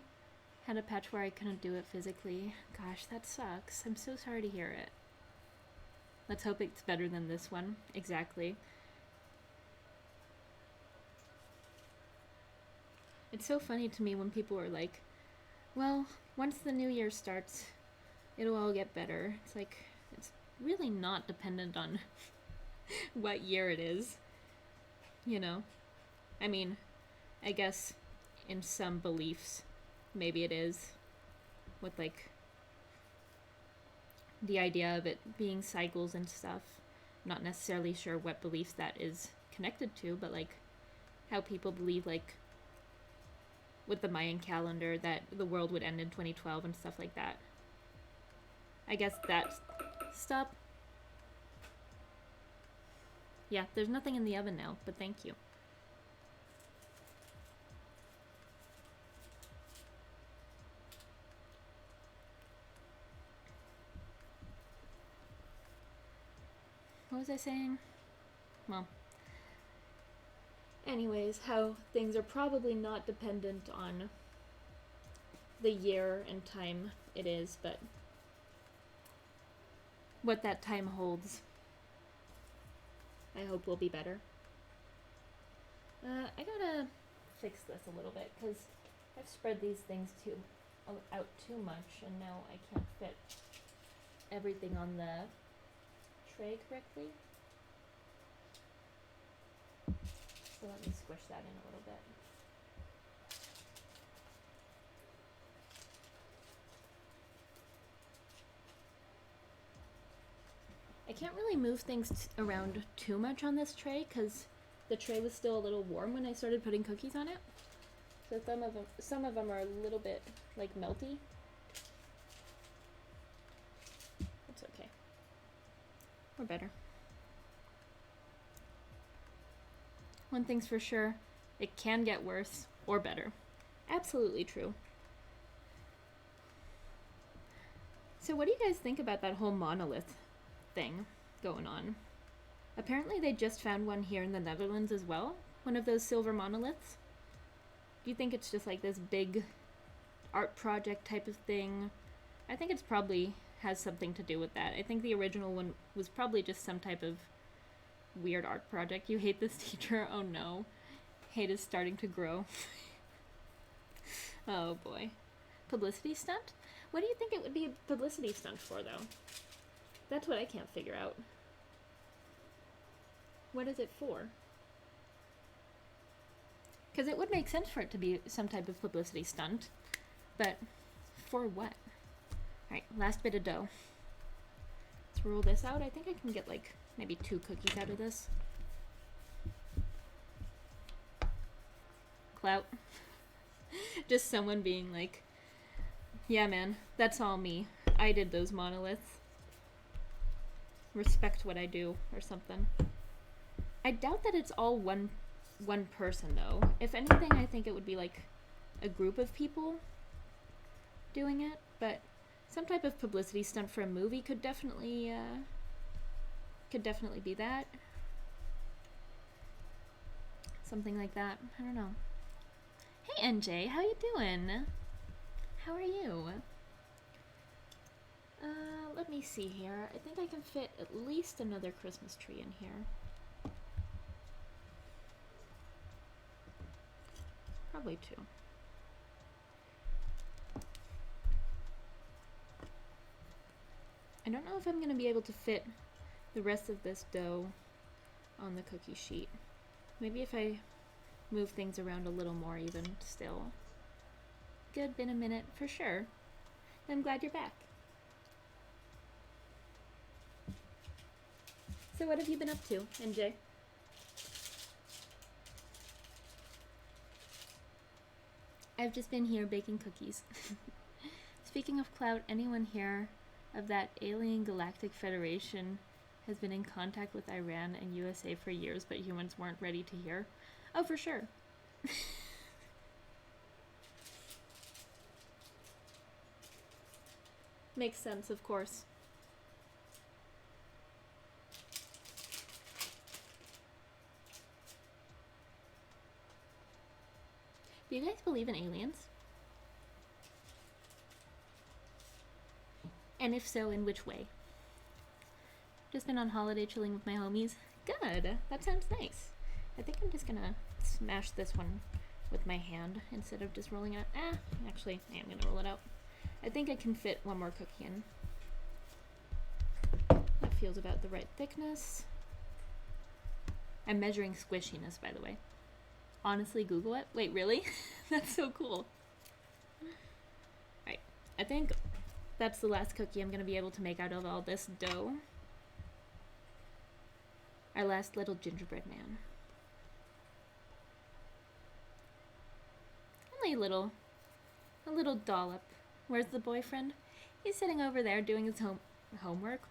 Had a patch where I couldn't do it physically. Gosh, that sucks. I'm so sorry to hear it. Let's hope it's better than this one. Exactly. It's so funny to me when people are like, well, once the new year starts, it'll all get better. It's like, it's really not dependent on what year it is, you know? I mean, I guess in some beliefs, maybe it is, with like the idea of it being cycles and stuff. I'm not necessarily sure what beliefs that is connected to, but like how people believe, like with the Mayan calendar, that the world would end in 2012 and stuff like that. I guess that's... Stop. Yeah, there's nothing in the oven now, but thank you. What was I saying? Well, anyways, how things are probably not dependent on the year and time it is, but what that time holds, I hope will be better. I gotta fix this a little bit, because I've spread these things out too much, and now I can't fit everything on the tray correctly. So let me squish that in a little bit. I can't really move things around too much on this tray because the tray was still a little warm when I started putting cookies on it. So some of them are a little bit like melty. It's okay. Or better. One thing's for sure, it can get worse or better. Absolutely true. So what do you guys think about that whole monolith thing going on? Apparently they just found one here in the Netherlands as well. One of those silver monoliths. Do you think it's just like this big art project type of thing? I think it's probably has something to do with that. I think the original one was probably just some type of weird art project. You hate this teacher? Oh no. Hate is starting to grow. Oh boy. Publicity stunt? What do you think it would be a publicity stunt for, though? That's what I can't figure out. What is it for? Because it would make sense for it to be some type of publicity stunt. But for what? Alright, last bit of dough. Let's roll this out. I think I can get like maybe 2 cookies out of this. Clout. Just someone being like, yeah man, that's all me. I did those monoliths. Respect what I do, or something. I doubt that it's all one person though. If anything, I think it would be like a group of people doing it, but some type of publicity stunt for a movie could definitely be that. Something like that. I don't know. Hey NJ, how you doing? How are you? Let me see here. I think I can fit at least another Christmas tree in here. Probably 2. I don't know if I'm going to be able to fit the rest of this dough on the cookie sheet. Maybe if I move things around a little more even still. Good, been a minute for sure. I'm glad you're back. So what have you been up to, NJ? I've just been here baking cookies. Speaking of clout, anyone here of that alien galactic federation has been in contact with Iran and USA for years, but humans weren't ready to hear? Oh, for sure. Makes sense, of course. Do you guys believe in aliens? And if so, in which way? Just been on holiday chilling with my homies. Good. That sounds nice. I think I'm just gonna smash this one with my hand instead of just rolling it. Actually, I am gonna roll it out. I think I can fit one more cookie in. That feels about the right thickness. I'm measuring squishiness, by the way. Honestly, Google it. Wait, really? That's so cool. Alright, I think that's the last cookie I'm gonna be able to make out of all this dough. Our last little gingerbread man. Only a little dollop. Where's the boyfriend? He's sitting over there doing his homework.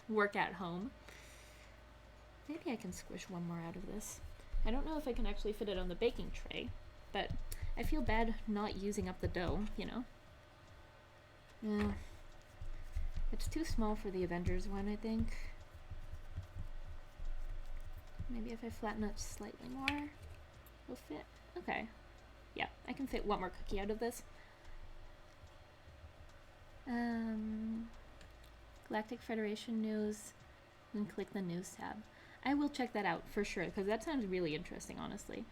Work at home. Maybe I can squish one more out of this. I don't know if I can actually fit it on the baking tray, but I feel bad not using up the dough, you know? Yeah. It's too small for the Avengers one, I think. Maybe if I flatten it slightly more, it'll fit. Okay. Yeah, I can fit one more cookie out of this. Galactic Federation news, then click the news tab. I will check that out for sure, because that sounds really interesting, honestly.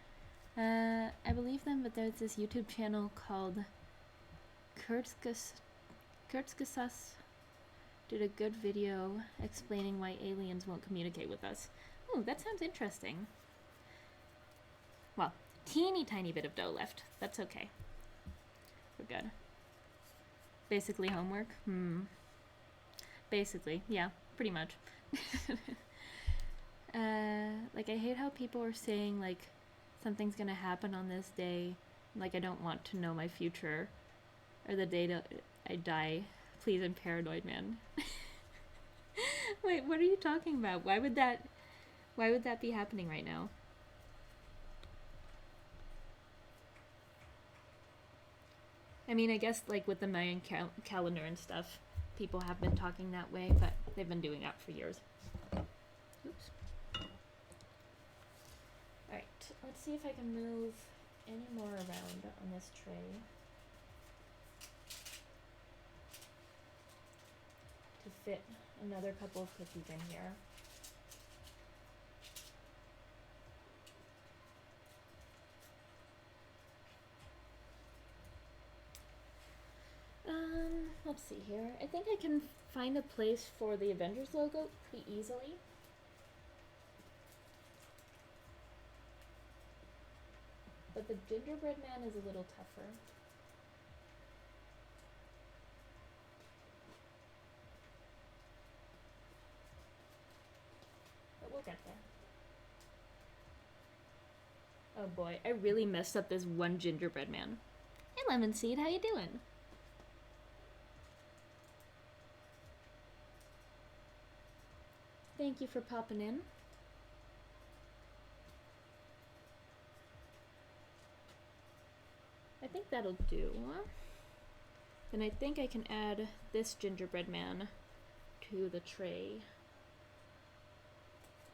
I believe them, but there's this YouTube channel called Kurtzgesas. Did a good video explaining why aliens won't communicate with us. Ooh, that sounds interesting. Well, teeny tiny bit of dough left. That's okay. We're good. Basically homework? Basically, yeah, pretty much. Like, I hate how people are saying, like, something's gonna happen on this day. Like, I don't want to know my future. Or the day that I die. Please, I'm paranoid, man. Wait, what are you talking about? Why would that be happening right now? I mean, I guess, like, with the Mayan calendar and stuff, people have been talking that way, but they've been doing that for years. Oops. Alright, let's see if I can move any more around on this tray to fit another couple of cookies in here. Let's see here. I think I can find a place for the Avengers logo pretty easily. But the gingerbread man is a little tougher. But we'll get there. Oh boy, I really messed up this one gingerbread man. Hey Lemon Seed, how you doing? Thank you for popping in. I think that'll do. Then I think I can add this gingerbread man to the tray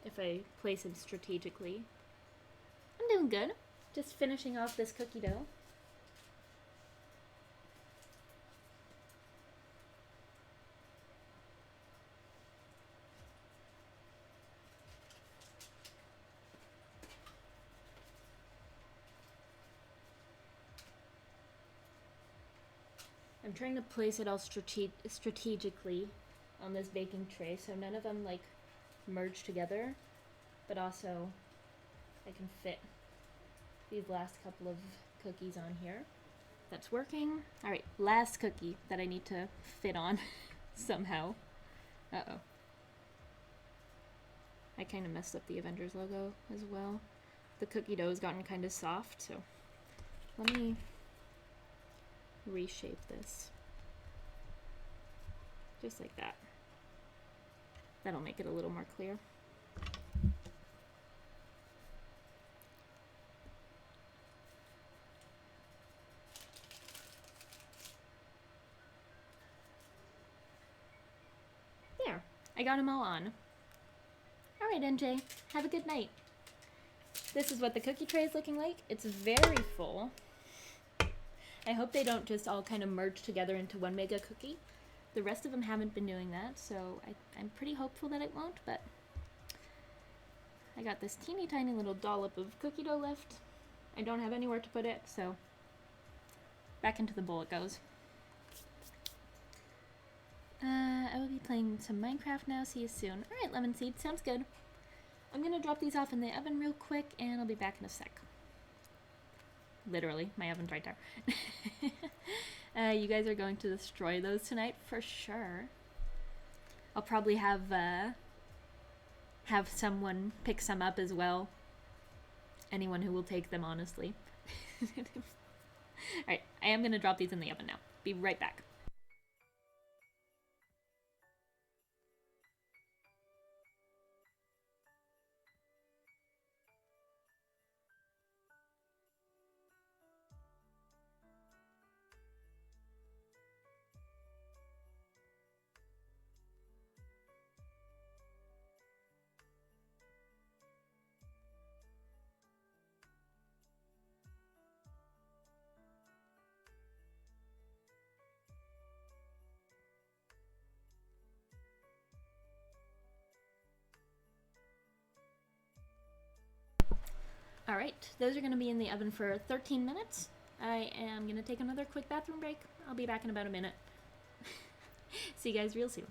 if I place him strategically. I'm doing good. Just finishing off this cookie dough. I'm trying to place it all strategically on this baking tray so none of them like merge together, but also I can fit these last couple of cookies on here. That's working. Alright, last cookie that I need to fit on somehow. Uh-oh. I kind of messed up the Avengers logo as well. The cookie dough has gotten kind of soft, so let me reshape this. Just like that. That'll make it a little more clear. There. I got them all on. Alright, NJ. Have a good night. This is what the cookie tray is looking like. It's very full. I hope they don't just all kind of merge together into one mega cookie. The rest of them haven't been doing that, so I'm pretty hopeful that it won't, but I got this teeny tiny little dollop of cookie dough left. I don't have anywhere to put it, so back into the bowl it goes. I will be playing some Minecraft now. See you soon. Alright, Lemon Seed, sounds good. I'm gonna drop these off in the oven real quick, and I'll be back in a sec. Literally, my oven's right there. You guys are going to destroy those tonight for sure. I'll probably have someone pick some up as well. Anyone who will take them, honestly. Alright, I am gonna drop these in the oven now. Be right back. Alright, those are going to be in the oven for 13 minutes. I am going to take another quick bathroom break. I'll be back in about a minute. See you guys real soon.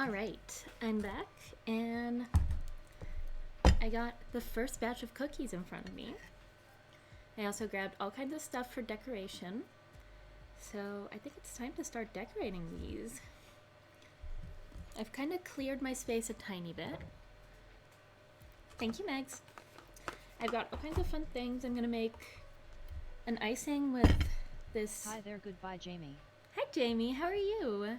Alright, I'm back, and I got the first batch of cookies in front of me. I also grabbed all kinds of stuff for decoration, so I think it's time to start decorating these. I've kind of cleared my space a tiny bit. Thank you, Megs. I've got all kinds of fun things. I'm gonna make an icing with this...
Hi there, goodbye Jamie.
Hi Jamie, how are you?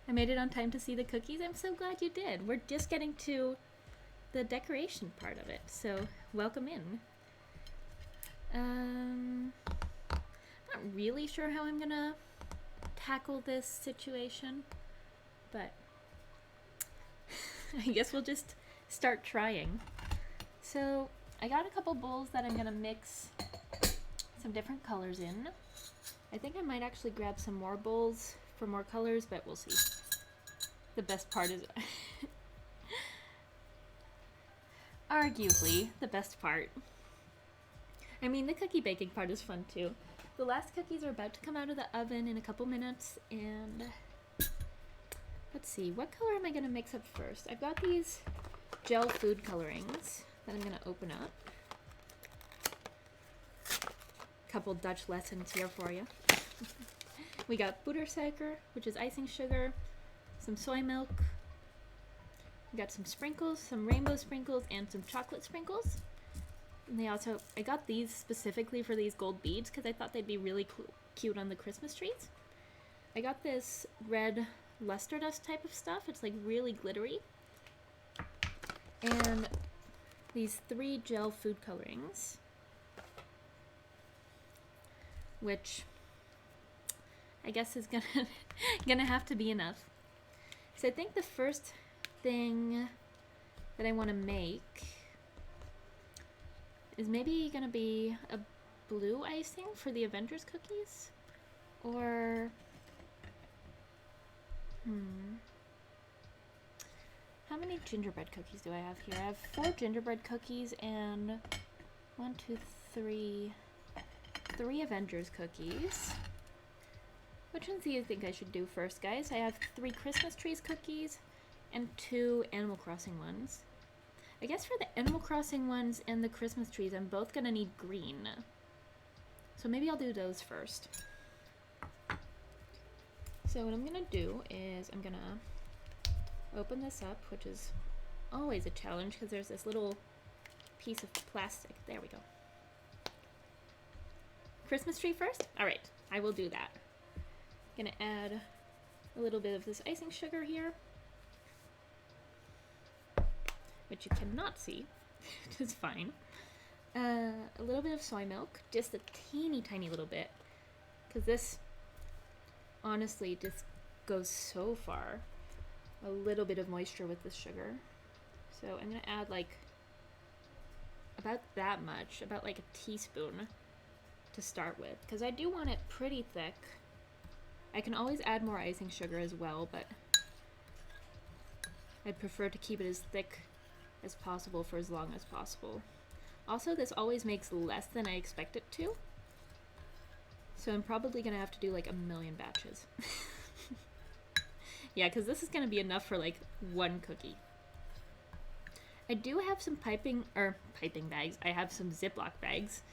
I made it on time to see the cookies. I'm so glad you did. We're just getting to the decoration part of it, so welcome in. Not really sure how I'm gonna tackle this situation, but I guess we'll just start trying. So I got a couple bowls that I'm gonna mix some different colors in. I think I might actually grab some more bowls for more colors, but we'll see. The best part is arguably the best part. I mean, the cookie baking part is fun too. The last cookies are about to come out of the oven in a couple minutes, and let's see, what color am I gonna mix up first? I've got these gel food colorings that I'm gonna open up. Couple Dutch lessons here for you. We got Buttersuiker, which is icing sugar, some soy milk. We got some sprinkles, some rainbow sprinkles, and some chocolate sprinkles. And they also, I got these specifically for these gold beads because I thought they'd be really cute on the Christmas trees. I got this red luster dust type of stuff. It's like really glittery. And these 3 gel food colorings, which I guess is gonna have to be enough. So I think the first thing that I want to make is maybe gonna be a blue icing for the Avengers cookies, or how many gingerbread cookies do I have here? I have 4 gingerbread cookies and 1, 2, 3 Avengers cookies. Which ones do you think I should do first, guys? I have 3 Christmas trees cookies and 2 Animal Crossing ones. I guess for the Animal Crossing ones and the Christmas trees, I'm both gonna need green. So maybe I'll do those first. So what I'm gonna do is I'm gonna open this up, which is always a challenge because there's this little piece of plastic. There we go. Christmas tree first? Alright, I will do that. Gonna add a little bit of this icing sugar here, which you cannot see, which is fine. A little bit of soy milk, just a teeny tiny little bit, because this honestly just goes so far. A little bit of moisture with this sugar. So I'm gonna add like about that much, about like a teaspoon to start with, because I do want it pretty thick. I can always add more icing sugar as well, but I'd prefer to keep it as thick as possible for as long as possible. Also, this always makes less than I expect it to, so I'm probably gonna have to do like a million batches. Yeah, because this is gonna be enough for like 1 cookie. I do have some piping bags. I have some Ziploc bags,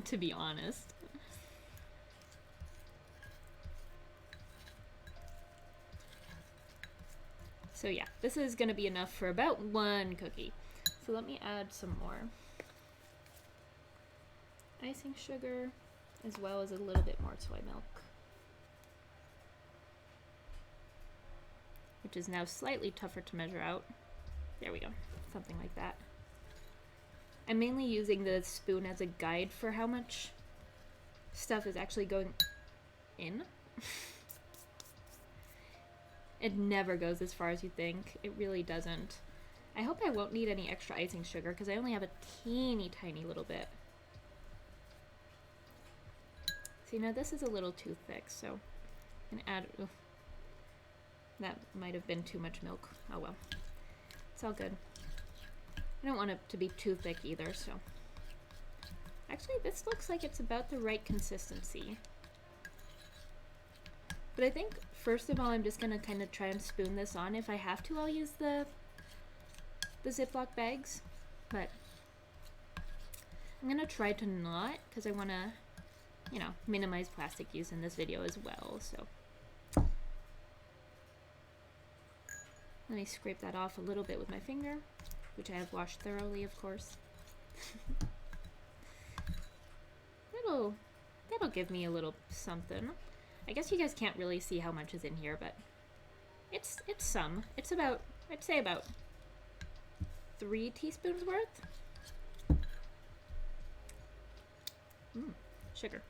to be honest. So yeah, this is gonna be enough for about 1 cookie. So let me add some more icing sugar, as well as a little bit more soy milk, which is now slightly tougher to measure out. There we go, something like that. I'm mainly using the spoon as a guide for how much stuff is actually going in. It never goes as far as you think. It really doesn't. I hope I won't need any extra icing sugar because I only have a teeny tiny little bit. See, now this is a little too thick, so I'm gonna add, that might have been too much milk. Oh well. It's all good. I don't want it to be too thick either, so. Actually, this looks like it's about the right consistency. But I think first of all, I'm just gonna kind of try and spoon this on. If I have to, I'll use the Ziploc bags, but I'm gonna try to not, because I want to, you know, minimize plastic use in this video as well. So let me scrape that off a little bit with my finger, which I have washed thoroughly, of course. That'll give me a little something. I guess you guys can't really see how much is in here, but it's some. It's about, I'd say about 3 teaspoons worth. Sugar.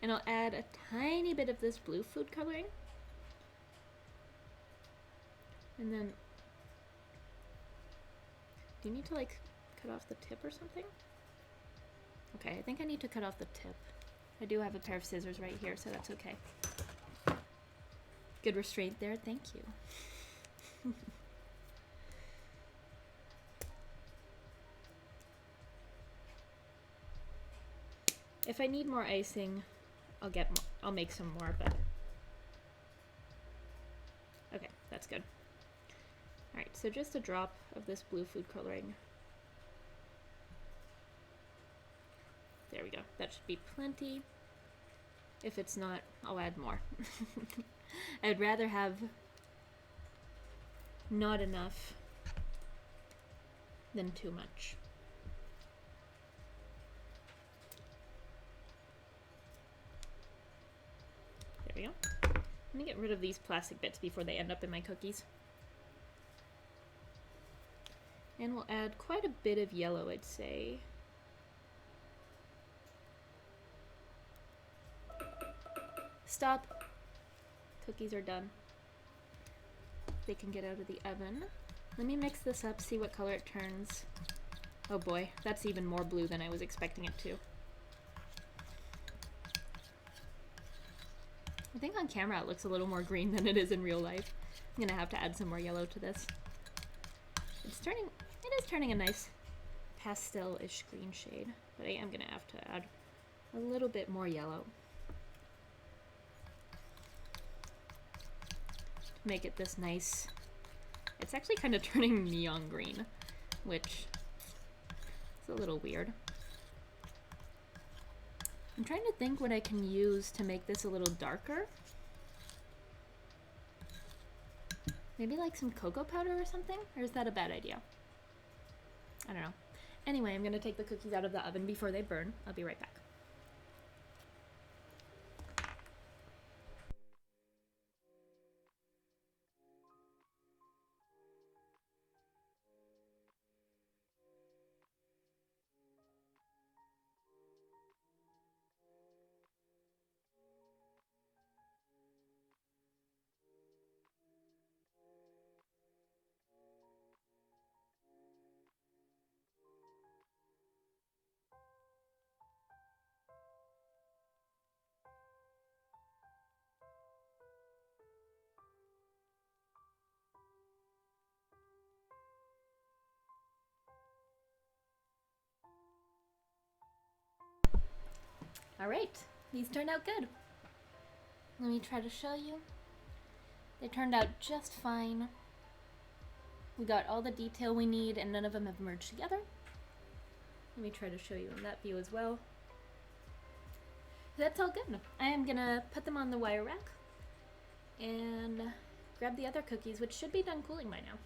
And I'll add a tiny bit of this blue food coloring. And then, do you need to like cut off the tip or something? Okay, I think I need to cut off the tip. I do have a pair of scissors right here, so that's okay. Good restraint there, thank you. If I need more icing, I'll make some more, but okay, that's good. All right, so just a drop of this blue food coloring. There we go. That should be plenty. If it's not, I'll add more. I'd rather have not enough than too much. There we go. I'm gonna get rid of these plastic bits before they end up in my cookies. And we'll add quite a bit of yellow, I'd say. Stop. Cookies are done. They can get out of the oven. Let me mix this up, see what color it turns. Oh boy, that's even more blue than I was expecting it to. I think on camera it looks a little more green than it is in real life. I'm gonna have to add some more yellow to this. It is turning a nice pastel-ish green shade, but I am gonna have to add a little bit more yellow. Make it this nice. It's actually kind of turning neon green, which is a little weird. I'm trying to think what I can use to make this a little darker. Maybe like some cocoa powder or something? Or is that a bad idea? I don't know. Anyway, I'm gonna take the cookies out of the oven before they burn. I'll be right back. Alright, these turned out good. Let me try to show you. They turned out just fine. We got all the detail we need and none of them have merged together. Let me try to show you in that view as well. That's all good. I am gonna put them on the wire rack and grab the other cookies, which should be done cooling by now.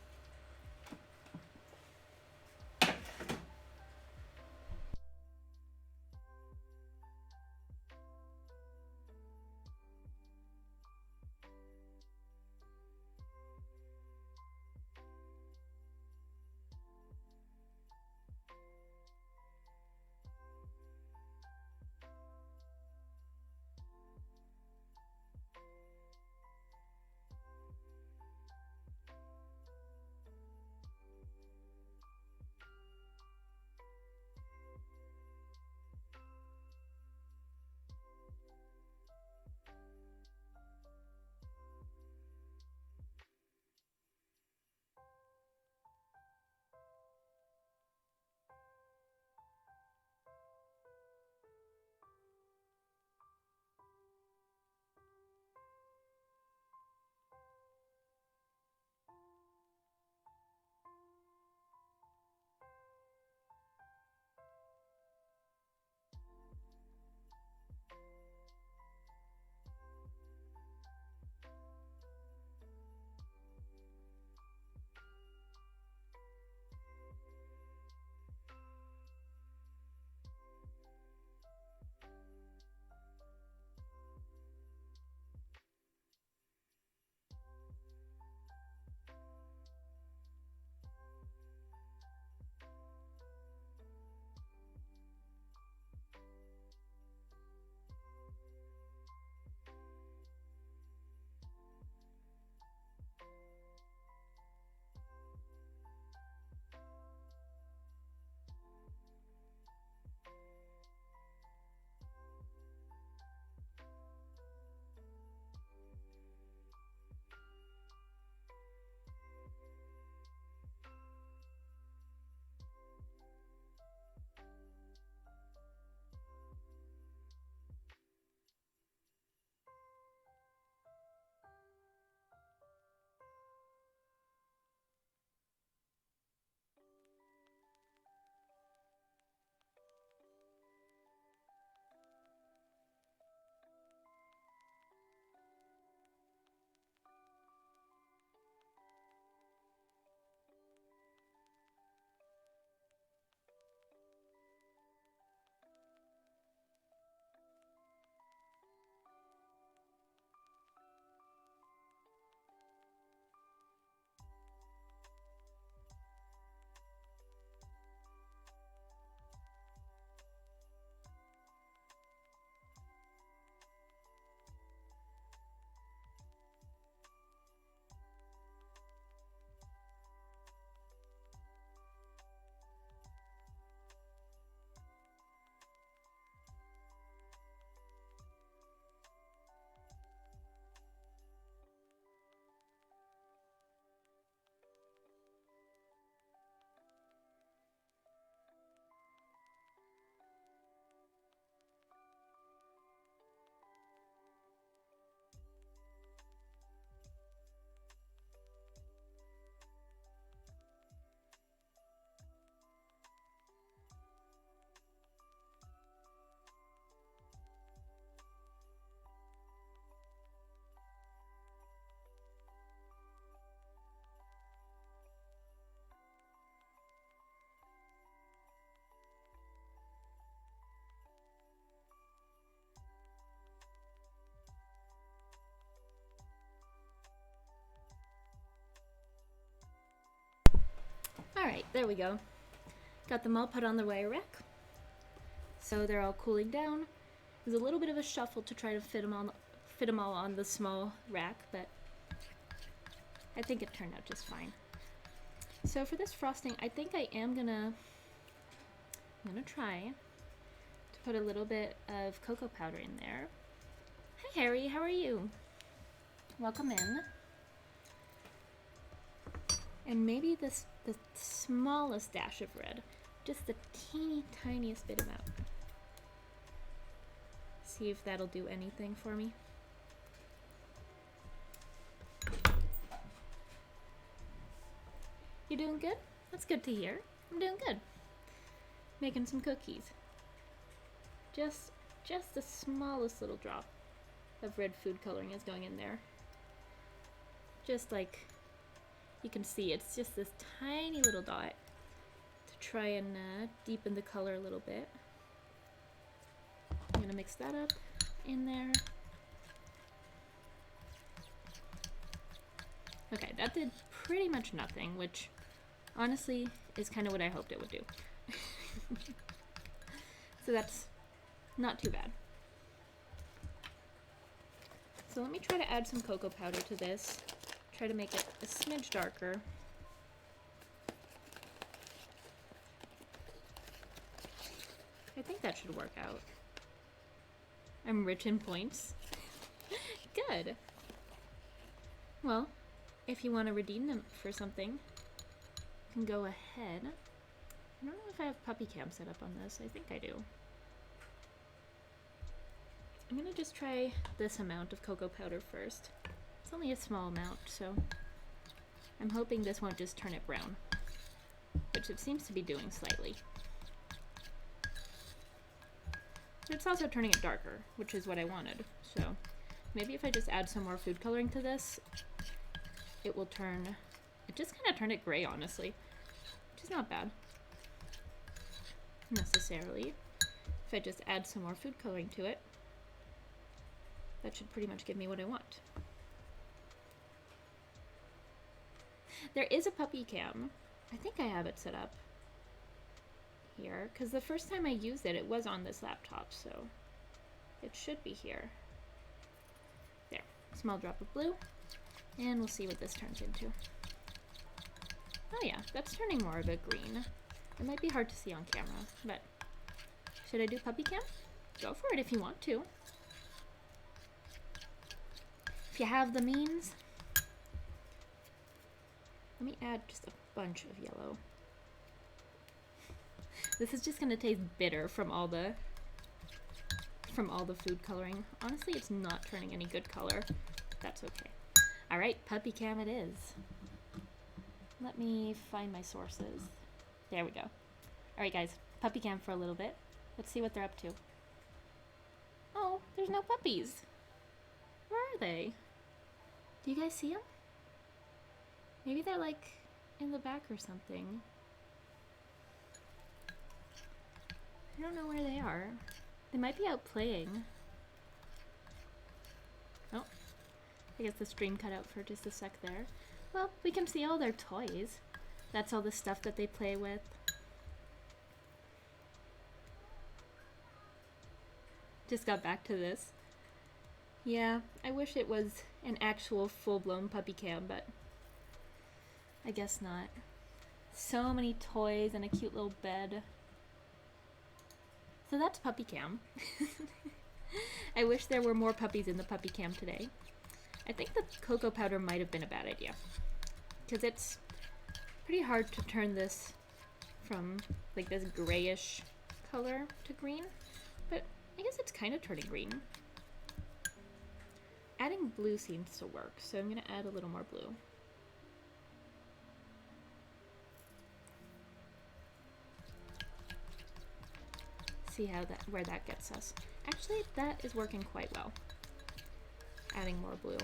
There we go. Got them all put on the wire rack. So they're all cooling down. It was a little bit of a shuffle to try to fit them all on the small rack, but I think it turned out just fine. So for this frosting, I think I'm gonna try to put a little bit of cocoa powder in there. Hi Harry, how are you? Welcome in. And maybe the smallest dash of red, just the teeny tiniest bit amount. See if that'll do anything for me. You doing good? That's good to hear. I'm doing good. Making some cookies. Just the smallest little drop of red food coloring is going in there. Just like you can see, it's just this tiny little dot to try and deepen the color a little bit. I'm gonna mix that up in there. Okay, that did pretty much nothing, which honestly is kind of what I hoped it would do. So that's not too bad. So let me try to add some cocoa powder to this. Try to make it a smidge darker. I think that should work out. I'm rich in points. Good. Well, if you want to redeem them for something, you can go ahead. I don't know if I have puppy cam set up on this. I think I do. I'm gonna just try this amount of cocoa powder first. It's only a small amount, so I'm hoping this won't just turn it brown, which it seems to be doing slightly. But it's also turning it darker, which is what I wanted. So maybe if I just add some more food coloring to this, it will turn, it just kind of turned it gray, honestly, which is not bad necessarily. If I just add some more food coloring to it, that should pretty much give me what I want. There is a puppy cam. I think I have it set up here, because the first time I used it, it was on this laptop, so it should be here. There, small drop of blue, and we'll see what this turns into. Oh yeah, that's turning more of a green. It might be hard to see on camera, but should I do puppy cam? Go for it if you want to. If you have the means. Let me add just a bunch of yellow. This is just gonna taste bitter from all the food coloring. Honestly, it's not turning any good color. That's okay. All right, puppy cam it is. Let me find my sources. There we go. All right, guys, puppy cam for a little bit. Let's see what they're up to. Oh, there's no puppies. Where are they? Do you guys see them? Maybe they're like in the back or something. I don't know where they are. They might be out playing. Oh, I guess the stream cut out for just a sec there. Well, we can see all their toys. That's all the stuff that they play with. Just got back to this. Yeah, I wish it was an actual full-blown puppy cam, but I guess not. So many toys and a cute little bed. So that's puppy cam. I wish there were more puppies in the puppy cam today. I think the cocoa powder might have been a bad idea, because it's pretty hard to turn this from like this grayish color to green, but I guess it's kind of turning green. Adding blue seems to work, so I'm going to add a little more blue. See where that gets us. Actually, that is working quite well. Adding more blue.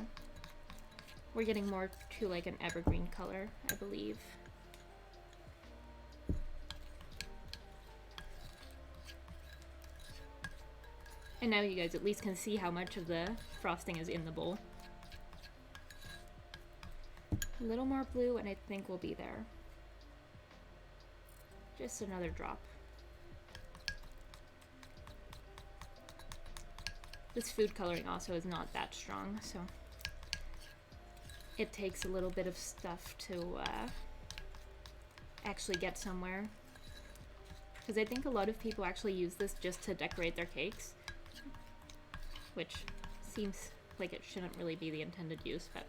We're getting more to like an evergreen color, I believe. And now you guys at least can see how much of the frosting is in the bowl. A little more blue and I think we'll be there. Just another drop. This food coloring also is not that strong, so it takes a little bit of stuff to actually get somewhere. Because I think a lot of people actually use this just to decorate their cakes, which seems like it shouldn't really be the intended use, but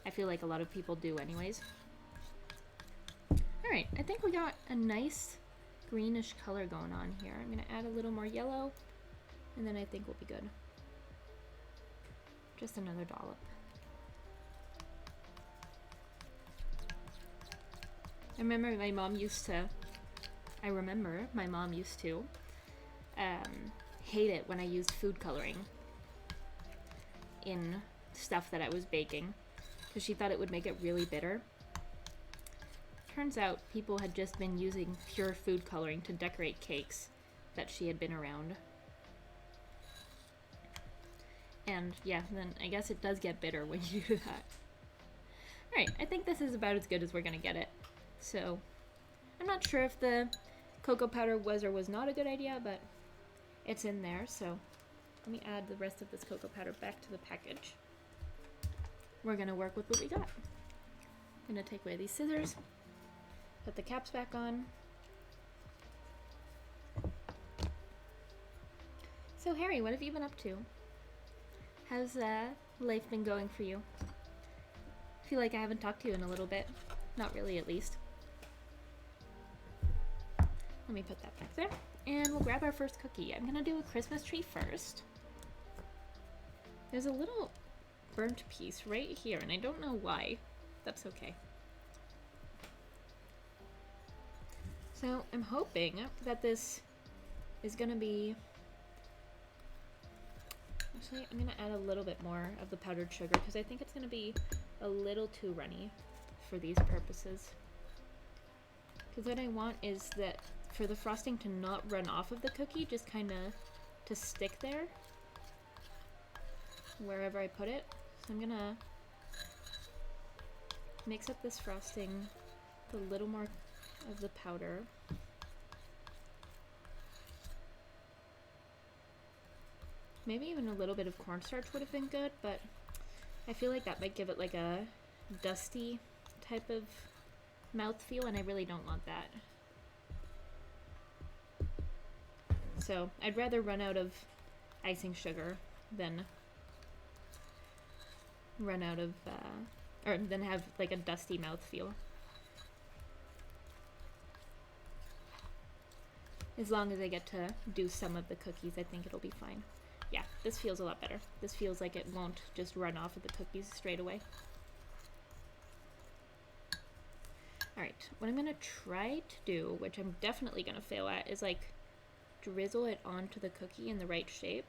I feel like a lot of people do anyways. Alright, I think we got a nice greenish color going on here. I'm going to add a little more yellow, and then I think we'll be good. Just another dollop. I remember my mom used to hate it when I used food coloring in stuff that I was baking, because she thought it would make it really bitter. Turns out people had just been using pure food coloring to decorate cakes that she had been around. And yeah, then I guess it does get bitter when you do that. Alright, I think this is about as good as we're gonna get it. So, I'm not sure if the cocoa powder was or was not a good idea, but it's in there, so let me add the rest of this cocoa powder back to the package. We're gonna work with what we got. I'm gonna take away these scissors, put the caps back on. So Harry, what have you been up to? How's life been going for you? I feel like I haven't talked to you in a little bit. Not really, at least. Let me put that back there. And we'll grab our first cookie. I'm gonna do a Christmas tree first. There's a little burnt piece right here, and I don't know why. That's okay. So I'm hoping that this is gonna be... Actually, I'm gonna add a little bit more of the powdered sugar because I think it's gonna be a little too runny for these purposes. Because what I want is that for the frosting to not run off of the cookie, just kind of to stick there wherever I put it. So I'm gonna mix up this frosting with a little more of the powder. Maybe even a little bit of cornstarch would have been good, but I feel like that might give it like a dusty type of mouthfeel, and I really don't want that. So I'd rather run out of icing sugar than run out of, or than have like a dusty mouthfeel. As long as I get to do some of the cookies, I think it'll be fine. Yeah, this feels a lot better. This feels like it won't just run off of the cookies straight away. Alright, what I'm gonna try to do, which I'm definitely gonna fail at, is like drizzle it onto the cookie in the right shape.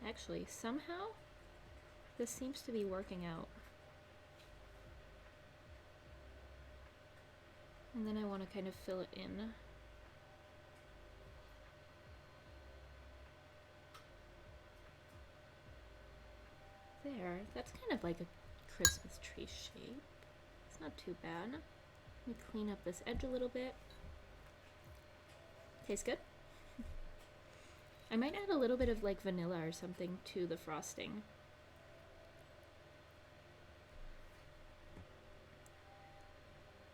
Actually, somehow this seems to be working out. And then I want to kind of fill it in. There, that's kind of like a Christmas tree shape. It's not too bad. Let me clean up this edge a little bit. Tastes good. I might add a little bit of like vanilla or something to the frosting.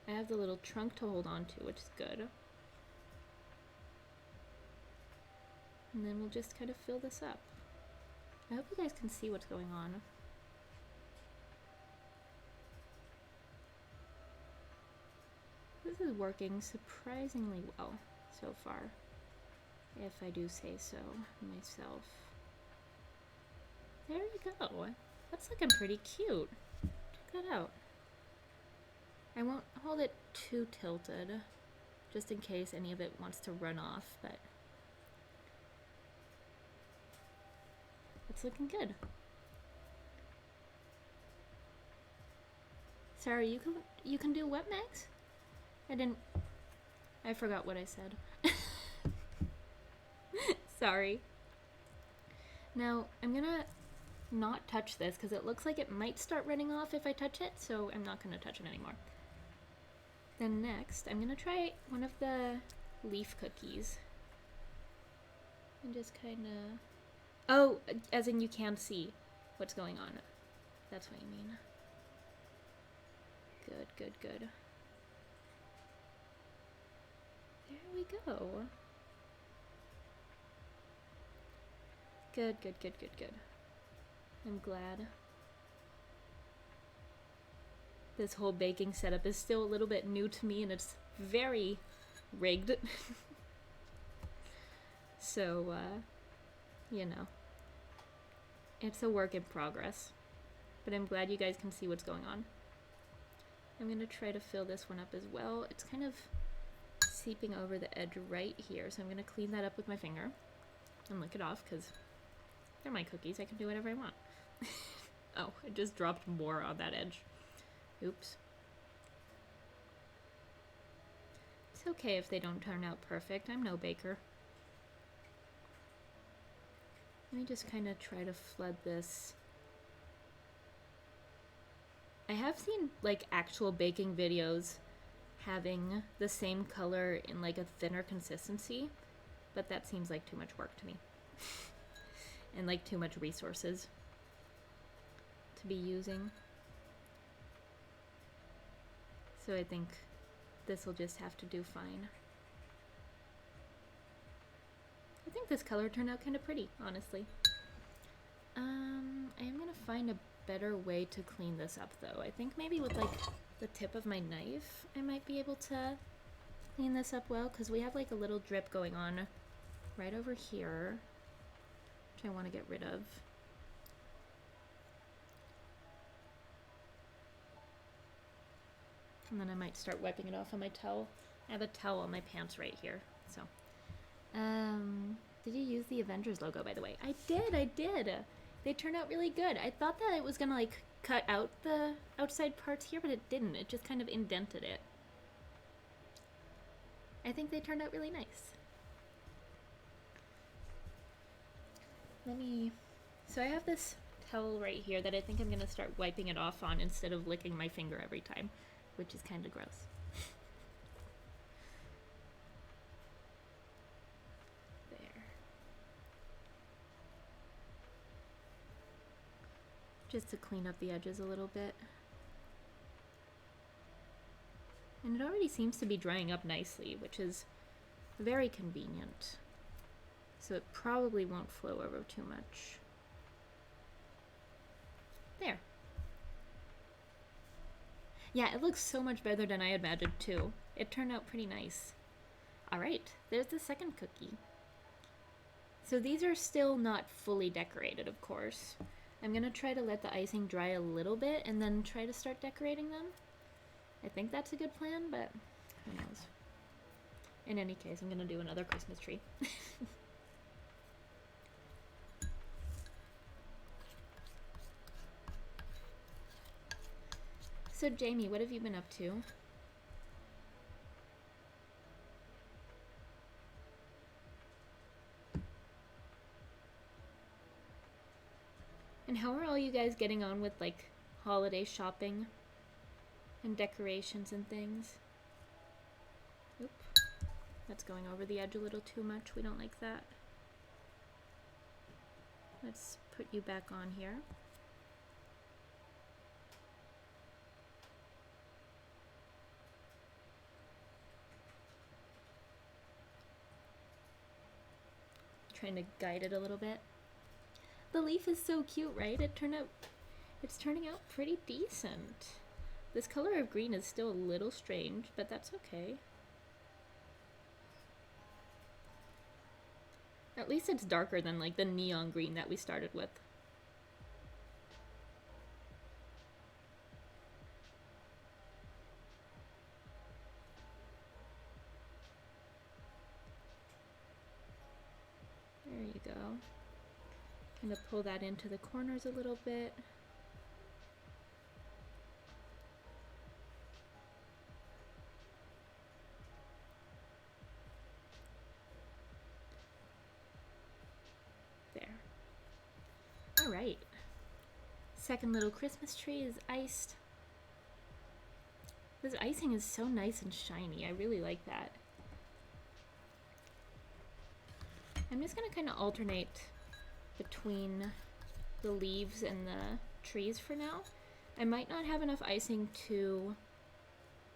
I have the little trunk to hold on to, which is good. And then we'll just kind of fill this up. I hope you guys can see what's going on. This is working surprisingly well so far, if I do say so myself. There you go. That's looking pretty cute. Check that out. I won't hold it too tilted, just in case any of it wants to run off, but it's looking good. Sorry, you can do what, Max? I forgot what I said. Sorry. Now, I'm gonna not touch this because it looks like it might start running off if I touch it, so I'm not going to touch it anymore. Then next, I'm going to try one of the leaf cookies. And just kind of... Oh, as in you can see what's going on. That's what you mean. Good, good, good. There we go. Good, good, good, good, good. I'm glad. This whole baking setup is still a little bit new to me and it's very rigged. So, you know, it's a work in progress. But I'm glad you guys can see what's going on. I'm going to try to fill this one up as well. It's kind of seeping over the edge right here, so I'm going to clean that up with my finger and lick it off because they're my cookies. I can do whatever I want. Oh, I just dropped more on that edge. Oops. It's okay if they don't turn out perfect. I'm no baker. Let me just kind of try to flood this. I have seen like actual baking videos having the same color in like a thinner consistency, but that seems like too much work to me. And like too much resources to be using. So I think this will just have to do fine. I think this color turned out kind of pretty, honestly. I am gonna find a better way to clean this up though. I think maybe with like the tip of my knife I might be able to clean this up well, because we have like a little drip going on right over here, which I want to get rid of. And then I might start wiping it off on my towel. I have a towel on my pants right here, so. Did you use the Avengers logo, by the way? I did! They turned out really good. I thought that it was gonna, like, cut out the outside parts here, but it didn't. It just kind of indented it. I think they turned out really nice. So I have this towel right here that I think I'm gonna start wiping it off on instead of licking my finger every time, which is kind of gross. There. Just to clean up the edges a little bit. And it already seems to be drying up nicely, which is very convenient. So it probably won't flow over too much. There. Yeah, it looks so much better than I imagined too. It turned out pretty nice. Alright, there's the second cookie. So these are still not fully decorated, of course. I'm gonna try to let the icing dry a little bit and then try to start decorating them. I think that's a good plan, but who knows. In any case, I'm gonna do another Christmas tree. So Jamie, what have you been up to? And how are all you guys getting on with like holiday shopping and decorations and things? Oop, that's going over the edge a little too much. We don't like that. Let's put you back on here. Trying to guide it a little bit. The leaf is so cute, right? It's turning out pretty decent. This color of green is still a little strange, but that's okay. At least it's darker than like the neon green that we started with. There you go. Kind of pull that into the corners a little bit. There. All right. Second little Christmas tree is iced. This icing is so nice and shiny. I really like that. I'm just gonna kind of alternate between the leaves and the trees for now. I might not have enough icing to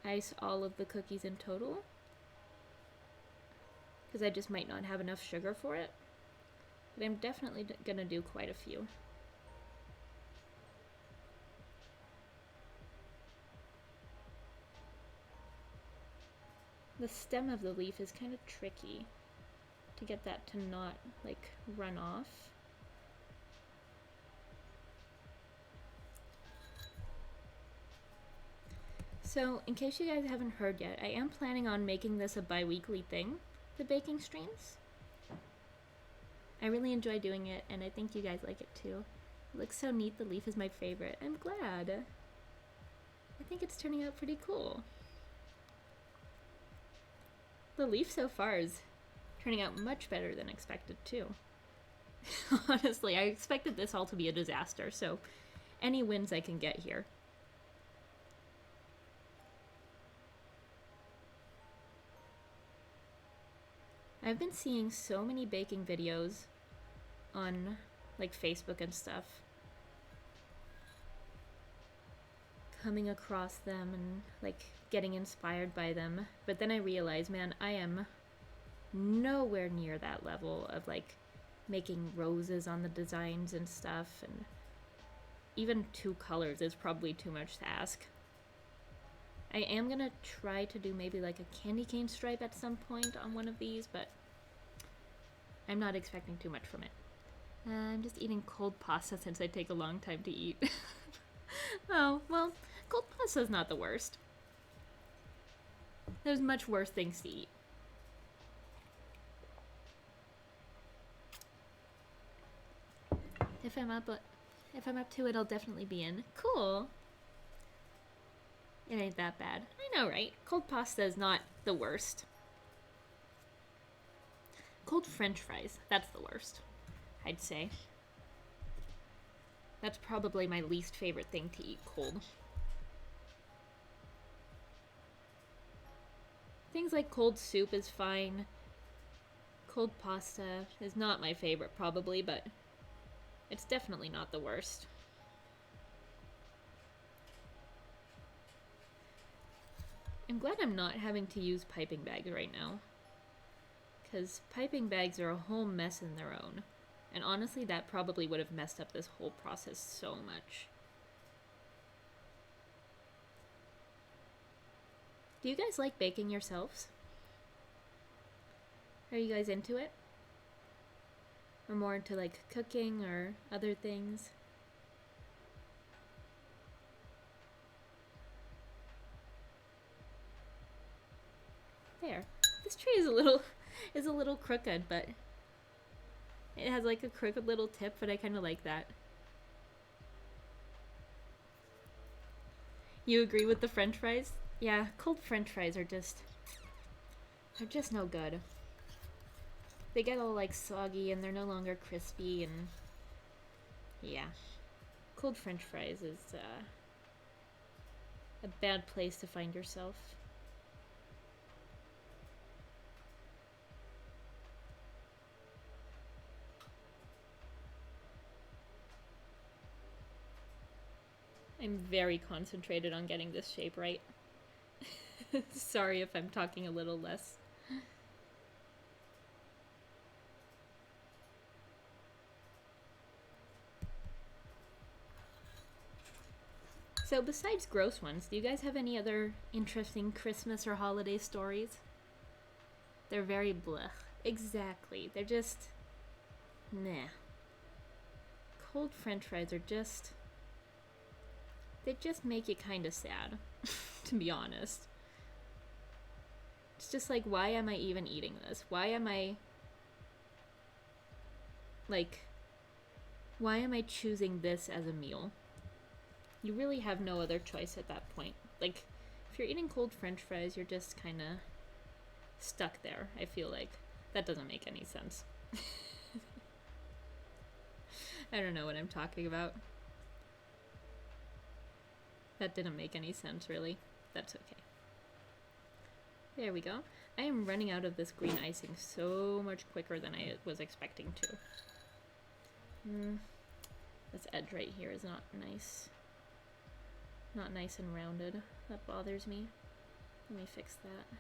ice all of the cookies in total, because I just might not have enough sugar for it. But I'm definitely gonna do quite a few. The stem of the leaf is kind of tricky to get that to not, like, run off. So, in case you guys haven't heard yet, I am planning on making this a bi-weekly thing, the baking streams. I really enjoy doing it, and I think you guys like it too. It looks so neat. The leaf is my favorite. I'm glad. I think it's turning out pretty cool. The leaf so far is turning out much better than expected too. Honestly, I expected this all to be a disaster, so any wins I can get here. I've been seeing so many baking videos on like Facebook and stuff, coming across them and like getting inspired by them, but then I realized, man, I am nowhere near that level of like making roses on the designs and stuff, and even 2 colors is probably too much to ask. I am gonna try to do maybe like a candy cane stripe at some point on one of these, but I'm not expecting too much from it. I'm just eating cold pasta since I take a long time to eat. Oh, well, cold pasta's not the worst. There's much worse things to eat. If I'm up to it, I'll definitely be in. Cool. It ain't that bad. I know, right? Cold pasta is not the worst. Cold French fries, that's the worst, I'd say. That's probably my least favorite thing to eat cold. Things like cold soup is fine. Cold pasta is not my favorite probably, but it's definitely not the worst. I'm glad I'm not having to use piping bags right now, because piping bags are a whole mess in their own. And honestly, that probably would have messed up this whole process so much. Do you guys like baking yourselves? Are you guys into it? Or more into like cooking or other things? There. This tree is a little crooked, but it has like a crooked little tip, but I kind of like that. You agree with the French fries? Yeah, cold French fries are they're just no good. They get all like soggy and they're no longer crispy, and yeah. Cold French fries is a bad place to find yourself. I'm very concentrated on getting this shape right. Sorry if I'm talking a little less. So besides gross ones, do you guys have any other interesting Christmas or holiday stories? They're very blech. Exactly. They're just... meh. Cold French fries are just... they just make you kind of sad, to be honest. It's just like, why am I even eating this? Why am I choosing this as a meal? You really have no other choice at that point. Like, if you're eating cold French fries, you're just kind of stuck there, I feel like. That doesn't make any sense. I don't know what I'm talking about. That didn't make any sense, really. That's okay. There we go. I am running out of this green icing so much quicker than I was expecting to. This edge right here is not nice. Not nice and rounded. That bothers me. Let me fix that.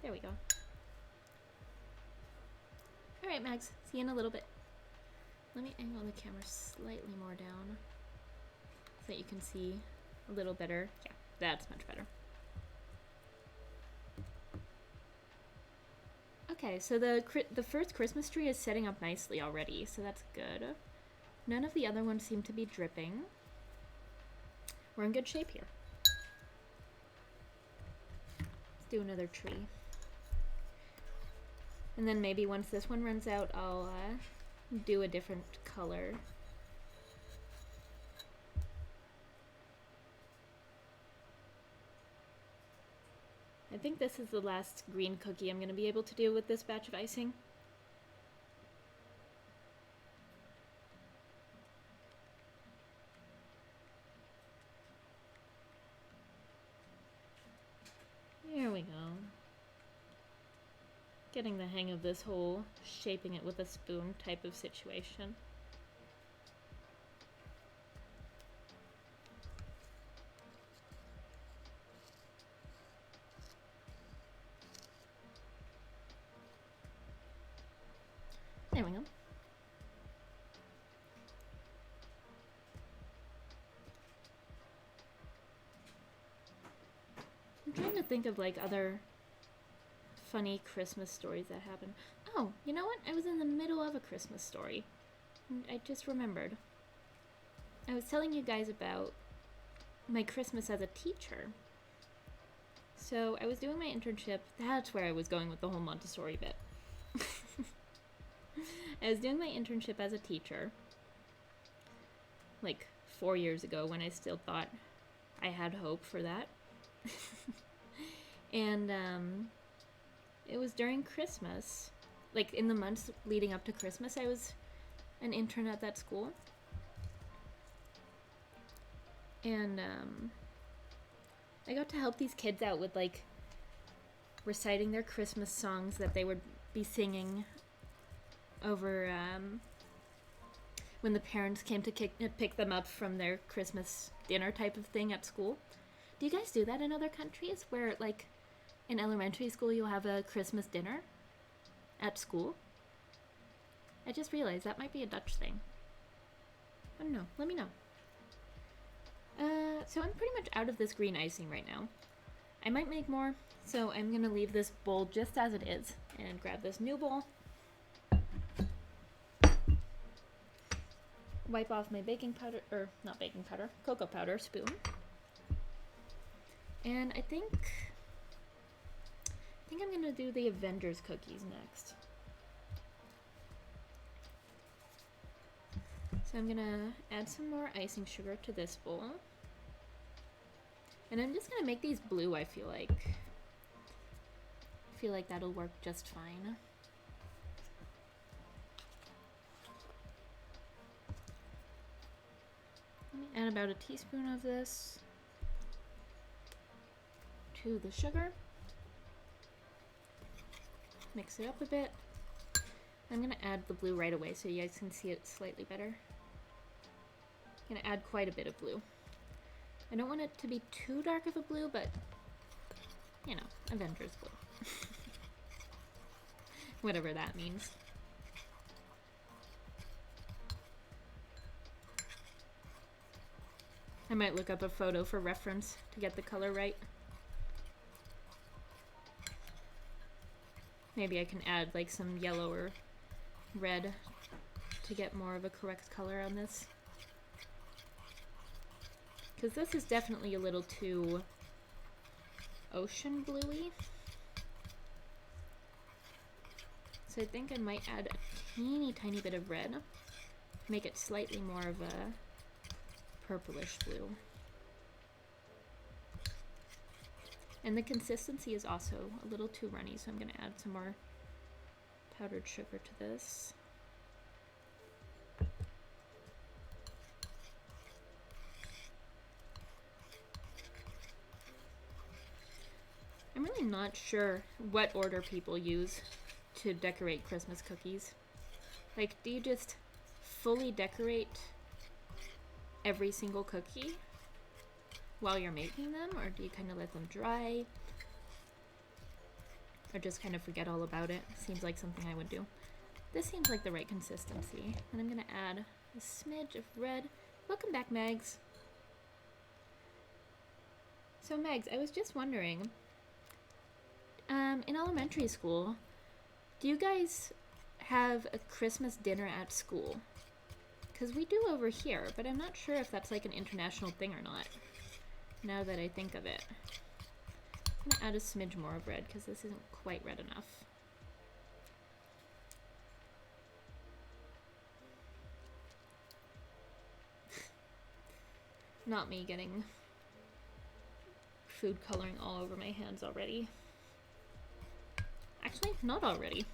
There we go. Alright, Mags. See you in a little bit. Let me angle the camera slightly more down so that you can see a little better. Yeah, that's much better. Okay, so the first Christmas tree is setting up nicely already, so that's good. None of the other ones seem to be dripping. We're in good shape here. Let's do another tree. And then maybe once this one runs out, I'll do a different color. I think this is the last green cookie I'm going to be able to do with this batch of icing. There we go. Getting the hang of this whole shaping it with a spoon type of situation. There we go. I'm trying to think of like other funny Christmas stories that happen. Oh, you know what? I was in the middle of a Christmas story. And I just remembered. I was telling you guys about my Christmas as a teacher. So I was doing my internship. That's where I was going with the whole Montessori bit. I was doing my internship as a teacher like 4 years ago when I still thought I had hope for that. And it was during Christmas, like in the months leading up to Christmas, I was an intern at that school. And I got to help these kids out with like reciting their Christmas songs that they would be singing over when the parents came to pick them up from their Christmas dinner type of thing at school. Do you guys do that in other countries where like in elementary school you'll have a Christmas dinner at school? I just realized that might be a Dutch thing. I don't know. Let me know. So I'm pretty much out of this green icing right now. I might make more, so I'm gonna leave this bowl just as it is and grab this new bowl. Wipe off my baking powder, or not baking powder, cocoa powder spoon. And I think I'm gonna do the Avengers cookies next. So I'm gonna add some more icing sugar to this bowl. And I'm just gonna make these blue, I feel like. I feel like that'll work just fine. Let me add about a teaspoon of this to the sugar. Mix it up a bit. I'm gonna add the blue right away so you guys can see it slightly better. I'm gonna add quite a bit of blue. I don't want it to be too dark of a blue, but you know, Avengers blue. Whatever that means. I might look up a photo for reference to get the color right. Maybe I can add like some yellow or red to get more of a correct color on this. Because this is definitely a little too ocean bluey. So I think I might add a teeny tiny bit of red. Make it slightly more of a purplish blue. And the consistency is also a little too runny, so I'm going to add some more powdered sugar to this. really not sure what order people use to decorate Christmas cookies. Like, do you just fully decorate every single cookie while you're making them, or do you kind of let them dry? Or just kind of forget all about it? Seems like something I would do. This seems like the right consistency. And I'm gonna add a smidge of red. Welcome back, Megs. So Megs, I was just wondering, in elementary school, do you guys have a Christmas dinner at school? Because we do over here, but I'm not sure if that's like an international thing or not, now that I think of it. I'm gonna add a smidge more of red, because this isn't quite red enough. Not me getting food coloring all over my hands already. Actually, not already.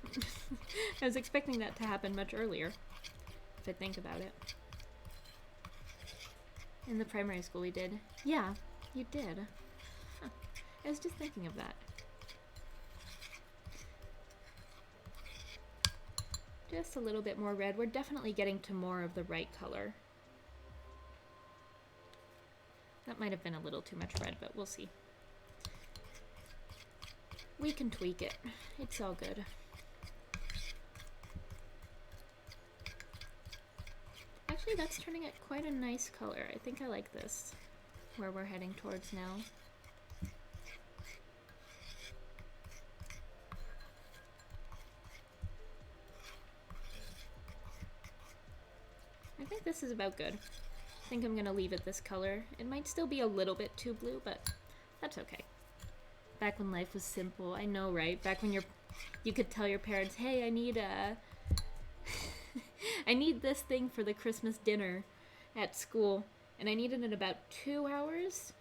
I was expecting that to happen much earlier, if I think about it. In the primary school we did. Yeah, you did. Huh. I was just thinking of that. Just a little bit more red. We're definitely getting to more of the right color. That might have been a little too much red, but we'll see. We can tweak it. It's all good. Actually, that's turning out quite a nice color. I think I like this, where we're heading towards now. I think this is about good. I think I'm gonna leave it this color. It might still be a little bit too blue, but that's okay. Back when life was simple, I know, right? Back when you could tell your parents, hey, I need I need this thing for the Christmas dinner at school, and I need it in about 2 hours?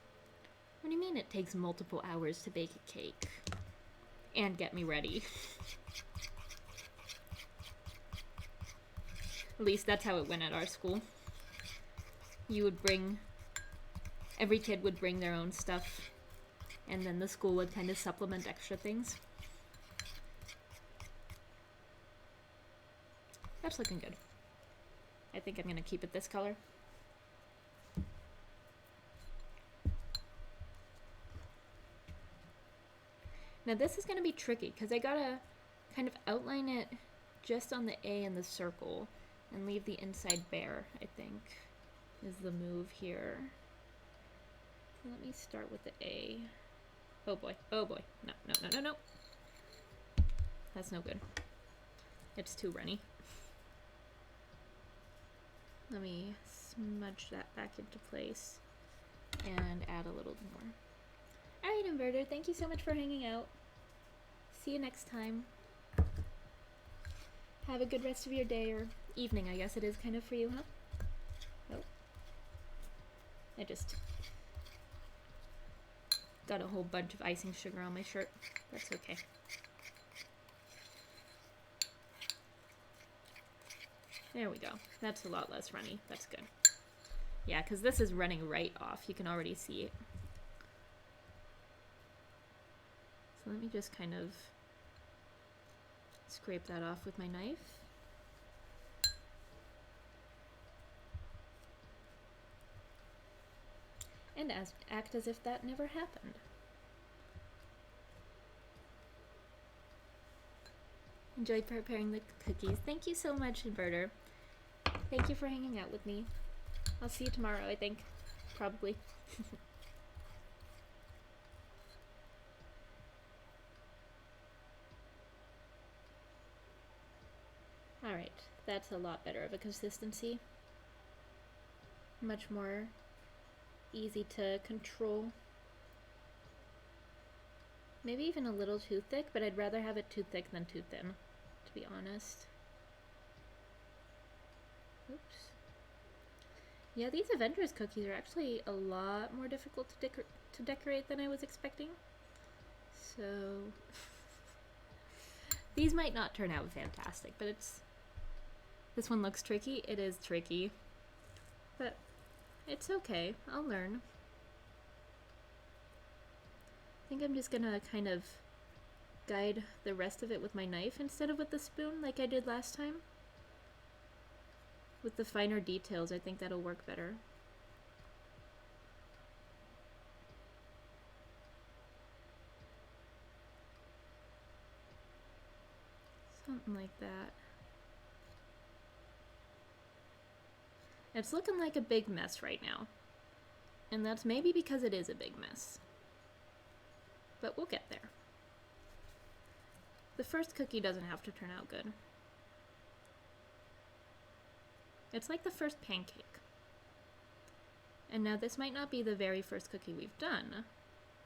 What do you mean it takes multiple hours to bake a cake? And get me ready. At least that's how it went at our school. You would bring, every kid would bring their own stuff, and then the school would kind of supplement extra things. That's looking good. I think I'm gonna keep it this color. Now this is gonna be tricky, because I gotta kind of outline it just on the A and the circle, and leave the inside bare, I think, is the move here. So let me start with the A. Oh boy, oh boy. No, no, no, no, no. That's no good. It's too runny. Let me smudge that back into place and add a little more. Alright, Inverter, thank you so much for hanging out. See you next time. Have a good rest of your day, or evening, I guess it is kind of for you, huh? Oh. I just got a whole bunch of icing sugar on my shirt. That's okay. There we go. That's a lot less runny. That's good. Yeah, because this is running right off. You can already see it. So let me just kind of scrape that off with my knife. And act as if that never happened. Enjoyed preparing the cookies. Thank you so much, Inverter. Thank you for hanging out with me. I'll see you tomorrow, I think. Probably. Alright, that's a lot better of a consistency. Much more easy to control. Maybe even a little too thick, but I'd rather have it too thick than too thin, to be honest. Oops. Yeah, these Avengers cookies are actually a lot more difficult to decorate than I was expecting. So these might not turn out fantastic, but this one looks tricky. It is tricky, but it's okay. I'll learn. think I'm just gonna kind of guide the rest of it with my knife instead of with the spoon like I did last time. With the finer details, I think that'll work better. Something like that. It's looking like a big mess right now. And that's maybe because it is a big mess. But we'll get there. The first cookie doesn't have to turn out good. It's like the first pancake. And now this might not be the very first cookie we've done,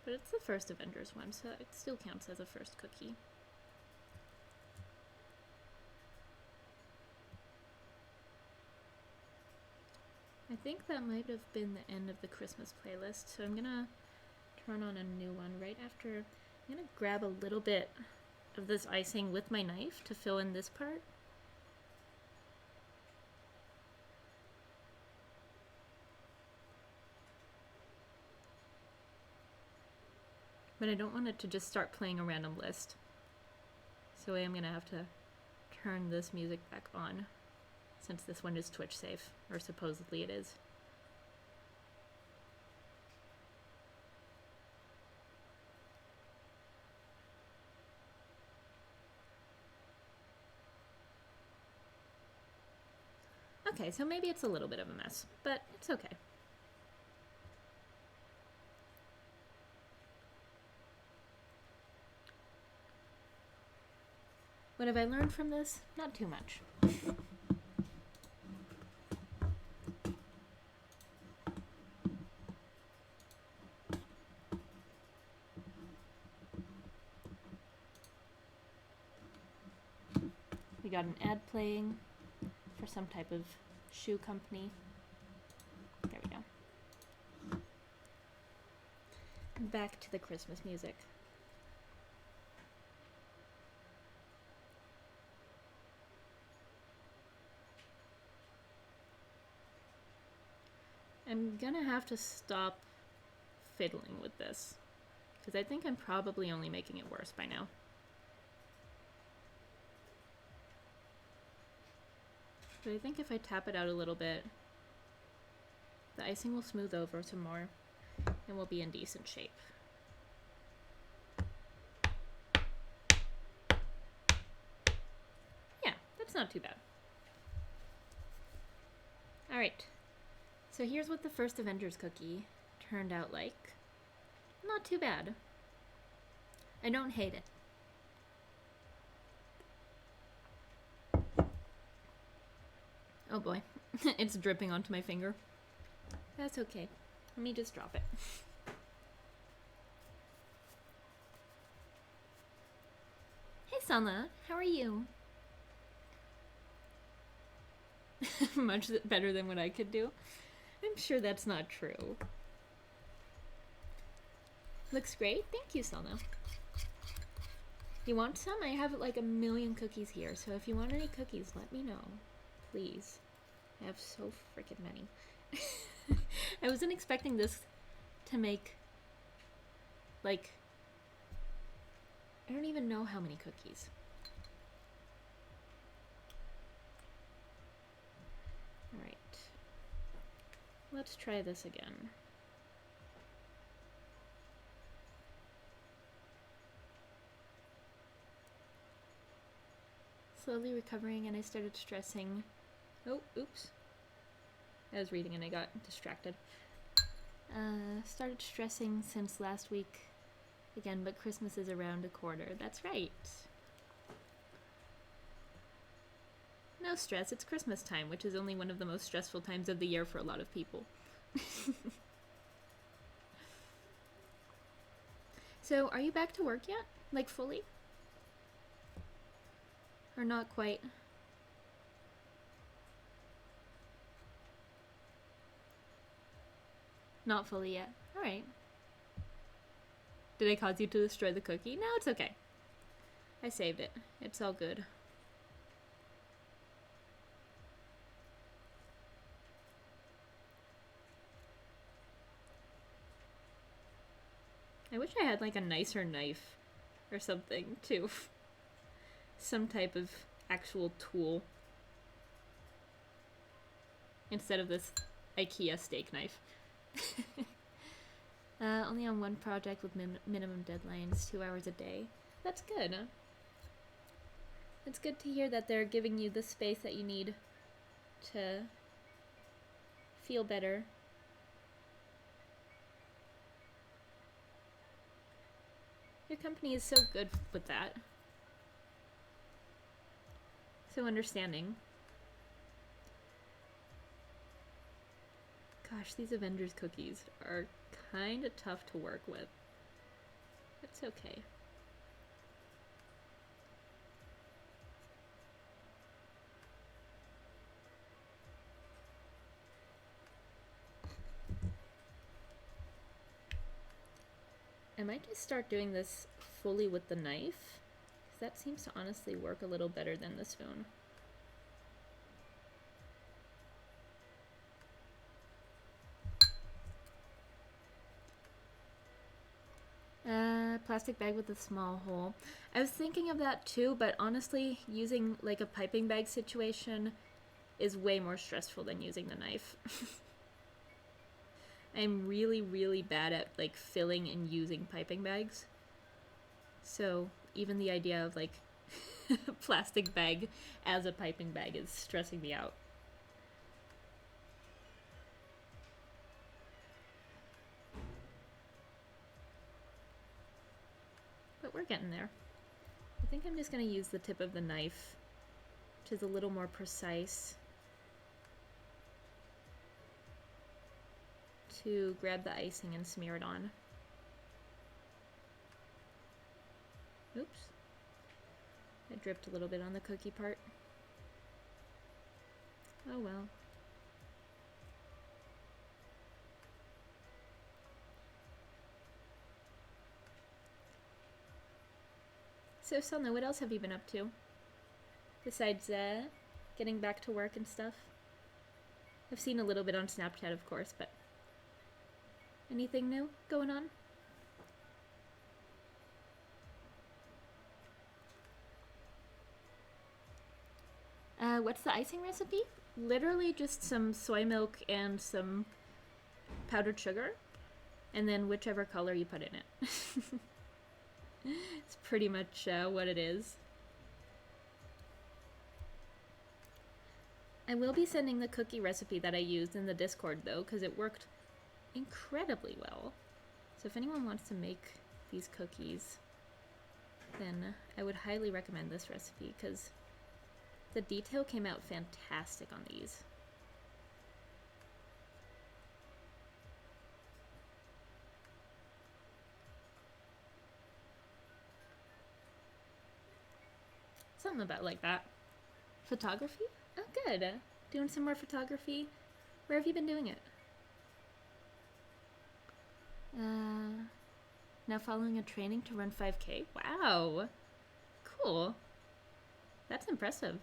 but it's the first Avengers one, so it still counts as a first cookie. I think that might have been the end of the Christmas playlist, so I'm gonna turn on a new one right after. I'm gonna grab a little bit of this icing with my knife to fill in this part. But I don't want it to just start playing a random list. So I'm gonna have to turn this music back on, since this one is Twitch safe, or supposedly it is. Okay, so maybe it's a little bit of a mess, but it's okay. What have I learned from this? Not too much. We got an ad playing for some type of shoe company. There we go. Back to the Christmas music. I'm gonna have to stop fiddling with this, because I think I'm probably only making it worse by now. But I think if I tap it out a little bit, the icing will smooth over some more and we'll be in decent shape. Yeah, that's not too bad. Alright, so here's what the first Avengers cookie turned out like. Not too bad. I don't hate it. Oh boy, it's dripping onto my finger. That's okay. Let me just drop it. Hey Sana, how are you? Much better than what I could do. I'm sure that's not true. Looks great. Thank you, Sana. You want some? I have like a million cookies here, so if you want any cookies, let me know. Please. I have so freaking many. I wasn't expecting this to make, like, I don't even know how many cookies. Alright. Let's try this again. Slowly recovering, and I started stressing. Oh, oops. I was reading and I got distracted. Started stressing since last week again, but Christmas is around a quarter. That's right. No stress, it's Christmas time, which is only one of the most stressful times of the year for a lot of people. So, are you back to work yet? Like, fully? Or not quite? Not fully yet. Alright. Did I cause you to destroy the cookie? No, it's okay. I saved it. It's all good. I wish I had like a nicer knife or something too. Some type of actual tool. Instead of this IKEA steak knife. Only on one project with minimum deadlines, 2 hours a day. That's good. Huh? It's good to hear that they're giving you the space that you need to feel better. Your company is so good with that. So understanding. Gosh, these Avengers cookies are kind of tough to work with. It's okay. I might just start doing this fully with the knife, because that seems to honestly work a little better than the spoon. Plastic bag with a small hole. I was thinking of that too, but honestly, using like a piping bag situation is way more stressful than using the knife. I'm really, really bad at like filling and using piping bags. So even the idea of like a plastic bag as a piping bag is stressing me out. But we're getting there. I think I'm just going to use the tip of the knife, which is a little more precise, to grab the icing and smear it on. Oops. I dripped a little bit on the cookie part. Oh well. So, Selna, what else have you been up to? Besides, getting back to work and stuff? I've seen a little bit on Snapchat, of course, but anything new going on? What's the icing recipe? Literally just some soy milk and some powdered sugar, and then whichever color you put in it. It's pretty much what it is. I will be sending the cookie recipe that I used in the Discord though, because it worked incredibly well. So if anyone wants to make these cookies, then I would highly recommend this recipe, because the detail came out fantastic on these. Something about like that. Photography? Oh, good. Doing some more photography. Where have you been doing it? Now following a training to run 5K? Wow. Cool. That's impressive.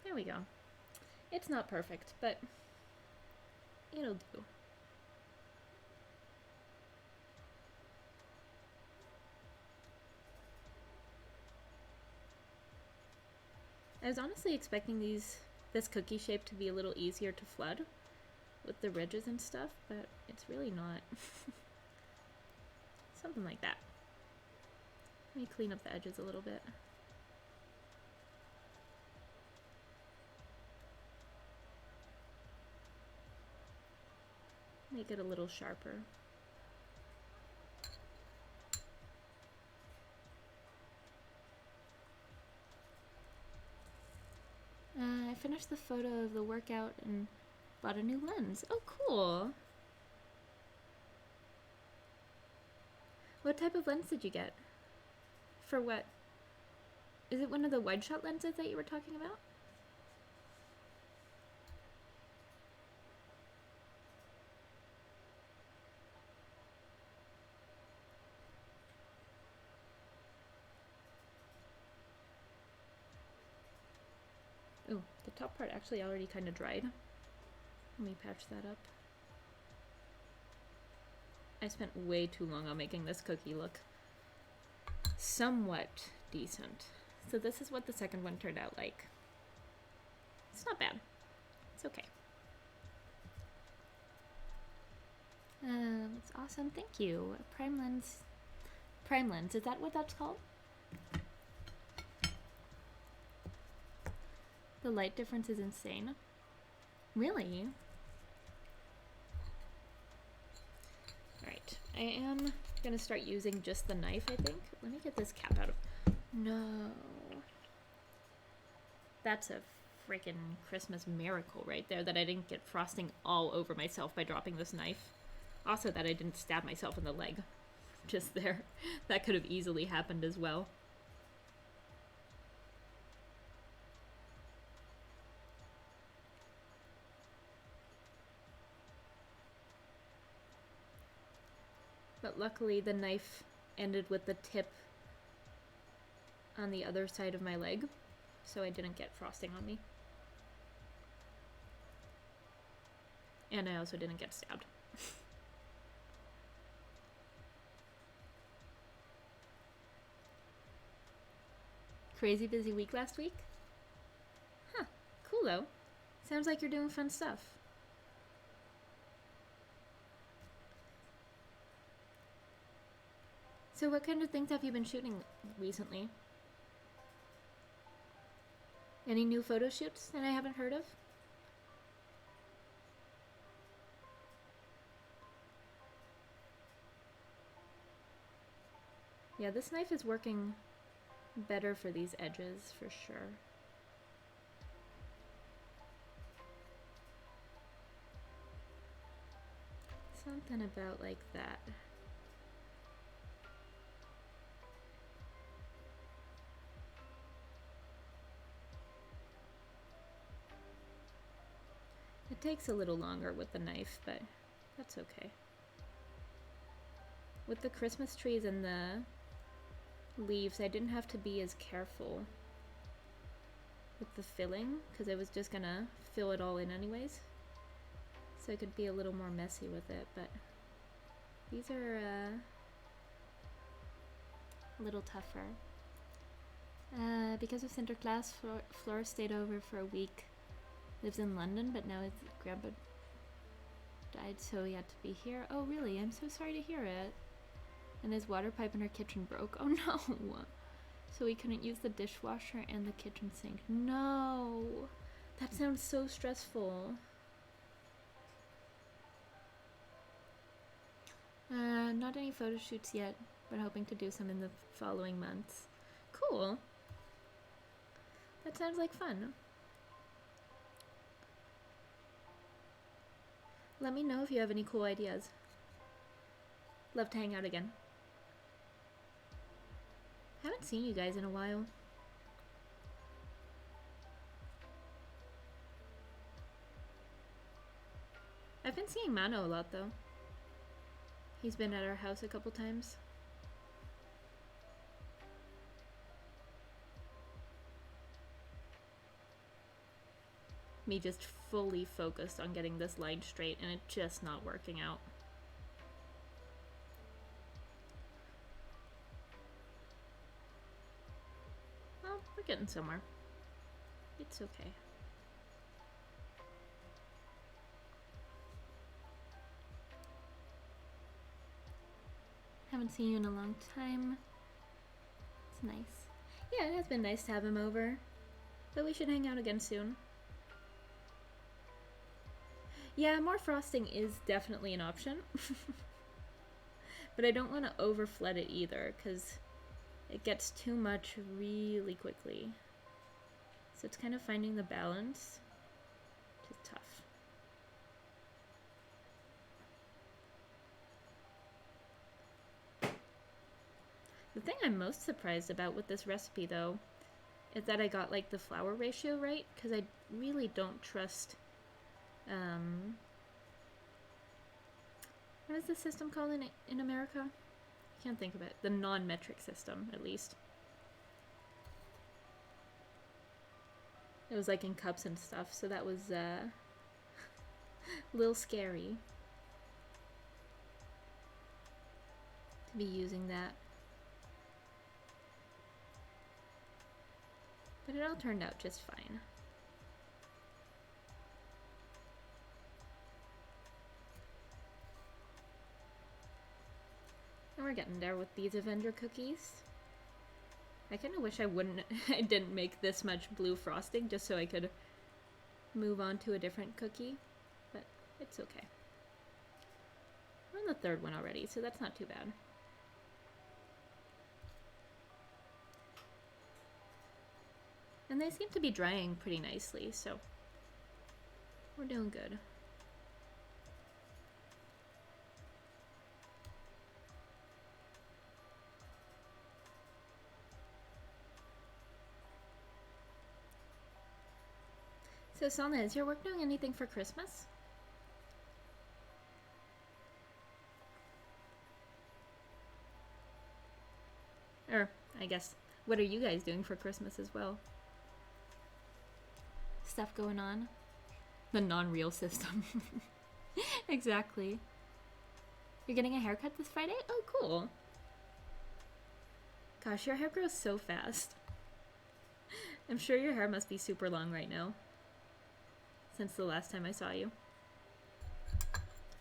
There we go. It's not perfect, but it'll do. I was honestly expecting this cookie shape to be a little easier to flood with the ridges and stuff, but it's really not. Something like that. Let me clean up the edges a little bit. Make it a little sharper. I finished the photo of the workout and bought a new lens. Oh, cool. What type of lens did you get? For what? Is it one of the wide shot lenses that you were talking about? Ooh, the top part actually already kind of dried. Let me patch that up. I spent way too long on making this cookie look somewhat decent. So this is what the second one turned out like. It's not bad. It's okay. It's awesome. Thank you. Prime lens. Prime lens. Is that what that's called? The light difference is insane. Really? Alright. I am gonna start using just the knife, I think. Let me get this cap out of... No. That's a freaking Christmas miracle right there, that I didn't get frosting all over myself by dropping this knife. Also that I didn't stab myself in the leg. Just there. That could have easily happened as well. But luckily the knife ended with the tip on the other side of my leg, so I didn't get frosting on me. And I also didn't get stabbed. Crazy busy week last week? Huh, cool though. Sounds like you're doing fun stuff. So what kind of things have you been shooting recently? Any new photo shoots that I haven't heard of? Yeah, this knife is working better for these edges for sure. Something about like that. It takes a little longer with the knife, but that's okay. With the Christmas trees and the leaves, I didn't have to be as careful with the filling, because I was just gonna fill it all in anyways. So I could be a little more messy with it, but these are a little tougher. Because of Sinterklaas, Flora stayed over for a week. Lives in London, but now his grandpa died, so he had to be here. Oh, really? I'm so sorry to hear it. And his water pipe in her kitchen broke. Oh, no! So he couldn't use the dishwasher and the kitchen sink. No! That sounds so stressful. Not any photo shoots yet, but hoping to do some in the following months. Cool! That sounds like fun. Let me know if you have any cool ideas. Love to hang out again. Haven't seen you guys in a while. I've been seeing Mano a lot though. He's been at our house a couple times. Me just fully focused on getting this line straight and it just not working out. Well, we're getting somewhere. It's okay. Haven't seen you in a long time. It's nice. Yeah, it has been nice to have him over. But we should hang out again soon. Yeah, more frosting is definitely an option. But I don't want to over flood it either, because it gets too much really quickly. So it's kind of finding the balance, which is tough. The thing I'm most surprised about with this recipe, though, is that I got like the flour ratio right, because I really don't trust what is the system called in America? I can't think of it. The non-metric system, at least. It was like in cups and stuff, so that was a little scary to be using that. But it all turned out just fine. And we're getting there with these Avenger cookies. I kind of wish I didn't make this much blue frosting just so I could move on to a different cookie, but it's okay. We're on the third one already, so that's not too bad. And they seem to be drying pretty nicely, so we're doing good. So Salna, is your work doing anything for Christmas? Or, I guess, what are you guys doing for Christmas as well? Stuff going on? The non-real system. Exactly. You're getting a haircut this Friday? Oh, cool. Gosh, your hair grows so fast. I'm sure your hair must be super long right now, since the last time I saw you.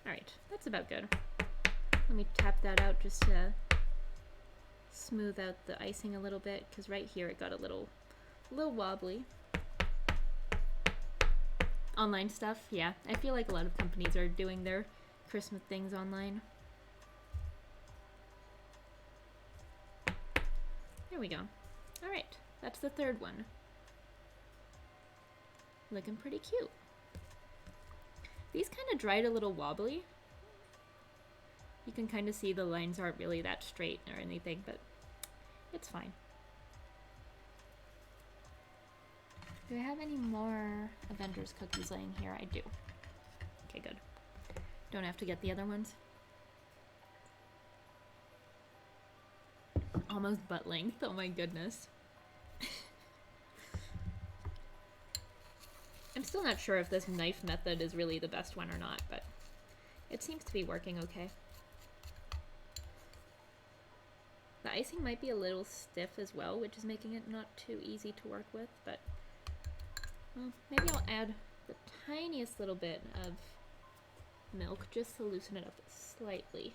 Alright, that's about good. Let me tap that out just to smooth out the icing a little bit, because right here it got a little wobbly. Online stuff, yeah. I feel like a lot of companies are doing their Christmas things online. There we go. Alright, that's the third one. Looking pretty cute. These kind of dried a little wobbly. You can kind of see the lines aren't really that straight or anything, but it's fine. Do I have any more Avengers cookies laying here? I do. Okay, good. Don't have to get the other ones. Almost butt length, oh my goodness. I'm still not sure if this knife method is really the best one or not, but it seems to be working okay. The icing might be a little stiff as well, which is making it not too easy to work with, but well, maybe I'll add the tiniest little bit of milk just to loosen it up slightly.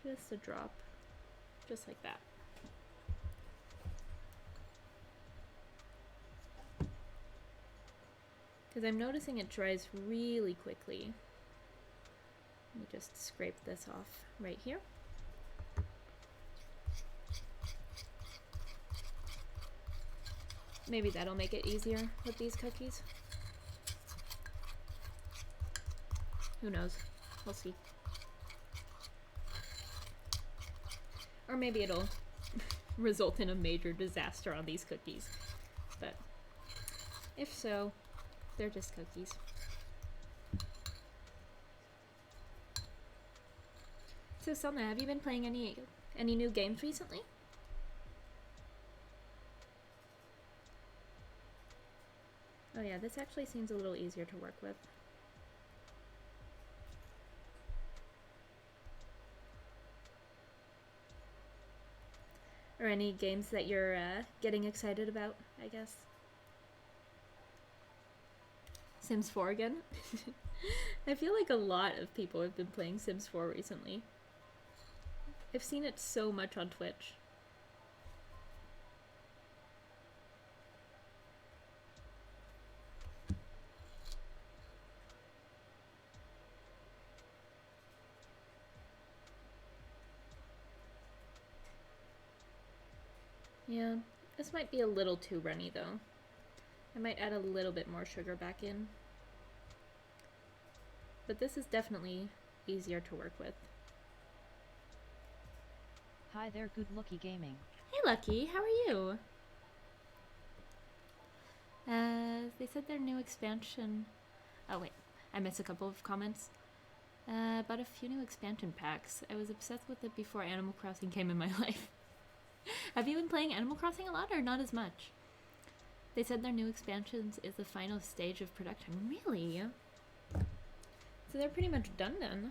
Just a drop, just like that. Because I'm noticing it dries really quickly. Let me just scrape this off right here. Maybe that'll make it easier with these cookies. Who knows? We'll see. Or maybe it'll result in a major disaster on these cookies. But if so, they're just cookies. So Selma, have you been playing any new games recently? Oh yeah, this actually seems a little easier to work with. Or any games that you're getting excited about, I guess. Sims 4 again? I feel like a lot of people have been playing Sims 4 recently. I've seen it so much on Twitch. Yeah, this might be a little too runny though. I might add a little bit more sugar back in. But this is definitely easier to work with.
Hi there, Good Lucky Gaming.
Hey Lucky, how are you? They said their new expansion... Oh wait, I missed a couple of comments. About a few new expansion packs. I was obsessed with it before Animal Crossing came in my life. Have you been playing Animal Crossing a lot or not as much? They said their new expansions is the final stage of production. Really? So they're pretty much done then.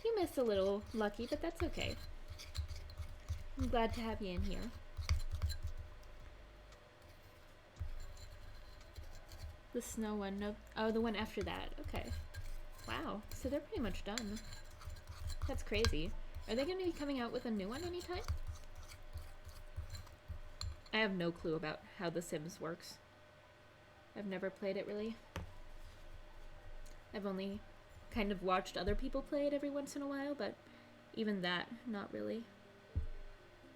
You missed a little, Lucky, but that's okay. I'm glad to have you in here. The snow one, no. Oh, the one after that. Okay. Wow. So they're pretty much done. That's crazy. Are they going to be coming out with a new one anytime? I have no clue about how The Sims works. I've never played it really. I've only kind of watched other people play it every once in a while, but even that, not really.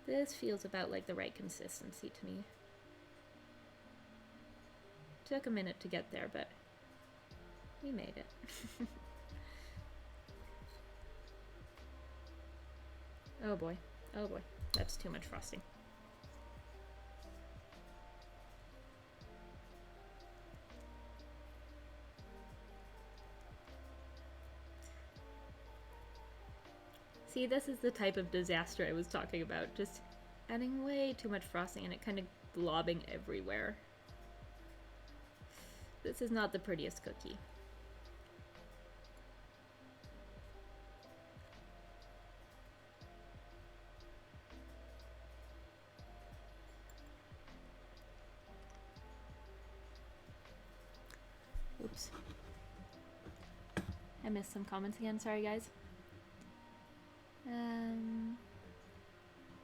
This feels about like the right consistency to me. Took a minute to get there, but we made it. Oh boy. Oh boy. That's too much frosting. See, this is the type of disaster I was talking about. Just adding way too much frosting and it kind of globbing everywhere. This is not the prettiest cookie. Oops. I missed some comments again, sorry guys.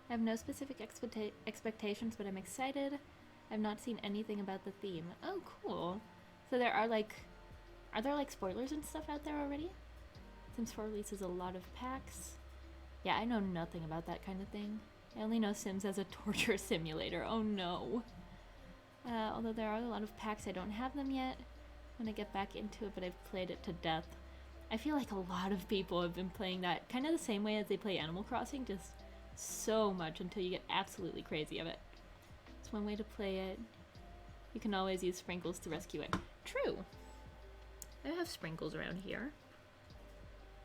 I have no specific expectations, but I'm excited. I've not seen anything about the theme. Oh, cool. So there are like, are there like spoilers and stuff out there already? Sims 4 releases a lot of packs. Yeah, I know nothing about that kind of thing. I only know Sims as a torture simulator. Oh no. Although there are a lot of packs, I don't have them yet. I'm gonna get back into it, but I've played it to death. I feel like a lot of people have been playing that kind of the same way as they play Animal Crossing, just so much until you get absolutely crazy of it. It's one way to play it. You can always use sprinkles to rescue it. True. I have sprinkles around here.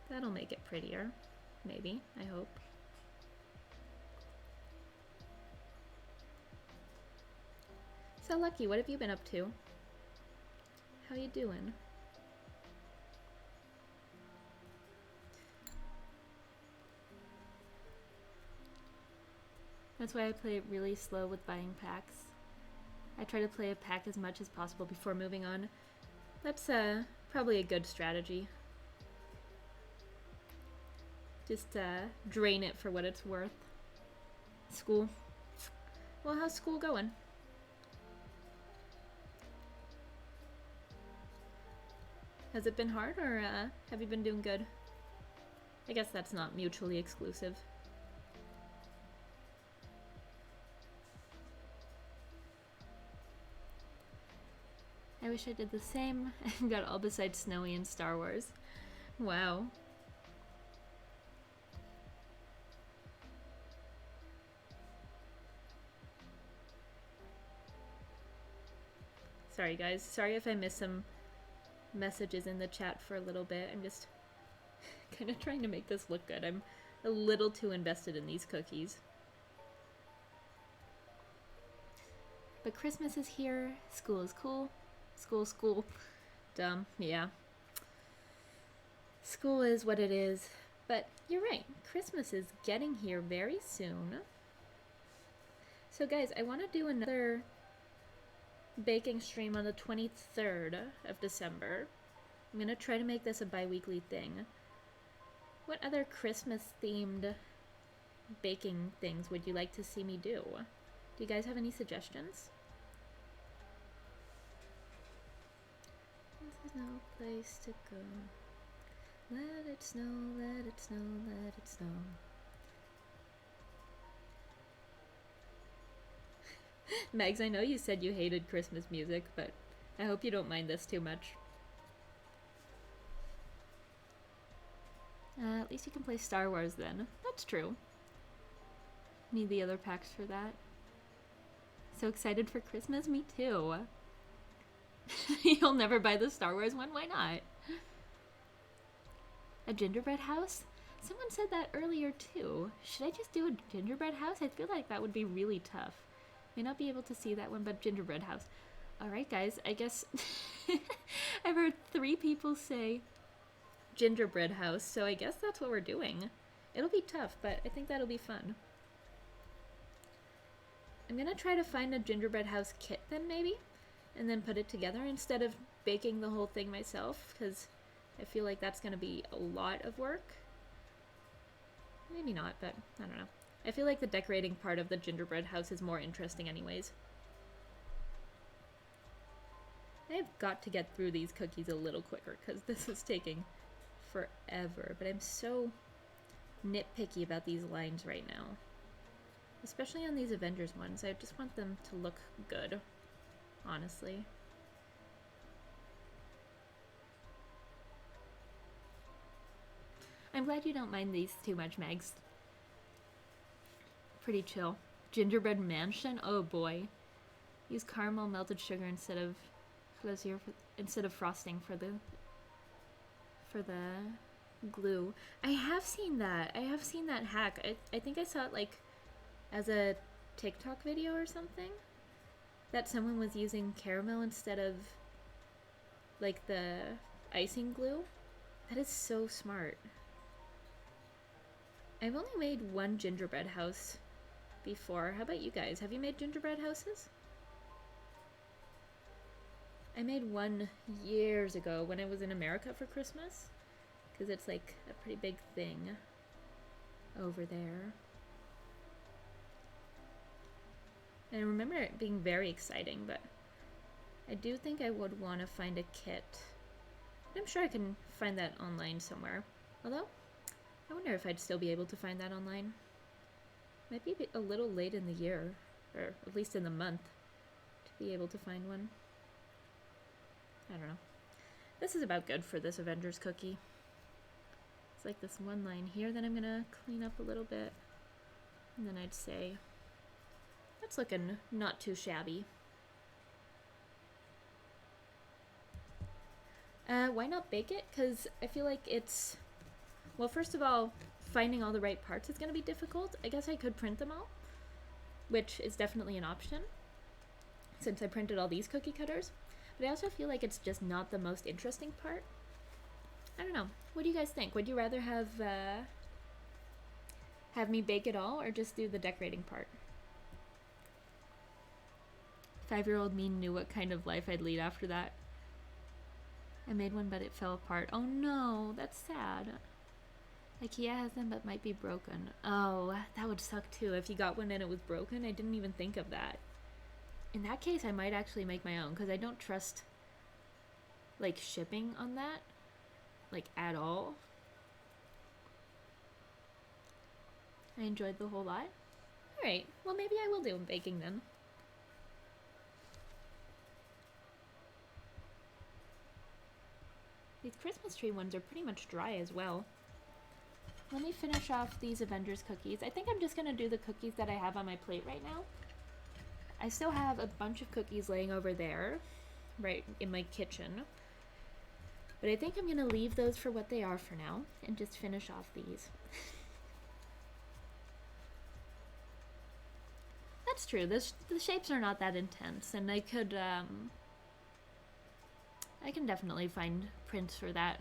That'll make it prettier. Maybe. I hope. So Lucky, what have you been up to? How you doing? That's why I play it really slow with buying packs. I try to play a pack as much as possible before moving on. That's probably a good strategy. Just drain it for what it's worth. School. Well, how's school going? Has it been hard, or have you been doing good? I guess that's not mutually exclusive. I wish I did the same and got all besides Snowy and Star Wars. Wow. Sorry guys, sorry if I missed some messages in the chat for a little bit. I'm just kind of trying to make this look good. I'm a little too invested in these cookies. But Christmas is here, school is cool. School. Dumb, yeah. School is what it is. But you're right, Christmas is getting here very soon. So guys, I want to do another baking stream on the 23rd of December. I'm going to try to make this a bi-weekly thing. What other Christmas themed baking things would you like to see me do? Do you guys have any suggestions? There's no place to go. Let it snow, let it snow, let it snow. Megs, I know you said you hated Christmas music, but I hope you don't mind this too much. At least you can play Star Wars then. That's true. Need the other packs for that. So excited for Christmas? Me too. You'll never buy the Star Wars one? Why not? A gingerbread house? Someone said that earlier too. Should I just do a gingerbread house? I feel like that would be really tough. May not be able to see that one, but gingerbread house. Alright guys, I guess I've heard 3 people say gingerbread house, so I guess that's what we're doing. It'll be tough, but I think that'll be fun. I'm gonna try to find a gingerbread house kit then maybe, and then put it together instead of baking the whole thing myself, because I feel like that's gonna be a lot of work. Maybe not, but I don't know. I feel like the decorating part of the gingerbread house is more interesting anyways. I've got to get through these cookies a little quicker because this is taking forever, but I'm so nitpicky about these lines right now. Especially on these Avengers ones. I just want them to look good, honestly. I'm glad you don't mind these too much, Megs. Pretty chill. Gingerbread mansion? Oh boy. Use caramel melted sugar instead of frosting for the glue. I have seen that. I have seen that hack. I think I saw it like as a TikTok video or something. That someone was using caramel instead of like the icing glue. That is so smart. I've only made one gingerbread house before. How about you guys? Have you made gingerbread houses? I made one years ago when I was in America for Christmas, because it's like a pretty big thing over there. And I remember it being very exciting, but I do think I would want to find a kit. But I'm sure I can find that online somewhere. Although, I wonder if I'd still be able to find that online. Might be a little late in the year, or at least in the month, to be able to find one. I don't know. This is about good for this Avengers cookie. It's like this one line here that I'm gonna clean up a little bit. And then I'd say, that's looking not too shabby. Why not bake it? Because I feel like it's... Well, first of all, finding all the right parts is going to be difficult. I guess I could print them all, which is definitely an option, since I printed all these cookie cutters. But I also feel like it's just not the most interesting part. I don't know. What do you guys think? Would you rather have me bake it all, or just do the decorating part? 5-year-old me knew what kind of life I'd lead after that. I made one, but it fell apart. Oh no, that's sad. IKEA has them, but might be broken. Oh, that would suck too. If you got one and it was broken, I didn't even think of that. In that case, I might actually make my own, because I don't trust, like, shipping on that, like, at all. I enjoyed the whole lot. Alright, well maybe I will do baking then. These Christmas tree ones are pretty much dry as well. Let me finish off these Avengers cookies. I think I'm just gonna do the cookies that I have on my plate right now. I still have a bunch of cookies laying over there, right in my kitchen. But I think I'm gonna leave those for what they are for now, and just finish off these. That's true, the shapes are not that intense, and I can definitely find prints for that.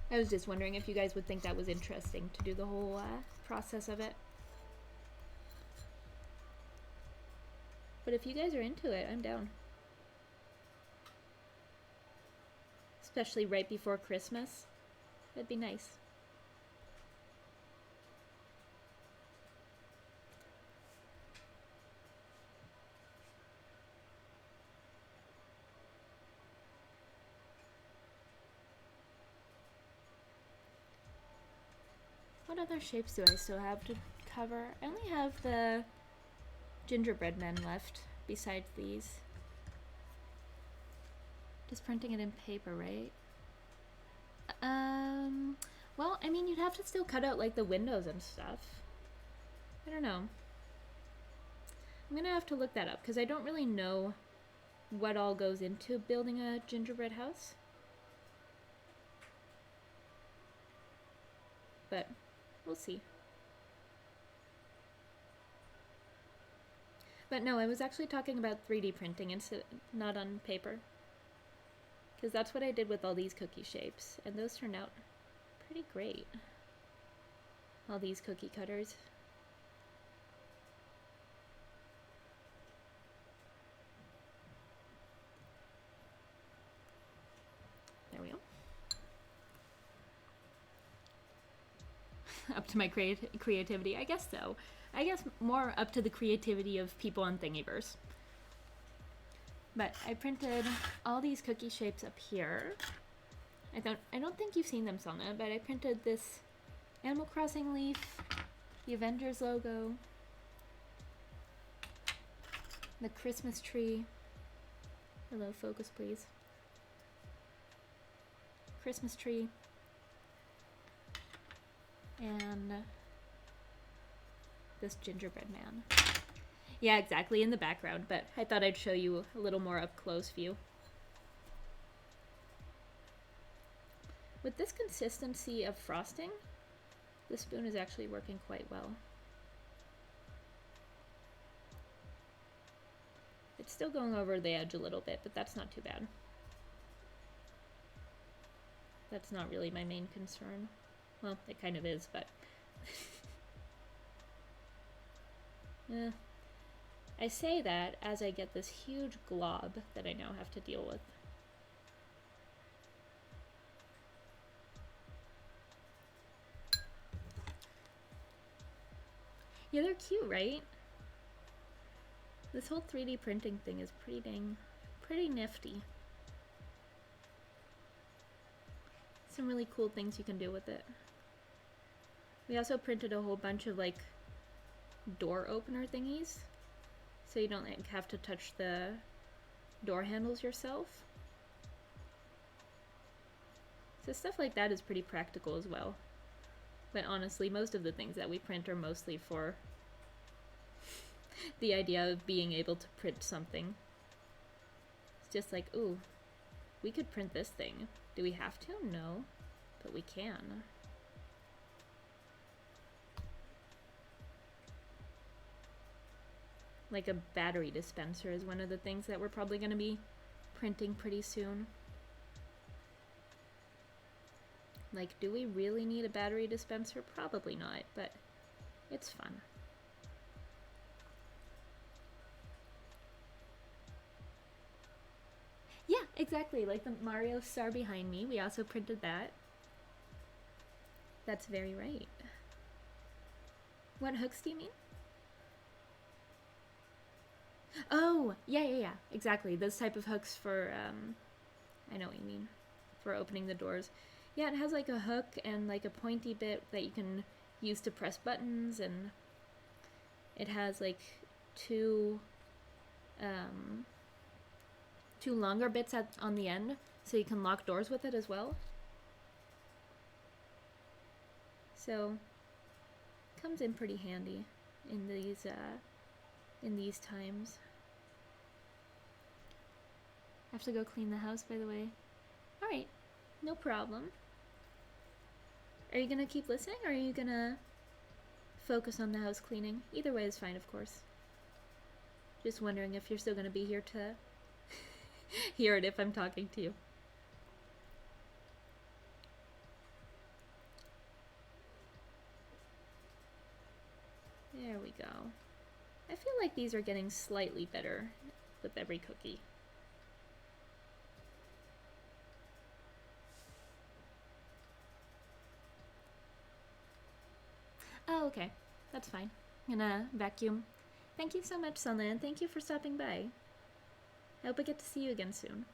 I was just wondering if you guys would think that was interesting to do the whole process of it. But if you guys are into it, I'm down. Especially right before Christmas. That'd be nice. What other shapes do I still have to cover? I only have the gingerbread men left besides these. Just printing it in paper, right? Well, I mean, you'd have to still cut out like the windows and stuff. I don't know. I'm gonna have to look that up because I don't really know what all goes into building a gingerbread house. but we'll see. But no, I was actually talking about 3D printing instead, not on paper. Because that's what I did with all these cookie shapes, and those turned out pretty great. All these cookie cutters. There we go. Up to my creativity? I guess so. I guess more up to the creativity of people on Thingiverse. But I printed all these cookie shapes up here. I don't think you've seen them, Selna, but I printed this Animal Crossing leaf, the Avengers logo, the Christmas tree. Hello, focus please. Christmas tree. And this gingerbread man. Yeah, exactly, in the background, but I thought I'd show you a little more up close view. With this consistency of frosting, the spoon is actually working quite well. It's still going over the edge a little bit, but that's not too bad. That's not really my main concern. Well, it kind of is, but... yeah. I say that as I get this huge glob that I now have to deal with. Yeah, they're cute, right? This whole 3D printing thing is pretty nifty. Some really cool things you can do with it. We also printed a whole bunch of like door opener thingies, so you don't like have to touch the door handles yourself. So stuff like that is pretty practical as well. But honestly, most of the things that we print are mostly for the idea of being able to print something. It's just like, ooh, we could print this thing. Do we have to? No, but we can. Like a battery dispenser is one of the things that we're probably going to be printing pretty soon. Like, do we really need a battery dispenser? Probably not, but it's fun. Yeah, exactly, like the Mario star behind me. We also printed that. That's very right. What hooks do you mean? Oh, yeah, exactly. Those type of hooks for, I know what you mean, for opening the doors. Yeah, it has like a hook and like a pointy bit that you can use to press buttons, and it has like two longer bits on the end, so you can lock doors with it as well. So, comes in pretty handy in these times. Have to go clean the house, by the way. Alright, no problem. Are you gonna keep listening, or are you gonna focus on the house cleaning? Either way is fine, of course. Just wondering if you're still gonna be here to hear it if I'm talking to you. There we go. I feel like these are getting slightly better with every cookie. Oh, okay. That's fine. I'm gonna vacuum. Thank you so much, Sunland. Thank you for stopping by. I hope I get to see you again soon.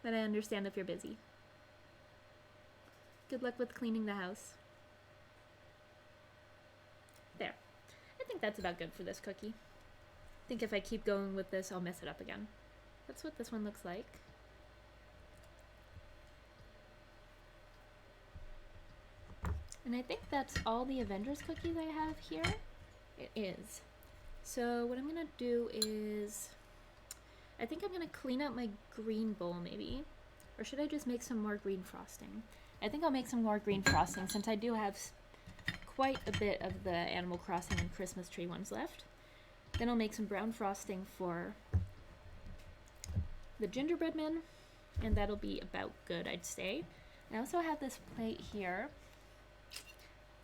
But I understand if you're busy. Good luck with cleaning the house. There. I think that's about good for this cookie. I think if I keep going with this, I'll mess it up again. That's what this one looks like. And I think that's all the Avengers cookies I have here. It is. So what I'm gonna do is, I think I'm gonna clean out my green bowl maybe. Or should I just make some more green frosting? I think I'll make some more green frosting since I do have quite a bit of the Animal Crossing and Christmas tree ones left. Then I'll make some brown frosting for the gingerbread men, and that'll be about good, I'd say. I also have this plate here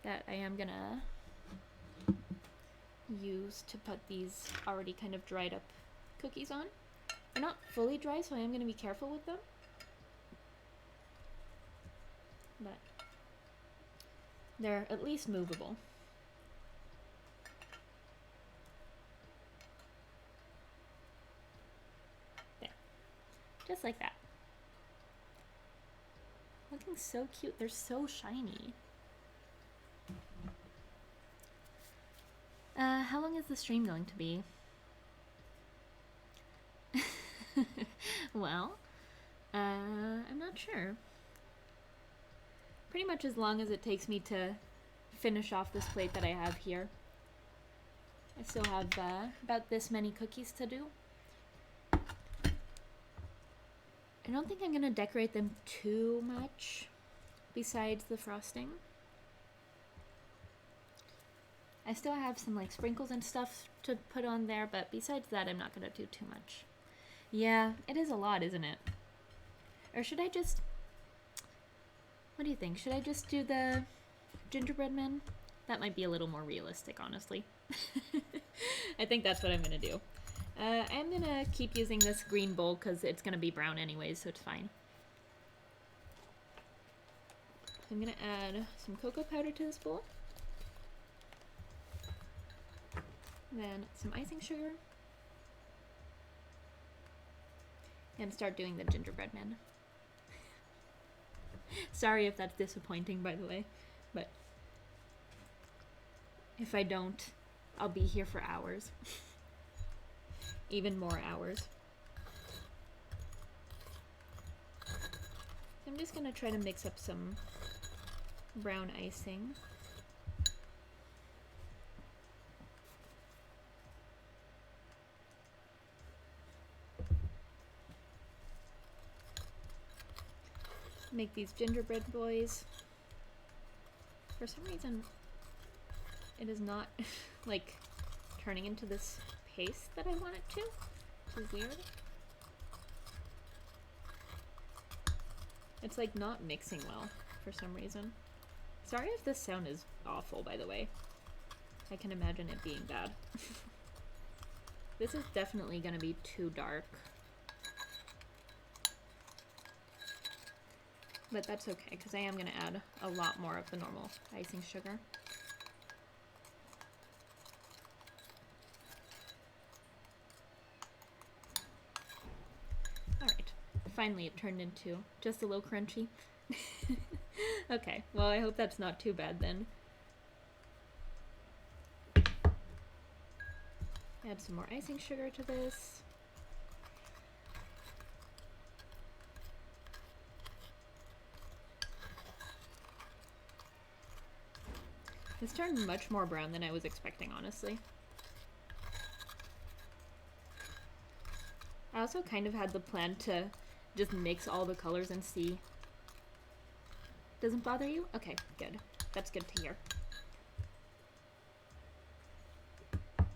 that I am gonna use to put these already kind of dried up cookies on. They're not fully dry, so I am gonna be careful with them. But they're at least movable. There. Just like that. Looking so cute. They're so shiny. How long is the stream going to be? Well, I'm not sure. Pretty much as long as it takes me to finish off this plate that I have here. I still have about this many cookies to do. I don't think I'm gonna decorate them too much besides the frosting. I still have some like sprinkles and stuff to put on there, but besides that I'm not gonna do too much. Yeah, it is a lot, isn't it? Or should I just... What do you think? Should I just do the gingerbread men? That might be a little more realistic, honestly. I think that's what I'm gonna do. I'm gonna keep using this green bowl because it's gonna be brown anyways, so it's fine. I'm gonna add some cocoa powder to this bowl. Then some icing sugar. And start doing the gingerbread men. Sorry if that's disappointing, by the way, but if I don't, I'll be here for hours. Even more hours. I'm just gonna try to mix up some brown icing. Make these gingerbread boys. For some reason, it is not like turning into this paste that I want it to, which is weird. It's like not mixing well for some reason. Sorry if this sound is awful, by the way. I can imagine it being bad. This is definitely gonna be too dark. But that's okay, because I am going to add a lot more of the normal icing sugar. Alright, finally it turned into just a little crunchy. Okay, well I hope that's not too bad then. Add some more icing sugar to this. This turned much more brown than I was expecting, honestly. I also kind of had the plan to just mix all the colors and see. Doesn't bother you? Okay, good. That's good to hear. Let's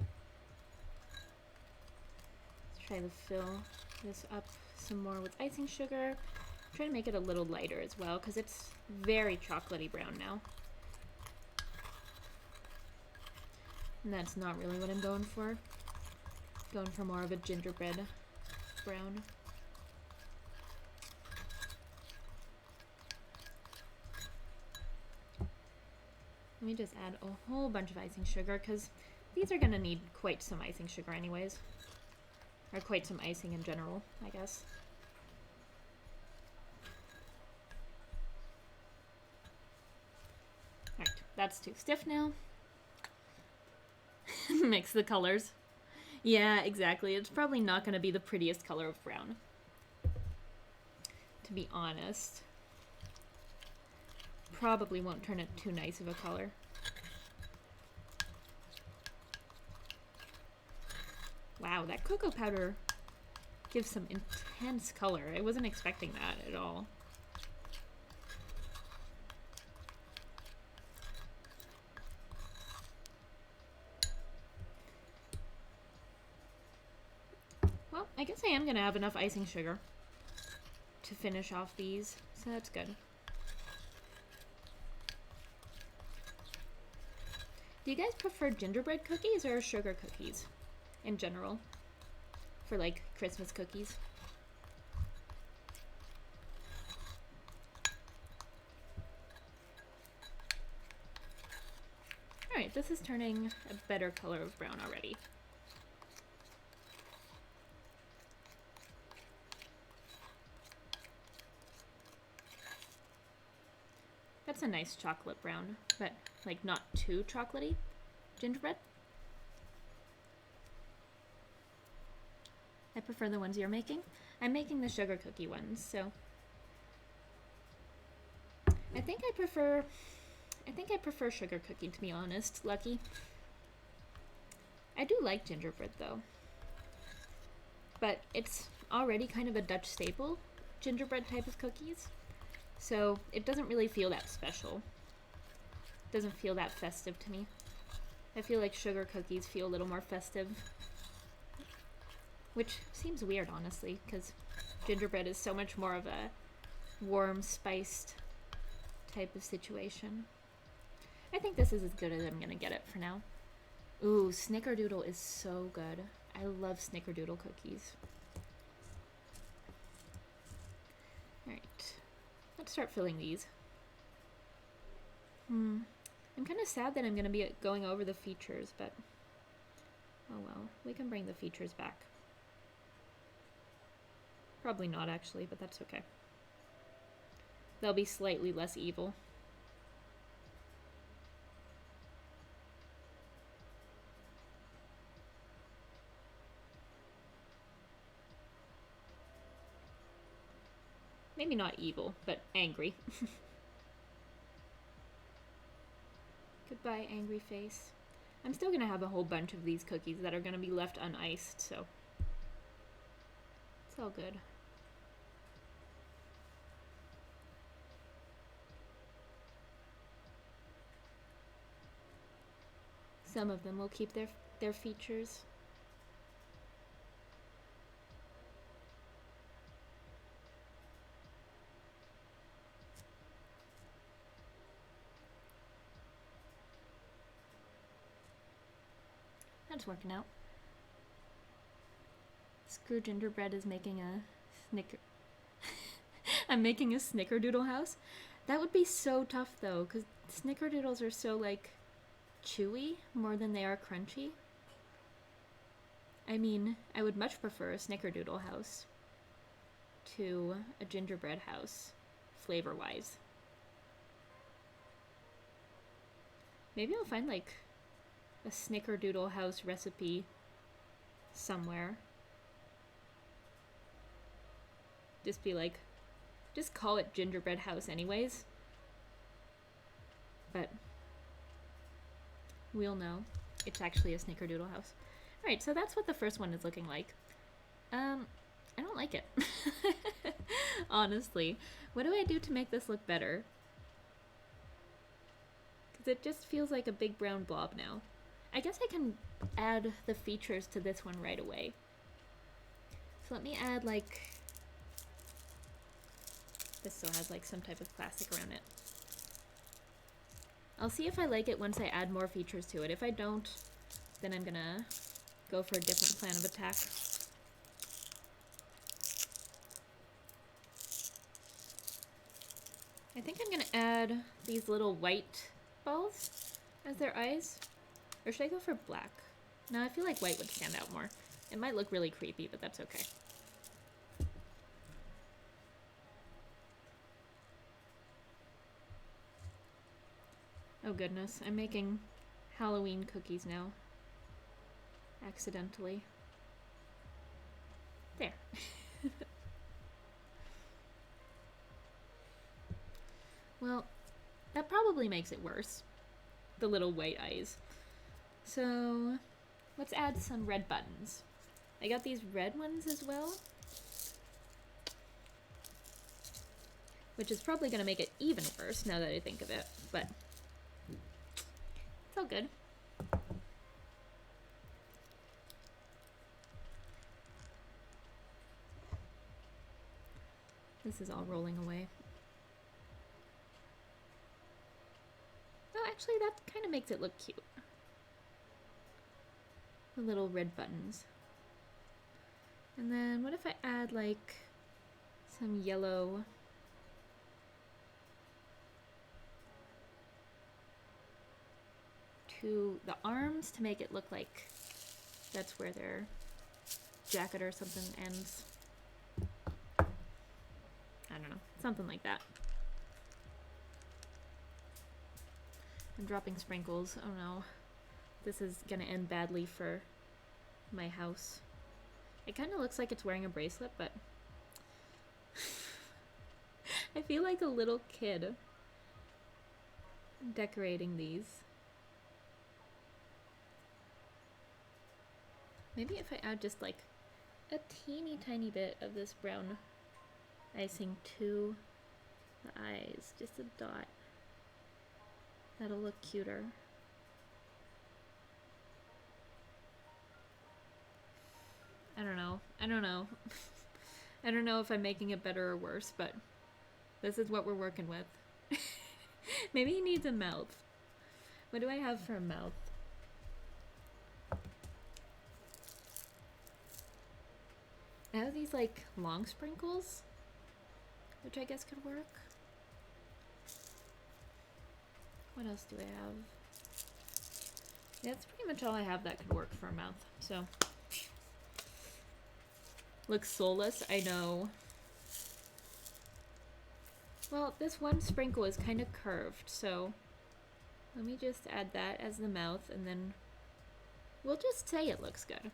try to fill this up some more with icing sugar. Try to make it a little lighter as well, because it's very chocolatey brown now. And that's not really what I'm going for. Going for more of a gingerbread brown. Let me just add a whole bunch of icing sugar, because these are going to need quite some icing sugar anyways. Or quite some icing in general, I guess. Alright, that's too stiff now. Mix the colors. Yeah, exactly. It's probably not going to be the prettiest color of brown, to be honest. Probably won't turn it too nice of a color. Wow, that cocoa powder gives some intense color. I wasn't expecting that at all. I guess I am gonna have enough icing sugar to finish off these, so that's good. Do you guys prefer gingerbread cookies or sugar cookies in general for like Christmas cookies? Alright, this is turning a better color of brown already. That's a nice chocolate brown, but like not too chocolatey gingerbread. I prefer the ones you're making. I'm making the sugar cookie ones, so I think I prefer sugar cookie, to be honest, Lucky. I do like gingerbread though, but it's already kind of a Dutch staple, gingerbread type of cookies. So it doesn't really feel that special. Doesn't feel that festive to me. I feel like sugar cookies feel a little more festive. Which seems weird, honestly, because gingerbread is so much more of a warm, spiced type of situation. I think this is as good as I'm gonna get it for now. Ooh, Snickerdoodle is so good. I love Snickerdoodle cookies. Alright. Let's start filling these. I'm kind of sad that I'm going to be going over the features, but oh well. We can bring the features back. Probably not, actually, but that's okay. They'll be slightly less evil. Maybe not evil, but angry. Goodbye, angry face. I'm still gonna have a whole bunch of these cookies that are gonna be left uniced, so it's all good. Some of them will keep their features. That's working out. Screw Gingerbread is making a I'm making a Snickerdoodle house. That would be so tough though, because Snickerdoodles are so like chewy more than they are crunchy. I mean, I would much prefer a Snickerdoodle house to a gingerbread house, flavor-wise. Maybe I'll find like a Snickerdoodle house recipe somewhere. Just be like, just call it gingerbread house anyways. But we'll know it's actually a Snickerdoodle house. Alright, so that's what the first one is looking like. I don't like it. Honestly. What do I do to make this look better? Because it just feels like a big brown blob now. I guess I can add the features to this one right away. So let me add like... This still has like some type of plastic around it. I'll see if I like it once I add more features to it. If I don't, then I'm gonna go for a different plan of attack. I think I'm gonna add these little white balls as their eyes. Or should I go for black? No, I feel like white would stand out more. It might look really creepy, but that's okay. Oh goodness, I'm making Halloween cookies now. Accidentally. There. Well, that probably makes it worse. The little white eyes. So, let's add some red buttons. I got these red ones as well. Which is probably going to make it even worse now that I think of it, but it's all good. This is all rolling away. Oh, actually, that kind of makes it look cute. The little red buttons. And then what if I add like some yellow to the arms to make it look like that's where their jacket or something ends. I don't know, something like that. I'm dropping sprinkles. Oh no. This is gonna end badly for my house. It kind of looks like it's wearing a bracelet, but I feel like a little kid decorating these. Maybe if I add just like a teeny tiny bit of this brown icing to the eyes, just a dot, that'll look cuter. I don't know. I don't know. I don't know if I'm making it better or worse, but this is what we're working with. Maybe he needs a mouth. What do I have for a mouth? I have these like long sprinkles, which I guess could work. What else do I have? Yeah, that's pretty much all I have that could work for a mouth. So, looks soulless, I know. Well, this one sprinkle is kind of curved, so let me just add that as the mouth, and then we'll just say it looks good.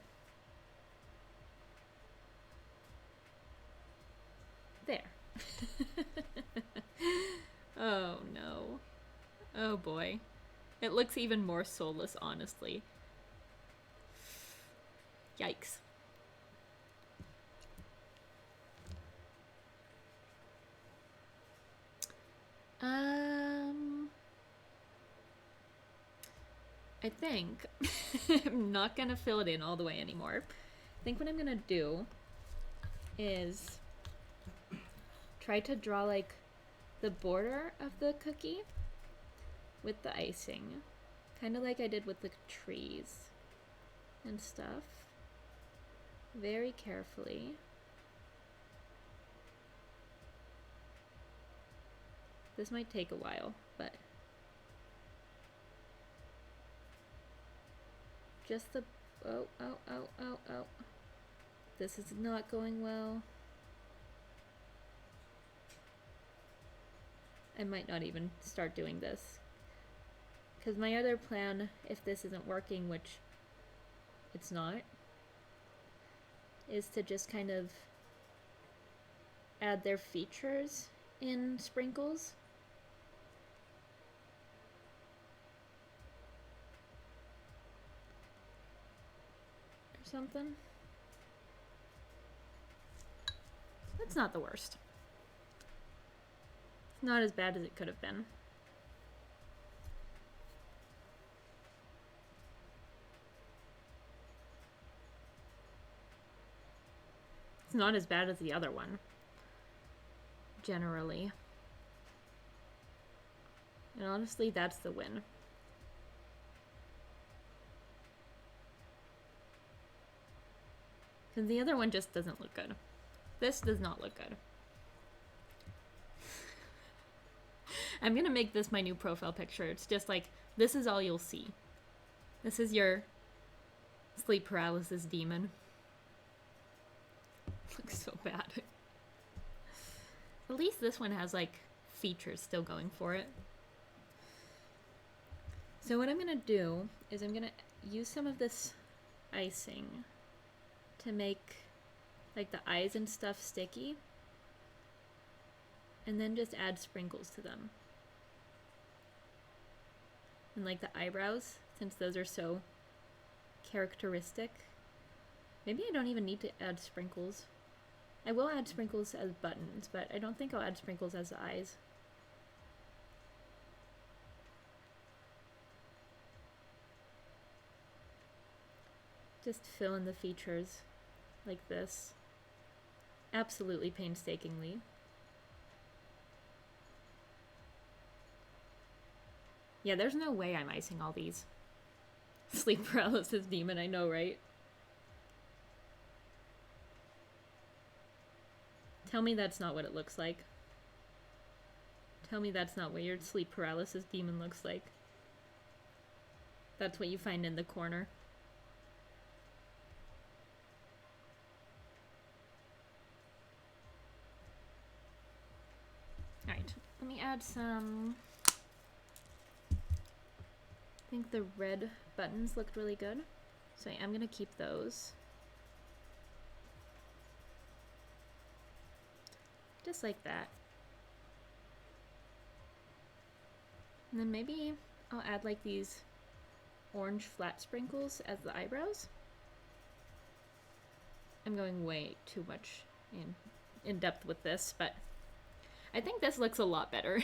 There. Oh no. Oh boy. It looks even more soulless, honestly. Yikes. I think I'm not gonna fill it in all the way anymore. I think what I'm gonna do is try to draw like the border of the cookie with the icing, kind of like I did with the trees and stuff, very carefully. This might take a while, but just the, oh, this is not going well. I might not even start doing this, because my other plan, if this isn't working, which it's not, is to just kind of add their features in sprinkles. Or something. That's not the worst. It's not as bad as it could have been. It's not as bad as the other one, generally. And honestly, that's the win. Because the other one just doesn't look good. This does not look good. I'm gonna make this my new profile picture. It's just like, this is all you'll see. This is your sleep paralysis demon. Looks so bad. At least this one has like features still going for it. So what I'm gonna do is I'm gonna use some of this icing to make like the eyes and stuff sticky, and then just add sprinkles to them. And like the eyebrows, since those are so characteristic. Maybe I don't even need to add sprinkles. I will add sprinkles as buttons, but I don't think I'll add sprinkles as the eyes. Just fill in the features like this. Absolutely painstakingly. Yeah, there's no way I'm icing all these. Sleep paralysis demon, I know, right? Tell me that's not what it looks like. Tell me that's not what your sleep paralysis demon looks like. That's what you find in the corner. Alright, let me add some... I think the red buttons looked really good, so I am going to keep those. Just like that. And then maybe I'll add like these orange flat sprinkles as the eyebrows. I'm going way too much in depth with this, but I think this looks a lot better.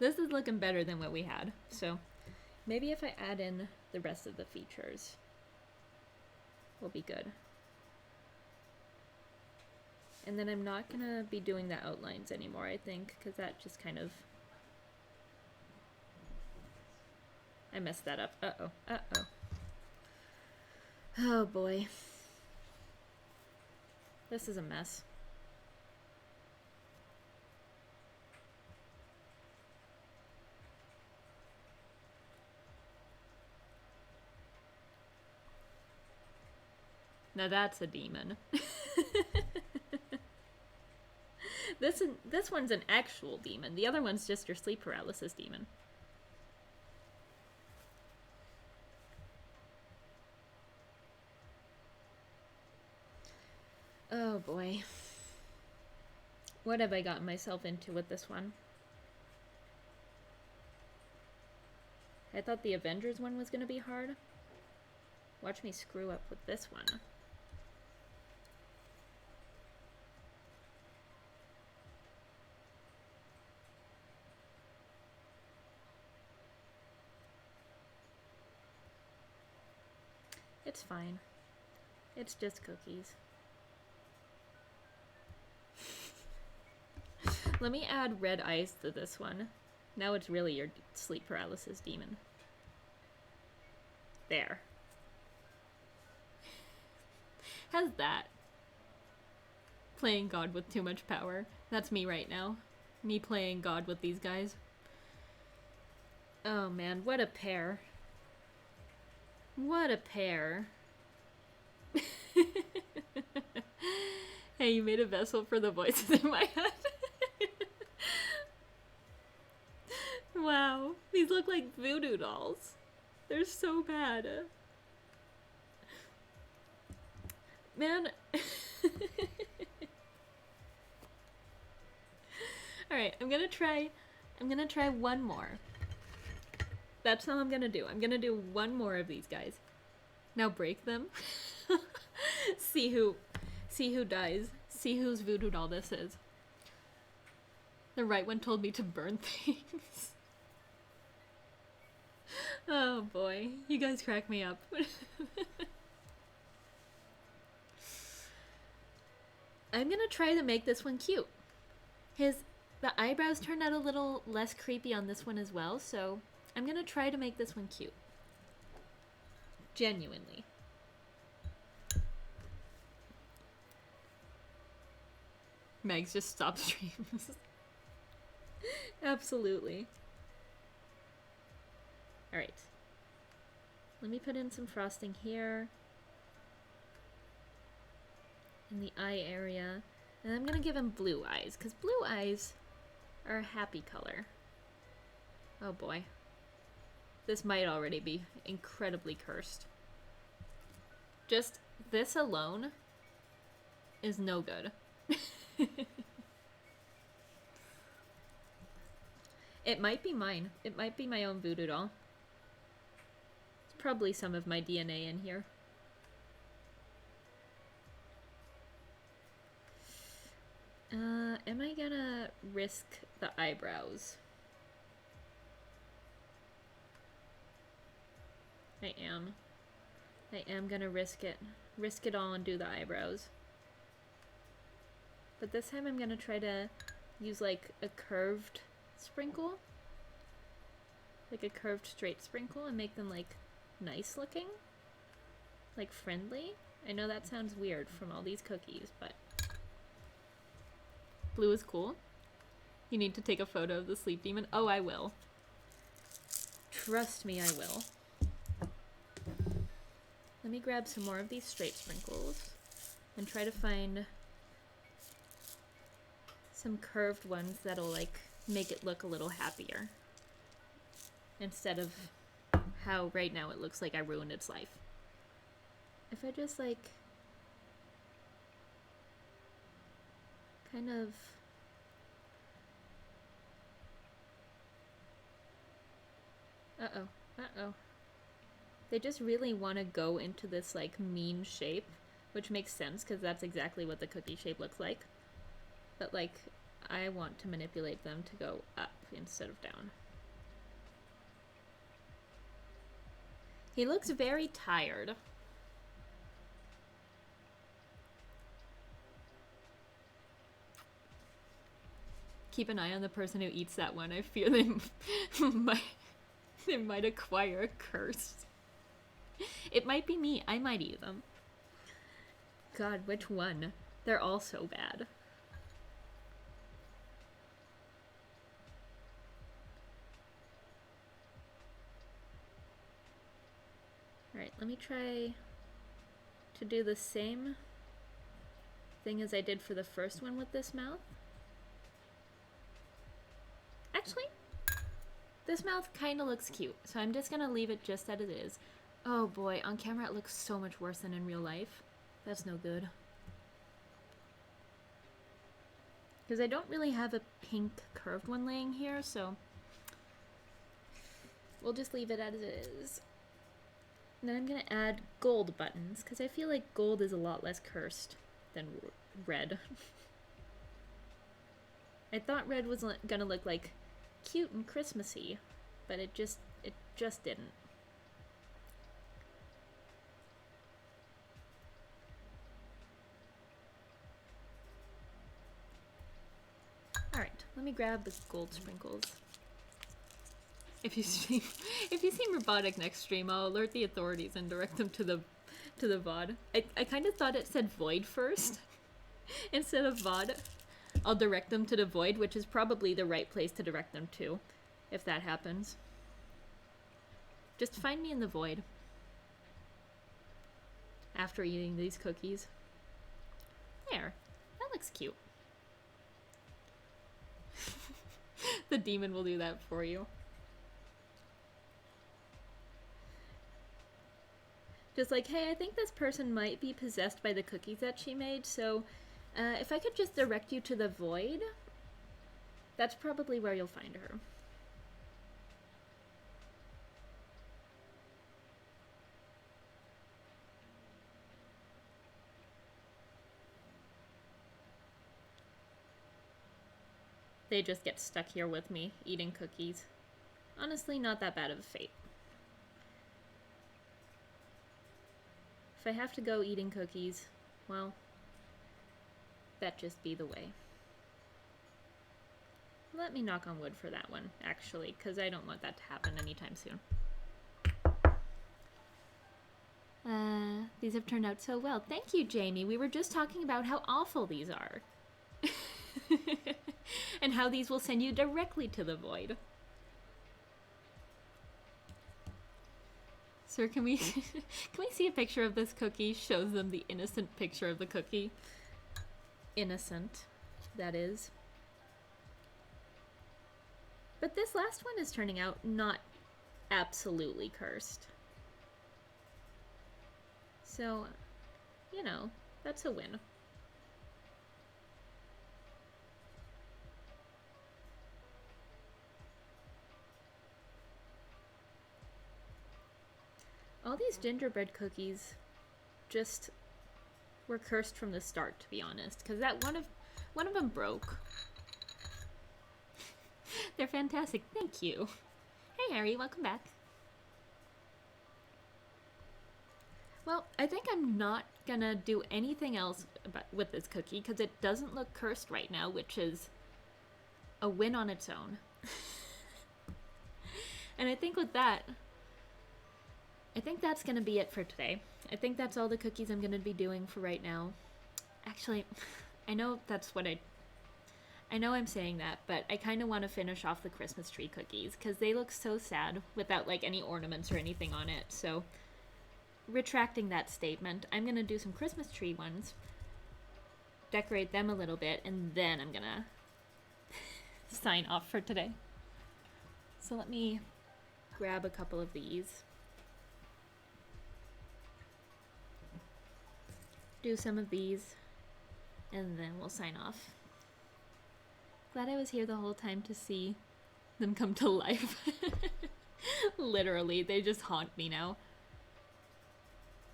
This is looking better than what we had, so maybe if I add in the rest of the features, we'll be good. And then I'm not gonna be doing the outlines anymore, I think, because that just kind of... I messed that up. Uh-oh, uh-oh. Oh boy. This is a mess. Now that's a demon. This one's an actual demon. The other one's just your sleep paralysis demon. Oh boy. What have I gotten myself into with this one? I thought the Avengers one was gonna be hard. Watch me screw up with this one. It's fine. It's just cookies. Let me add red eyes to this one. Now it's really your sleep paralysis demon. There. How's that? Playing God with too much power. That's me right now. Me playing God with these guys. Oh man, what a pair. What a pair. Hey, you made a vessel for the voices in my head. Wow, these look like voodoo dolls. They're so bad. Man. Alright, I'm gonna try one more. That's all I'm gonna do. I'm gonna do one more of these guys. Now break them. See who dies. See whose voodoo doll this is. The right one told me to burn things. Oh boy, you guys crack me up. I'm gonna try to make this one cute. The eyebrows turned out a little less creepy on this one as well, so I'm gonna try to make this one cute. Genuinely. Megs just stopped streams. Absolutely. Alright. Let me put in some frosting here. In the eye area. And I'm gonna give him blue eyes, because blue eyes are a happy color. Oh boy. This might already be incredibly cursed. Just this alone is no good. It might be mine. It might be my own voodoo doll. There's probably some of my DNA in here. Am I gonna risk the eyebrows? I am. I am gonna risk it. Risk it all and do the eyebrows. But this time I'm gonna try to use like a curved sprinkle, like a curved straight sprinkle, and make them like nice looking, like friendly. I know that sounds weird from all these cookies, but blue is cool. You need to take a photo of the sleep demon. Oh, I will. Trust me, I will. Let me grab some more of these straight sprinkles and try to find some curved ones that'll like make it look a little happier, instead of how right now it looks like I ruined its life. If I just like kind of uh-oh. They just really want to go into this like mean shape, which makes sense because that's exactly what the cookie shape looks like. But like, I want to manipulate them to go up instead of down. He looks very tired. Keep an eye on the person who eats that one. I fear they might acquire a curse. It might be me. I might eat them. God, which one? They're all so bad. Alright, let me try to do the same thing as I did for the first one with this mouth. Actually, this mouth kind of looks cute, so I'm just gonna leave it just as it is. Oh boy, on camera it looks so much worse than in real life. That's no good. Because I don't really have a pink curved one laying here, so we'll just leave it as it is. And then I'm gonna add gold buttons, because I feel like gold is a lot less cursed than red. I thought red was gonna look like cute and Christmassy, but it just didn't. Alright, let me grab the gold sprinkles. If you seem robotic next stream, I'll alert the authorities and direct them to the VOD. I kind of thought it said void first instead of VOD. I'll direct them to the void, which is probably the right place to direct them to, if that happens. Just find me in the void after eating these cookies. There, that looks cute. The demon will do that for you. Just like, hey, I think this person might be possessed by the cookies that she made, so if I could just direct you to the void, that's probably where you'll find her. They just get stuck here with me, eating cookies. Honestly, not that bad of a fate. If I have to go eating cookies, well, that just be the way. Let me knock on wood for that one, actually, because I don't want that to happen anytime soon. These have turned out so well. Thank you, Jamie. We were just talking about how awful these are. And how these will send you directly to the void. Sir, can we see a picture of this cookie? Shows them the innocent picture of the cookie. Innocent, that is. But this last one is turning out not absolutely cursed. So, you know, that's a win. All these gingerbread cookies just were cursed from the start, to be honest, because that one of them broke. They're fantastic. Thank you. Hey, Harry, welcome back. Well, I think I'm not gonna do anything else with this cookie because it doesn't look cursed right now, which is a win on its own. And I think with that, I think that's going to be it for today. I think that's all the cookies I'm going to be doing for right now. Actually, I know that's what I know I'm saying that, but I kind of want to finish off the Christmas tree cookies because they look so sad without like any ornaments or anything on it. So retracting that statement, I'm going to do some Christmas tree ones, decorate them a little bit, and then I'm going to sign off for today. So let me grab a couple of these. Do some of these, and then we'll sign off. Glad I was here the whole time to see them come to life. Literally, they just haunt me now.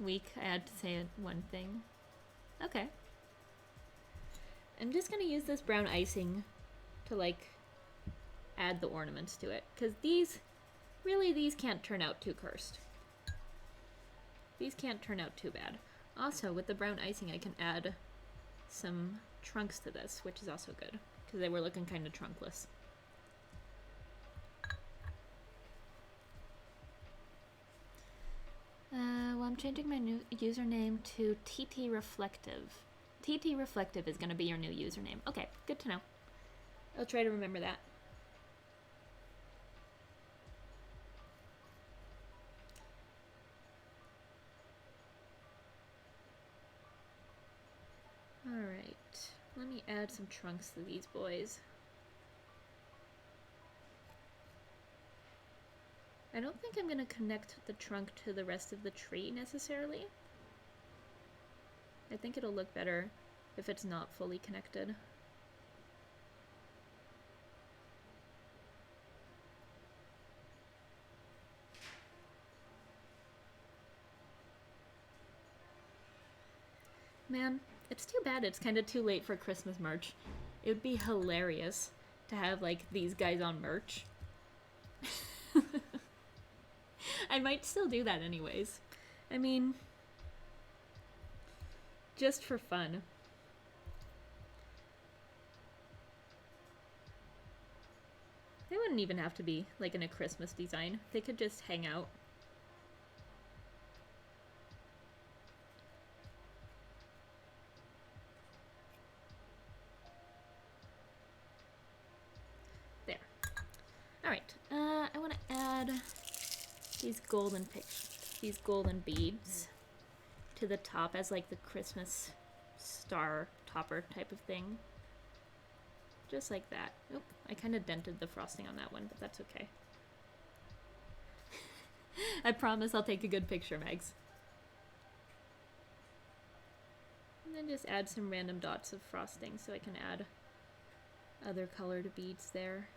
Weak, I had to say one thing. Okay. I'm just gonna use this brown icing to like add the ornaments to it, because these can't turn out too cursed. These can't turn out too bad. Also, with the brown icing, I can add some trunks to this, which is also good, because they were looking kind of trunkless. Well, I'm changing my new username to TT Reflective. TT Reflective is going to be your new username. Okay, good to know. I'll try to remember that. Alright, let me add some trunks to these boys. I don't think I'm going to connect the trunk to the rest of the tree necessarily. I think it'll look better if it's not fully connected. Man, it's too bad it's kind of too late for Christmas merch. It would be hilarious to have, like, these guys on merch. I might still do that anyways. I mean, just for fun. They wouldn't even have to be, like, in a Christmas design. They could just hang out. There. Alright, I want to add these golden beads to the top as like the Christmas star topper type of thing. Just like that. Oop, I kind of dented the frosting on that one, but that's okay. I promise I'll take a good picture, Megs. And then just add some random dots of frosting so I can add other colored beads there.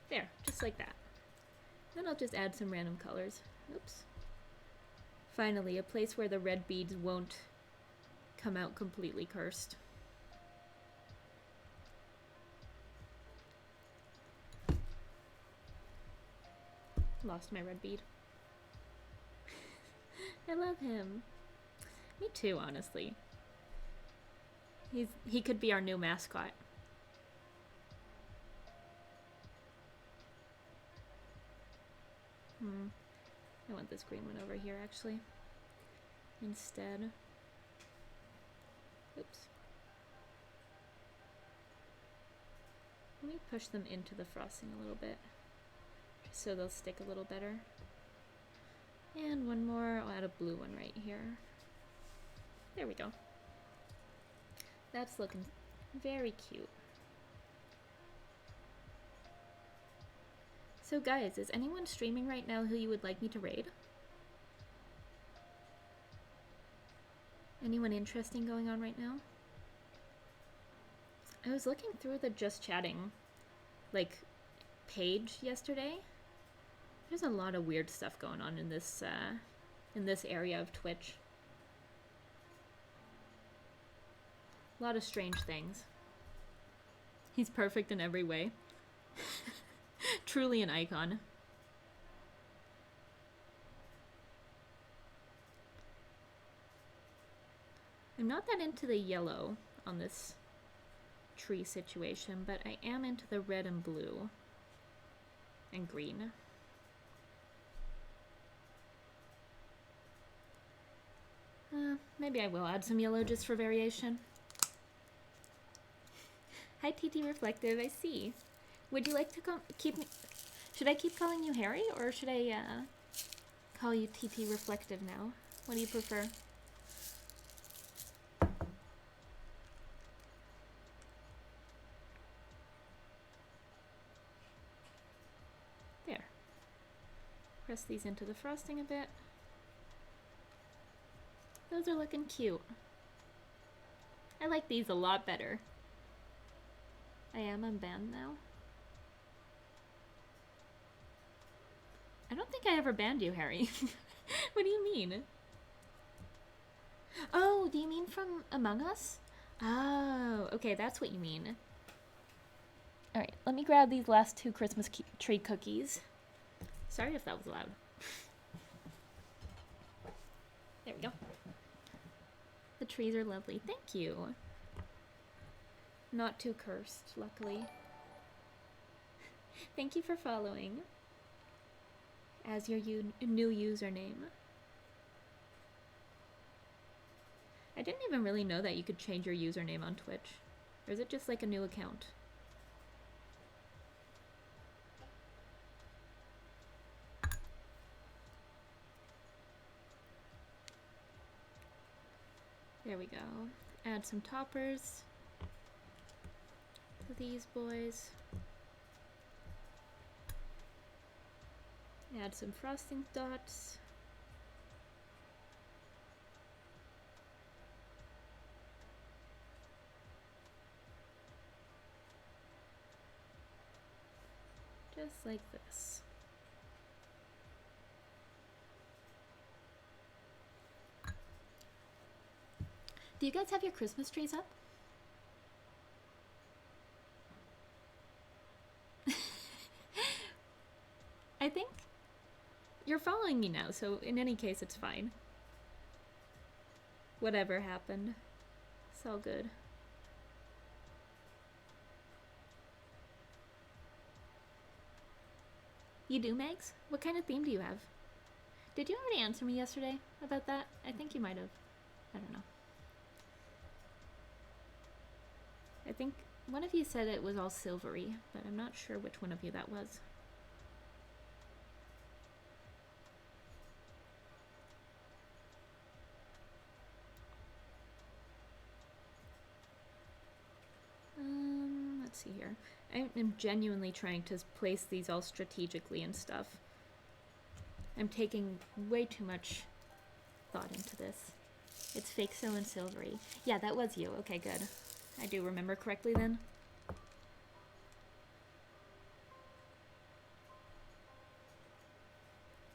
There, just like that. Then I'll just add some random colors. Oops. Finally, a place where the red beads won't come out completely cursed. Lost my red bead. I love him. Me too, honestly. He could be our new mascot. I want this green one over here, actually. Instead. Oops. Let me push them into the frosting a little bit, just so they'll stick a little better. And one more, I'll add a blue one right here. There we go. That's looking very cute. So guys, is anyone streaming right now who you would like me to raid? Anyone interesting going on right now? I was looking through the Just Chatting, like, page yesterday. There's a lot of weird stuff going on in this area of Twitch. A lot of strange things. He's perfect in every way. Truly an icon. I'm not that into the yellow on this tree situation, but I am into the red and blue and green. Maybe I will add some yellow just for variation. Hi TT Reflective, I see. Would you like to keep me... Should I keep calling you Harry, or should I call you TT Reflective now? What do you prefer? There. Press these into the frosting a bit. Those are looking cute. I like these a lot better. I am unbanned now. I don't think I ever banned you, Harry. What do you mean? Oh, do you mean from Among Us? Oh, okay, that's what you mean. Alright, let me grab these last 2 Christmas tree cookies. Sorry if that was loud. There we go. The trees are lovely. Thank you. Not too cursed, luckily. Thank you for following as your new username. I didn't even really know that you could change your username on Twitch. Or is it just like a new account? There we go. Add some toppers to these boys. Add some frosting dots. Just like this. Do you guys have your Christmas trees up? I think you're following me now, so in any case, it's fine. Whatever happened, it's all good. You do, Megs? What kind of theme do you have? Did you already answer me yesterday about that? I think you might have. I don't know. I think one of you said it was all silvery, but I'm not sure which one of you that was. Let's see here. I am genuinely trying to place these all strategically and stuff. I'm taking way too much thought into this. It's fake so and silvery. Yeah, that was you. Okay, good. I do remember correctly then.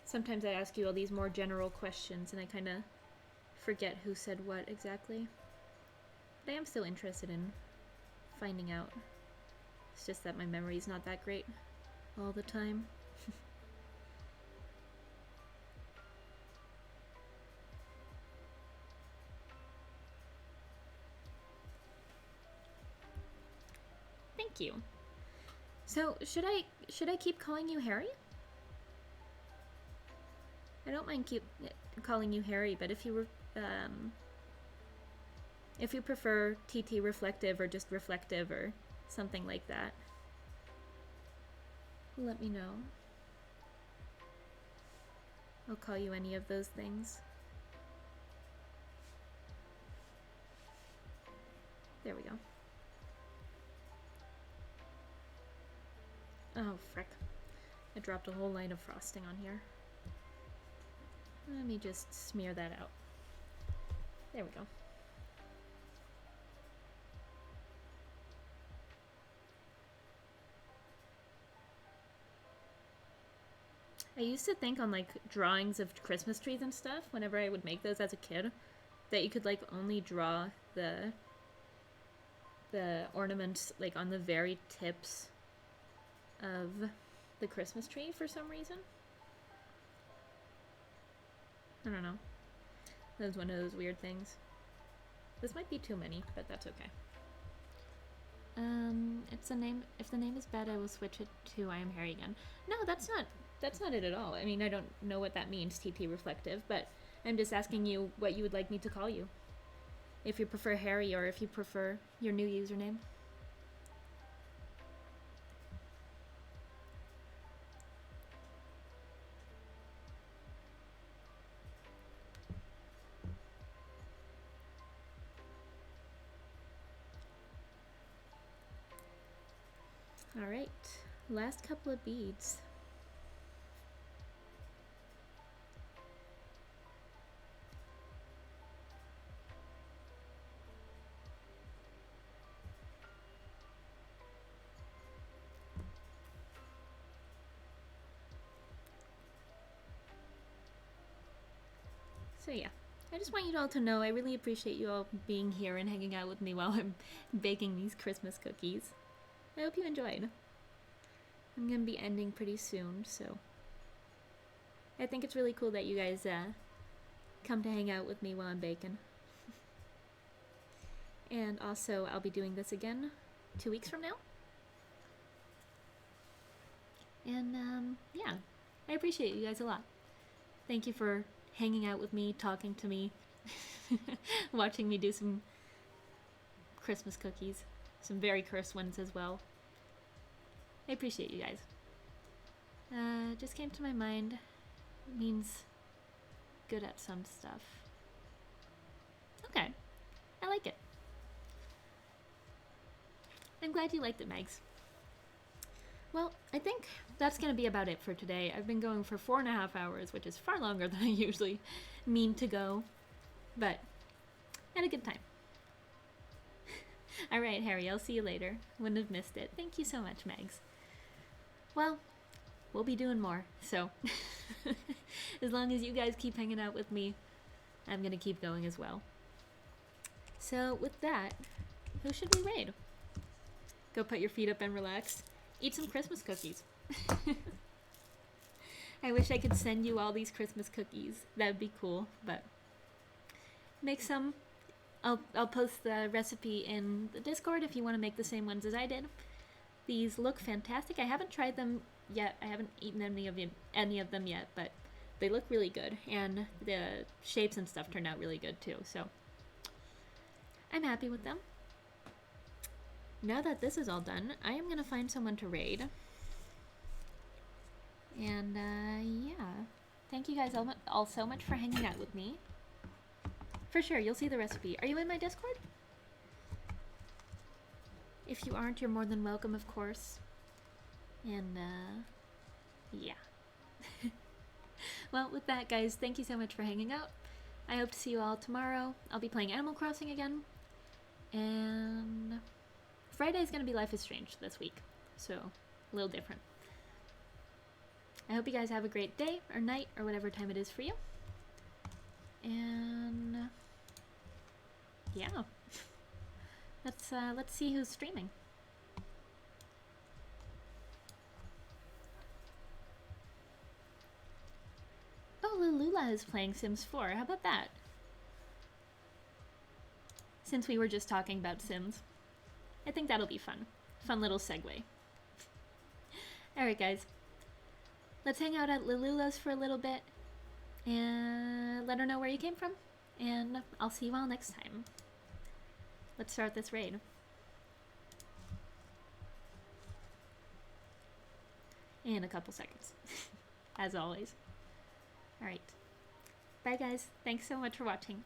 Sometimes I ask you all these more general questions and I kind of forget who said what exactly. But I am still interested in finding out. It's just that my memory's not that great all the time. Thank you. So, should I keep calling you Harry? I don't mind keep calling you Harry, but if you prefer TT Reflective or just Reflective or something like that, let me know. I'll call you any of those things. There we go. Oh, frick. I dropped a whole line of frosting on here. Let me just smear that out. There we go. I used to think on like drawings of Christmas trees and stuff, whenever I would make those as a kid, that you could like only draw the the ornaments like on the very tips of the Christmas tree for some reason. I don't know. That was one of those weird things. This might be too many, but that's okay. It's the name. If the name is bad, I will switch it to I am Harry again. No, that's not it at all. I mean, I don't know what that means, TT Reflective, but I'm just asking you what you would like me to call you. If you prefer Harry or if you prefer your new username. Alright, last couple of beads. So yeah, I just want you all to know I really appreciate you all being here and hanging out with me while I'm baking these Christmas cookies. I hope you enjoyed. I'm gonna be ending pretty soon, so I think it's really cool that you guys come to hang out with me while I'm baking. And also, I'll be doing this again 2 weeks from now. And yeah, I appreciate you guys a lot. Thank you for hanging out with me, talking to me, watching me do some Christmas cookies. Some very cursed ones as well. I appreciate you guys. Just came to my mind. It means good at some stuff. Okay. I like it. I'm glad you liked it, Megs. Well, I think that's going to be about it for today. I've been going for 4.5 hours, which is far longer than I usually mean to go. But I had a good time. Alright, Harry, I'll see you later. Wouldn't have missed it. Thank you so much, Megs. Well, we'll be doing more, so as long as you guys keep hanging out with me, I'm gonna keep going as well. So, with that, who should we raid? Go put your feet up and relax. Eat some Christmas cookies. I wish I could send you all these Christmas cookies. That'd be cool, but make some. I'll post the recipe in the Discord if you want to make the same ones as I did. These look fantastic. I haven't tried them yet. I haven't eaten any of them yet, but they look really good. And the shapes and stuff turned out really good too, so I'm happy with them. Now that this is all done, I am going to find someone to raid. And yeah. Thank you guys all so much for hanging out with me. For sure, you'll see the recipe. Are you in my Discord? If you aren't, you're more than welcome, of course. And, yeah. Well, with that, guys, thank you so much for hanging out. I hope to see you all tomorrow. I'll be playing Animal Crossing again. And Friday's gonna be Life is Strange this week. So, a little different. I hope you guys have a great day, or night, or whatever time it is for you. And yeah, let's see who's streaming. Oh, Lulula is playing Sims 4. How about that? Since we were just talking about Sims, I think that'll be fun. Fun little segue. Alright, guys. Let's hang out at Lulula's for a little bit. And let her know where you came from. And I'll see you all next time. Let's start this raid. In a couple seconds. As always. Alright. Bye guys. Thanks so much for watching.